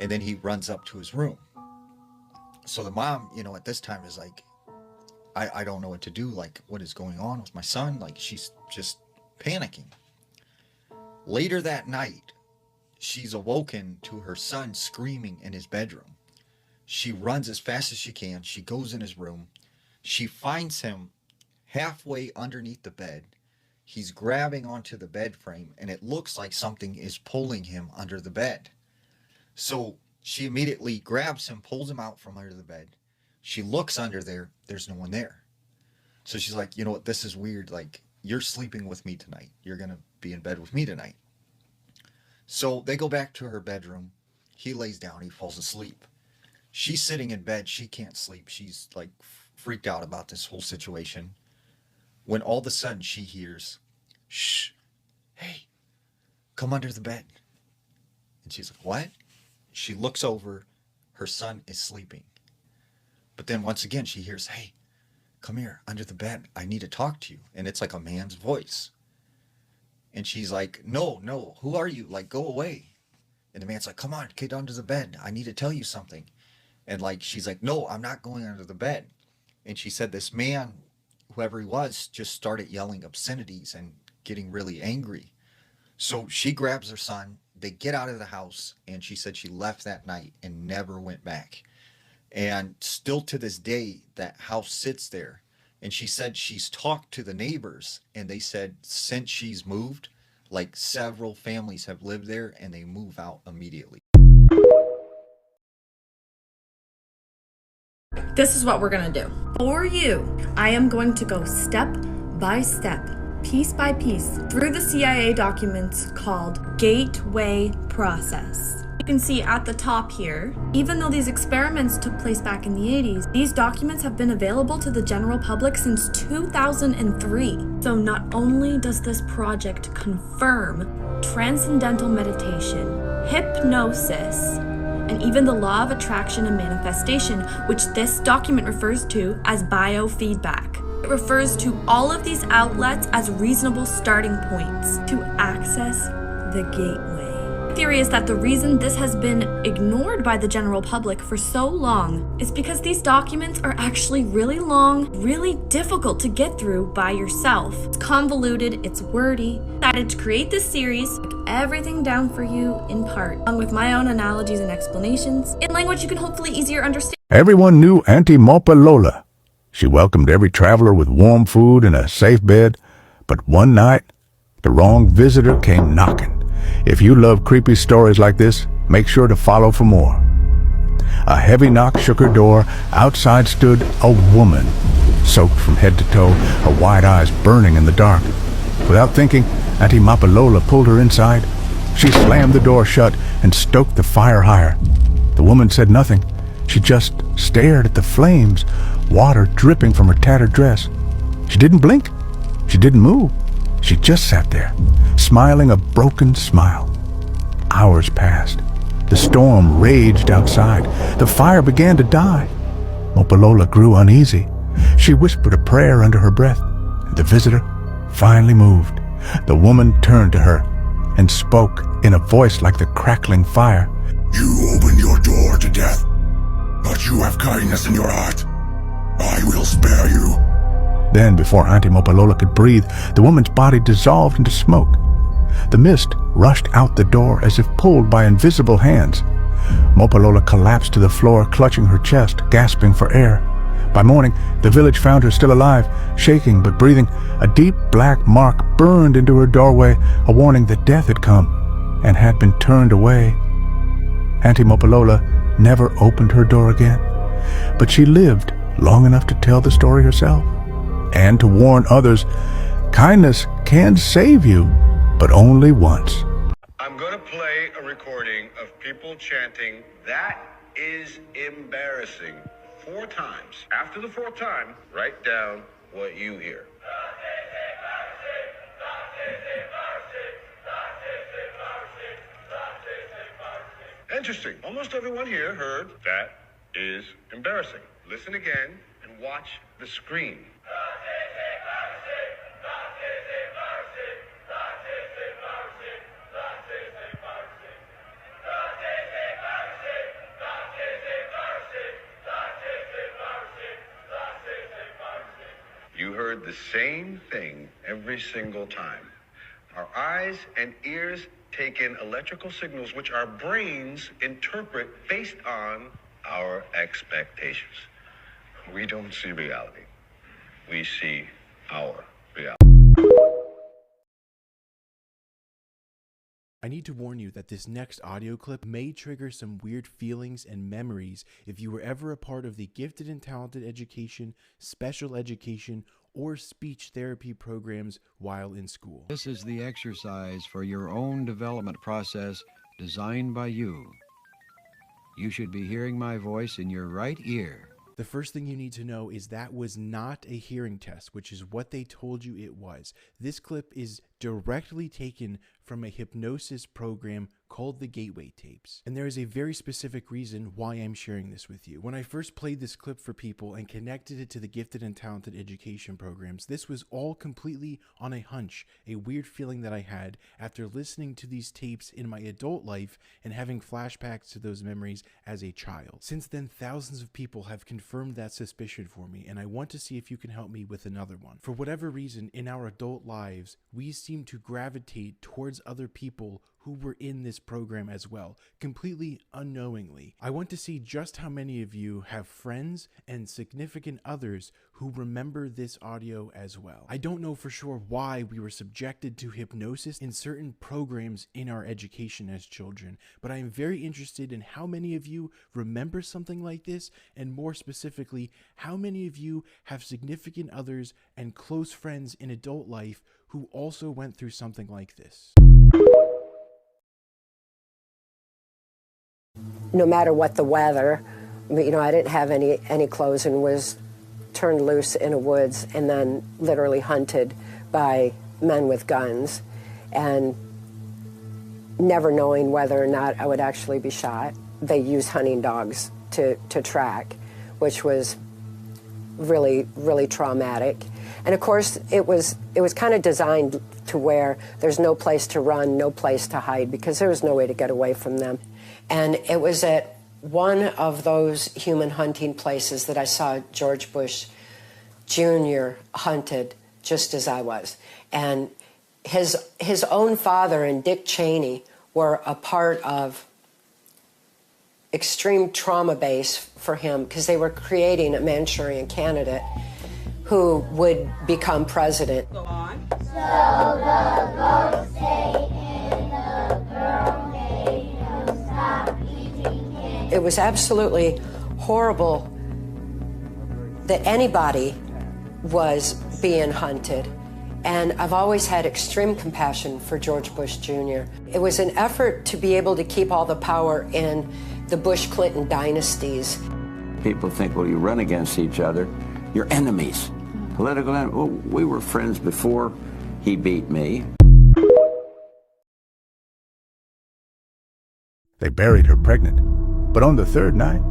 Speaker 13: And then he runs up to his room. So the mom, you know, at this time is like, I don't know what to do. Like, what is going on with my son? Like, she's just panicking. Later that night, she's awoken to her son screaming in his bedroom. She runs as fast as she can. She goes in his room. She finds him halfway underneath the bed. He's grabbing onto the bed frame, and it looks like something is pulling him under the bed. So she immediately grabs him, pulls him out from under the bed. She looks under there. There's no one there. So she's like, you know what? This is weird. Like, you're sleeping with me tonight. You're going to be in bed with me tonight. So they go back to her bedroom. He lays down. He falls asleep. She's sitting in bed. She can't sleep. She's like freaked out about this whole situation. When all of a sudden she hears, shh, hey, come under the bed. And she's like, what? She looks over. Her son is sleeping. But then once again, she hears, hey, come here under the bed. I need to talk to you. And it's like a man's voice. And she's like, no, who are you? Like, go away. And the man's like, come on, get under the bed. I need to tell you something. And like, she's like, no, I'm not going under the bed. And she said this man, whoever he was, just started yelling obscenities and getting really angry. So she grabs her son. They get out of the house. And she said she left that night and never went back. And still to this day, that house sits there. And she said she's talked to the neighbors, and they said since she's moved, like several families have lived there, and they move out immediately.
Speaker 14: This is what we're gonna do. For you, I am going to go step by step, piece by piece, through the CIA documents called Gateway Process. You can see at the top here, even though these experiments took place back in the 80s, these documents have been available to the general public since 2003. So not only does this project confirm transcendental meditation, hypnosis, and even the law of attraction and manifestation, which this document refers to as biofeedback. It refers to all of these outlets as reasonable starting points to access the gateway. Theory is that the reason this has been ignored by the general public for so long is because these documents are actually really long, really difficult to get through by yourself. It's convoluted, it's wordy. I decided to create this series, break everything down for you in part, along with my own analogies and explanations, in language you can hopefully easier understand.
Speaker 15: Everyone knew Auntie Mopalola. She welcomed every traveler with warm food and a safe bed, but one night, the wrong visitor came knocking. If you love creepy stories like this, make sure to follow for more. A heavy knock shook her door. Outside stood a woman, soaked from head to toe, her wide eyes burning in the dark. Without thinking, Auntie Mopalola pulled her inside. She slammed the door shut and stoked the fire higher. The woman said nothing. She just stared at the flames, water dripping from her tattered dress. She didn't blink. She didn't move. She just sat there, smiling a broken smile. Hours passed. The storm raged outside. The fire began to die. Mopalola grew uneasy. She whispered a prayer under her breath. The visitor finally moved. The woman turned to her and spoke in a voice like the crackling fire.
Speaker 18: You opened your door to death, but you have kindness in your heart. I will spare you.
Speaker 15: Then, before Auntie Mopalola could breathe, the woman's body dissolved into smoke. The mist rushed out the door as if pulled by invisible hands. Mopalola collapsed to the floor, clutching her chest, gasping for air. By morning, the village found her still alive, shaking but breathing. A deep black mark burned into her doorway, a warning that death had come and had been turned away. Auntie Mopalola never opened her door again, but she lived long enough to tell the story herself and to warn others kindness can save you, but only once.
Speaker 2: I'm going to play a recording of people chanting, "That is embarrassing," 4 times. After the 4th time, write down what you hear. Interesting. Almost everyone here heard "that is embarrassing." Listen again and watch the screen. You heard the same thing every single time. Our eyes and ears take in electrical signals which our brains interpret based on our expectations. We don't see reality. We see our reality.
Speaker 17: I need to warn you that this next audio clip may trigger some weird feelings and memories if you were ever a part of the gifted and talented education, special education, or speech therapy programs while in school.
Speaker 19: This is the exercise for your own development process designed by you. You should be hearing my voice in your right ear.
Speaker 17: The first thing you need to know is that was not a hearing test, which is what they told you it was. This clip is directly taken from a hypnosis program called the Gateway Tapes. And there is a very specific reason why I'm sharing this with you. When I first played this clip for people and connected it to the gifted and talented education programs, this was all completely on a hunch, a weird feeling that I had after listening to these tapes in my adult life and having flashbacks to those memories as a child. Since then, thousands of people have confirmed that suspicion for me, and I want to see if you can help me with another one. For whatever reason, in our adult lives, we seem to gravitate towards other people who were in this program as well, completely unknowingly. I want to see just how many of you have friends and significant others who remember this audio as well. I don't know for sure why we were subjected to hypnosis in certain programs in our education as children, but I am very interested in how many of you remember something like this, and more specifically, how many of you have significant others and close friends in adult life who also went through something like this.
Speaker 20: No matter what the weather, you know, I didn't have any clothes and was turned loose in a woods and then literally hunted by men with guns, and never knowing whether or not I would actually be shot. They used hunting dogs to track, which was really, really traumatic. And of course, it was kind of designed to where there's no place to run, no place to hide, because there was no way to get away from them. And it was at one of those human hunting places that I saw George Bush Jr. hunted just as I was. And his own father and Dick Cheney were a part of extreme trauma base for him, because they were creating a Manchurian candidate who would become president. Go on. So the ghosts stay in the girl made him stop eating candy. It was absolutely horrible that anybody was being hunted. And I've always had extreme compassion for George Bush Jr. It was an effort to be able to keep all the power in the Bush-Clinton dynasties.
Speaker 21: People think, well, you run against each other, you're enemies. Political enemies. Well, we were friends before he beat me.
Speaker 15: They buried her pregnant, but on the third night,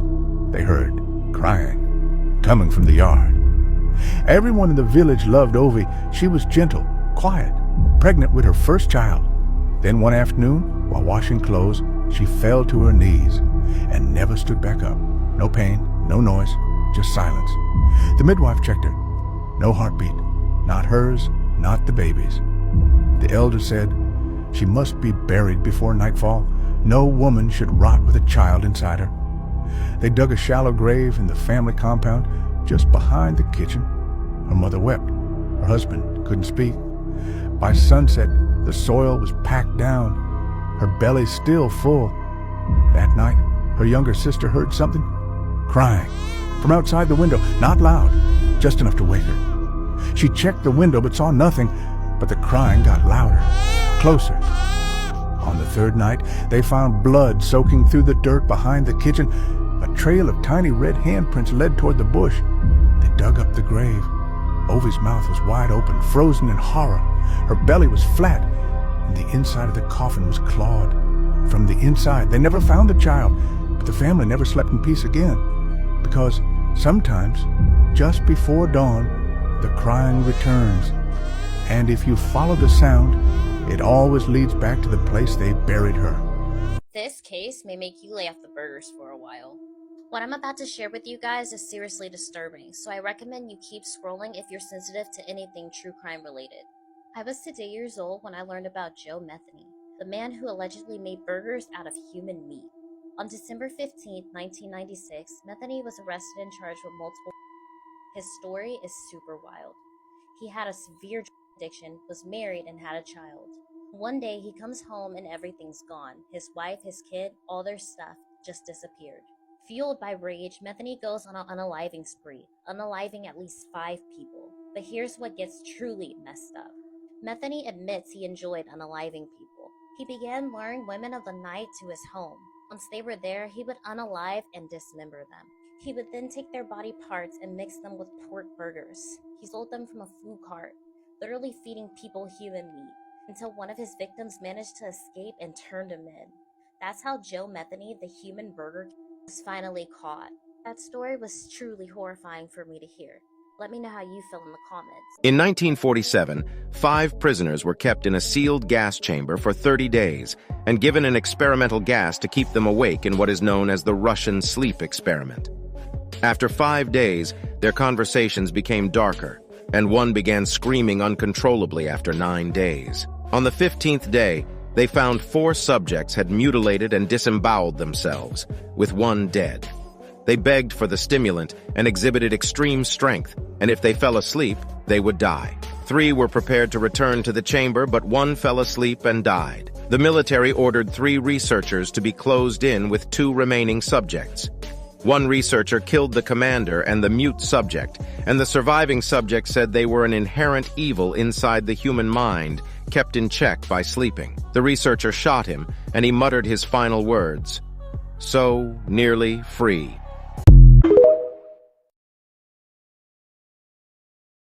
Speaker 15: they heard crying coming from the yard. Everyone in the village loved Ovi. She was gentle, quiet, pregnant with her first child. Then one afternoon, while washing clothes, she fell to her knees and never stood back up. No pain, no noise, just silence. The midwife checked her. No heartbeat, not hers, not the baby's. The elder said she must be buried before nightfall. No woman should rot with a child inside her. They dug a shallow grave in the family compound just behind the kitchen. Her mother wept. Her husband couldn't speak. By sunset, the soil was packed down, her belly still full. That night, her younger sister heard something crying from outside the window, not loud, just enough to wake her. She checked the window but saw nothing, but the crying got louder, closer. On the third night, they found blood soaking through the dirt behind the kitchen. A trail of tiny red handprints led toward the bush. They dug up the grave. Ovi's mouth was wide open, frozen in horror. Her belly was flat, and the inside of the coffin was clawed. From the inside, they never found the child, but the family never slept in peace again. Because sometimes, just before dawn, the crying returns. And if you follow the sound, it always leads back to the place they buried her.
Speaker 3: This case may make you lay off the burgers for a while. What I'm about to share with you guys is seriously disturbing, so I recommend you keep scrolling if you're sensitive to anything true crime related. I was 8 years old when I learned about Joe Metheny, the man who allegedly made burgers out of human meat. On December 15, 1996, Metheny was arrested and charged with multiple. His story is super wild. He had a severe addiction, was married, and had a child. One day he comes home and everything's gone. His wife, his kid, all their stuff just disappeared. Fueled by rage, Metheny goes on an unaliving spree, unaliving at least 5 people. But here's what gets truly messed up. Metheny admits he enjoyed unaliving people. He began luring women of the night to his home. Once they were there, he would unalive and dismember them. He would then take their body parts and mix them with pork burgers. He sold them from a food cart, literally feeding people human meat, until one of his victims managed to escape and turned him in. That's how Joe Metheny, the human burger, was finally caught. That story was truly horrifying for me to hear. Let me know how you feel in the comments.
Speaker 4: In 1947, 5 prisoners were kept in a sealed gas chamber for 30 days and given an experimental gas to keep them awake in what is known as the Russian sleep experiment. After 5 days, their conversations became darker, and one began screaming uncontrollably after 9 days. On the 15th day, they found 4 subjects had mutilated and disemboweled themselves, with one dead. They begged for the stimulant and exhibited extreme strength, and if they fell asleep, they would die. 3 were prepared to return to the chamber, but 1 fell asleep and died. The military ordered 3 researchers to be closed in with 2 remaining subjects. 1 researcher killed the commander and the mute subject, and the surviving subject said they were an inherent evil inside the human mind, kept in check by sleeping. The researcher shot him, and he muttered his final words, "So nearly free."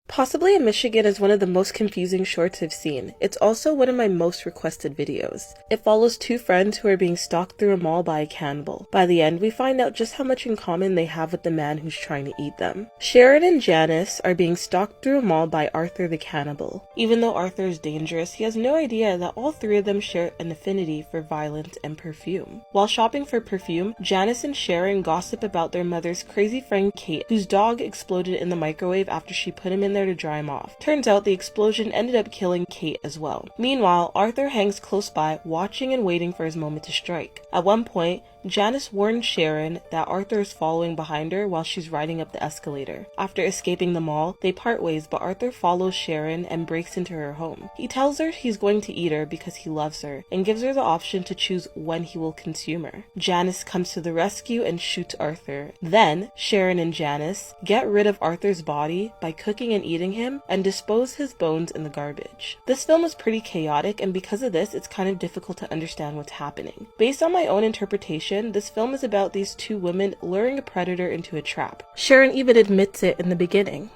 Speaker 9: Possibly in Michigan is one of the most confusing shorts I've seen. It's also one of my most requested videos. It follows 2 friends who are being stalked through a mall by a cannibal. By the end, we find out just how much in common they have with the man who's trying to eat them. Sharon and Janice are being stalked through a mall by Arthur the cannibal. Even though Arthur is dangerous, he has no idea that all 3 of them share an affinity for violence and perfume. While shopping for perfume, Janice and Sharon gossip about their mother's crazy friend Kate, whose dog exploded in the microwave after she put him in there to dry him off. Turns out the explosion ended up killing Kate as well. Meanwhile, Arthur hangs close by, watching and waiting for his moment to strike. At one point, Janice warns Sharon that Arthur is following behind her while she's riding up the escalator. After escaping the mall, they part ways, but Arthur follows Sharon and breaks into her home. He tells her he's going to eat her because he loves her, and gives her the option to choose when he will consume her. Janice comes to the rescue and shoots Arthur. Then, Sharon and Janice get rid of Arthur's body by cooking and eating him, and dispose his bones in the garbage. This film is pretty chaotic, and because of this, it's kind of difficult to understand what's happening. Based on my own interpretation, this film is about these 2 women luring a predator into a trap. Sharon even admits it in the beginning.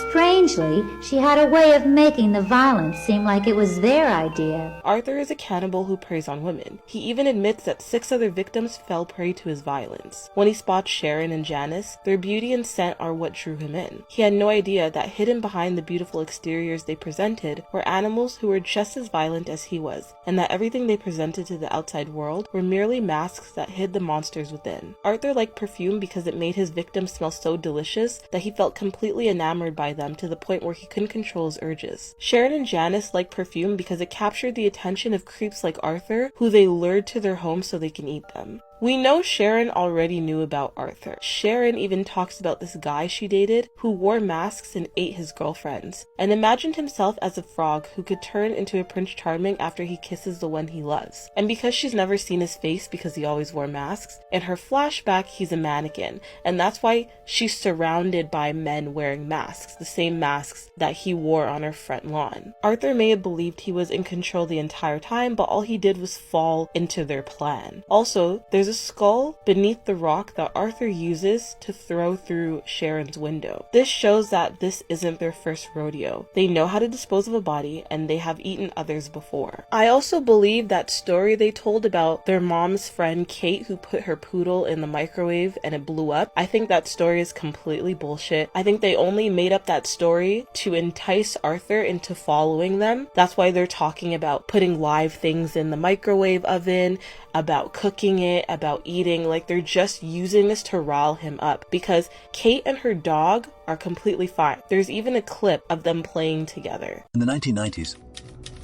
Speaker 7: Strangely, she had a way of making the violence seem like it was their idea.
Speaker 9: Arthur is a cannibal who preys on women. He even admits that 6 other victims fell prey to his violence. When he spots Sharon and Janice, their beauty and scent are what drew him in. He had no idea that hidden behind the beautiful exteriors they presented were animals who were just as violent as he was, and that everything they presented to the outside world were merely masks that hid the monsters within. Arthur liked perfume because it made his victims smell so delicious that he felt completely enamored enamored by them to the point where he couldn't control his urges. Sharon and Janice liked perfume because it captured the attention of creeps like Arthur, who they lured to their home so they can eat them. We know Sharon already knew about Arthur. Sharon even talks about this guy she dated who wore masks and ate his girlfriends, and imagined himself as a frog who could turn into a Prince Charming after he kisses the one he loves. And because she's never seen his face because he always wore masks, in her flashback he's a mannequin, and that's why she's surrounded by men wearing masks, the same masks that he wore on her front lawn. Arthur may have believed he was in control the entire time, but all he did was fall into their plan. Also, there's a skull beneath the rock that Arthur uses to throw through Sharon's window. This shows that this isn't their first rodeo. They know how to dispose of a body, and they have eaten others before. I also believe that story they told about their mom's friend Kate who put her poodle in the microwave and it blew up. I think that story is completely bullshit. I think they only made up that story to entice Arthur into following them. That's why they're talking about putting live things in the microwave oven, about cooking it, about eating. Like, they're just using this to rile him up, because Kate and her dog are completely fine. There's even a clip of them playing together.
Speaker 1: In the 1990s,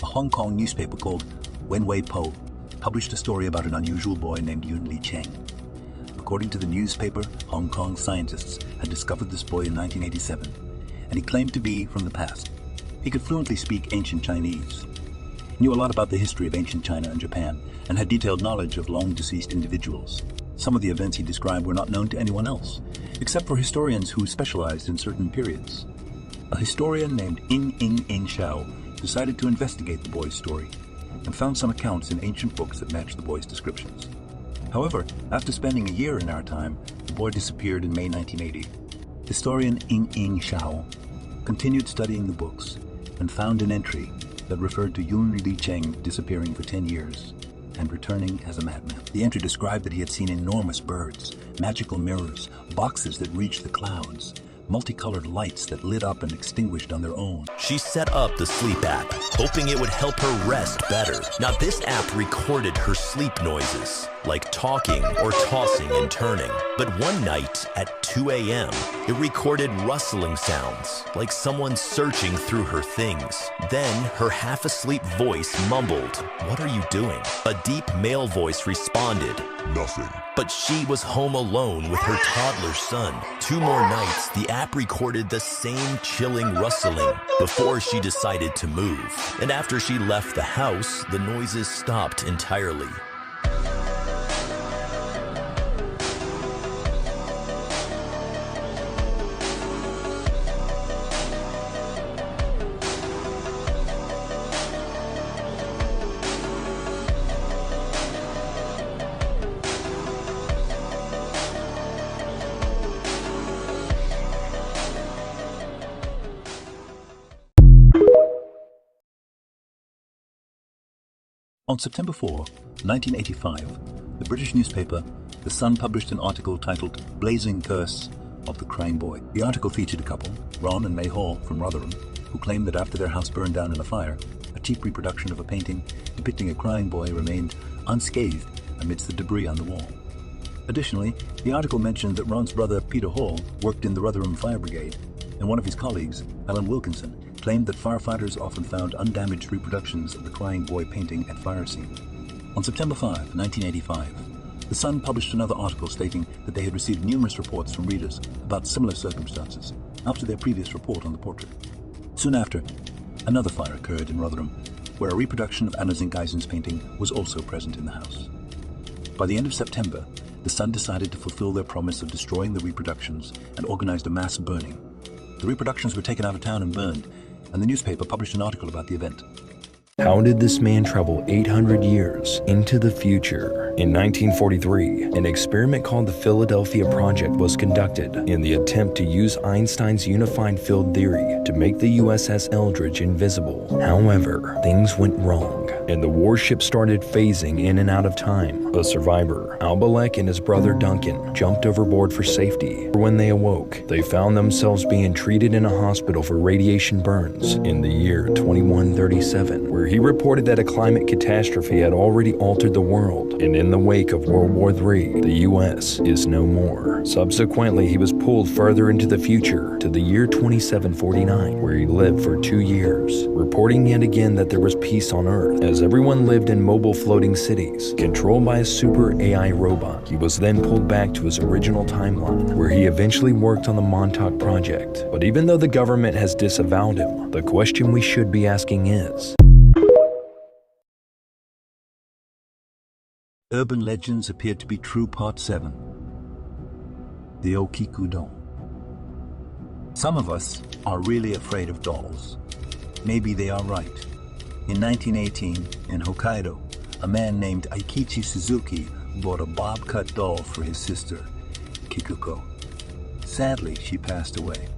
Speaker 1: a Hong Kong newspaper called Wenwei Po published a story about an unusual boy named Yun Li Cheng. According to the newspaper, Hong Kong scientists had discovered this boy in 1987, and he claimed to be from the past. He could fluently speak ancient Chinese, knew a lot about the history of ancient China and Japan, and had detailed knowledge of long-deceased individuals. Some of the events he described were not known to anyone else, except for historians who specialized in certain periods. A historian named Ing Shao decided to investigate the boy's story, and found some accounts in ancient books that matched the boy's descriptions. However, after spending a year in our time, the boy disappeared in May 1980. Historian Ing Shao continued studying the books and found an entry that referred to Yun Li Cheng disappearing for 10 years and returning as a madman. The entry described that he had seen enormous birds, magical mirrors, boxes that reached the clouds, multicolored lights that lit up and extinguished on their own.
Speaker 5: She set up the sleep app, hoping it would help her rest better. Now, this app recorded her sleep noises, like talking or tossing and turning. But one night at 2 a.m., it recorded rustling sounds, like someone searching through her things. Then her half-asleep voice mumbled, "What are you doing?" A deep male voice responded, "Nothing." But she was home alone with her toddler son. 2 more nights, the app recorded the same chilling rustling before she decided to move. And after she left the house, the noises stopped entirely.
Speaker 1: On September 4, 1985, the British newspaper The Sun published an article titled "Blazing Curse of the Crying Boy." The article featured a couple, Ron and May Hall from Rotherham, who claimed that after their house burned down in a fire, a cheap reproduction of a painting depicting a crying boy remained unscathed amidst the debris on the wall. Additionally, the article mentioned that Ron's brother, Peter Hall, worked in the Rotherham Fire Brigade, and one of his colleagues, Alan Wilkinson, claimed that firefighters often found undamaged reproductions of the crying boy painting at fire scene. On September 5, 1985, The Sun published another article stating that they had received numerous reports from readers about similar circumstances after their previous report on the portrait. Soon after, another fire occurred in Rotherham, where a reproduction of Anna Zinkgeisen's painting was also present in the house. By the end of September, The Sun decided to fulfill their promise of destroying the reproductions and organized a mass burning. The reproductions were taken out of town and burned, and the newspaper published an article about the event.
Speaker 8: How did this man travel 800 years into the future? In 1943, an experiment called the Philadelphia Project was conducted in the attempt to use Einstein's unified field theory to make the USS Eldridge invisible. However, things went wrong. and the warship started phasing in and out of time. A survivor, Albalek, and his brother Duncan jumped overboard for safety. When they awoke, they found themselves being treated in a hospital for radiation burns in the year 2137, where he reported that a climate catastrophe had already altered the world, and in the wake of World War III, the U.S. is no more. Subsequently, he was pulled further into the future to the year 2749, where he lived for 2 years, reporting yet again that there was peace on Earth, as everyone lived in mobile floating cities, controlled by a super AI robot. He was then pulled back to his original timeline, where he eventually worked on the Montauk Project. But even though the government has disavowed him, the question we should be asking is,
Speaker 1: Urban Legends Appear to be True Part 7. The Okiku Doll. Some of us are really afraid of dolls. Maybe they are right. In 1918, in Hokkaido, a man named Aikichi Suzuki bought a bob-cut doll for his sister, Kikuko. Sadly, she passed away.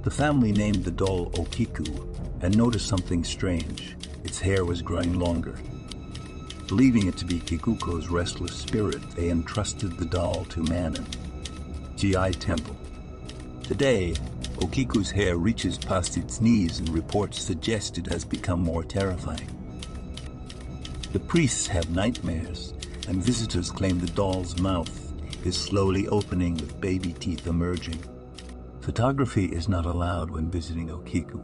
Speaker 1: The family named the doll Okiku and noticed something strange. Its hair was growing longer. Believing it to be Kikuko's restless spirit, they entrusted the doll to Manon, GI Temple. Today, Okiku's hair reaches past its knees and reports suggest it has become more terrifying. The priests have nightmares, and visitors claim the doll's mouth is slowly opening with baby teeth emerging. Photography is not allowed when visiting Okiku.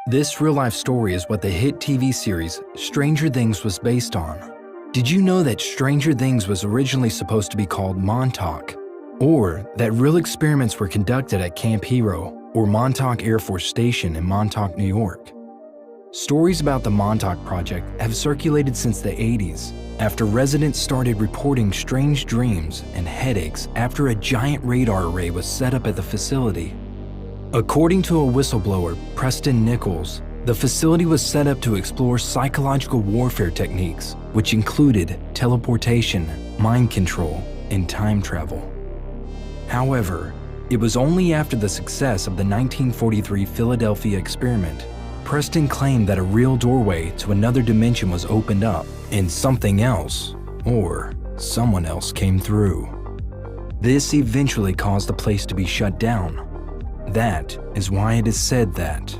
Speaker 8: this real-life story is what the hit TV series Stranger Things was based on. Did you know that Stranger Things was originally supposed to be called Montauk? Or that real experiments were conducted at Camp Hero or Montauk Air Force Station in Montauk, New York? Stories about the Montauk Project have circulated since the 80s, after residents started reporting strange dreams and headaches after a giant radar array was set up at the facility. According to a whistleblower, Preston Nichols, the facility was set up to explore psychological warfare techniques, which included teleportation, mind control, and time travel. However, it was only after the success of the 1943 Philadelphia experiment, Preston claimed that a real doorway to another dimension was opened up, and something else, or someone else, came through. This eventually caused the place to be shut down. That is why it is said that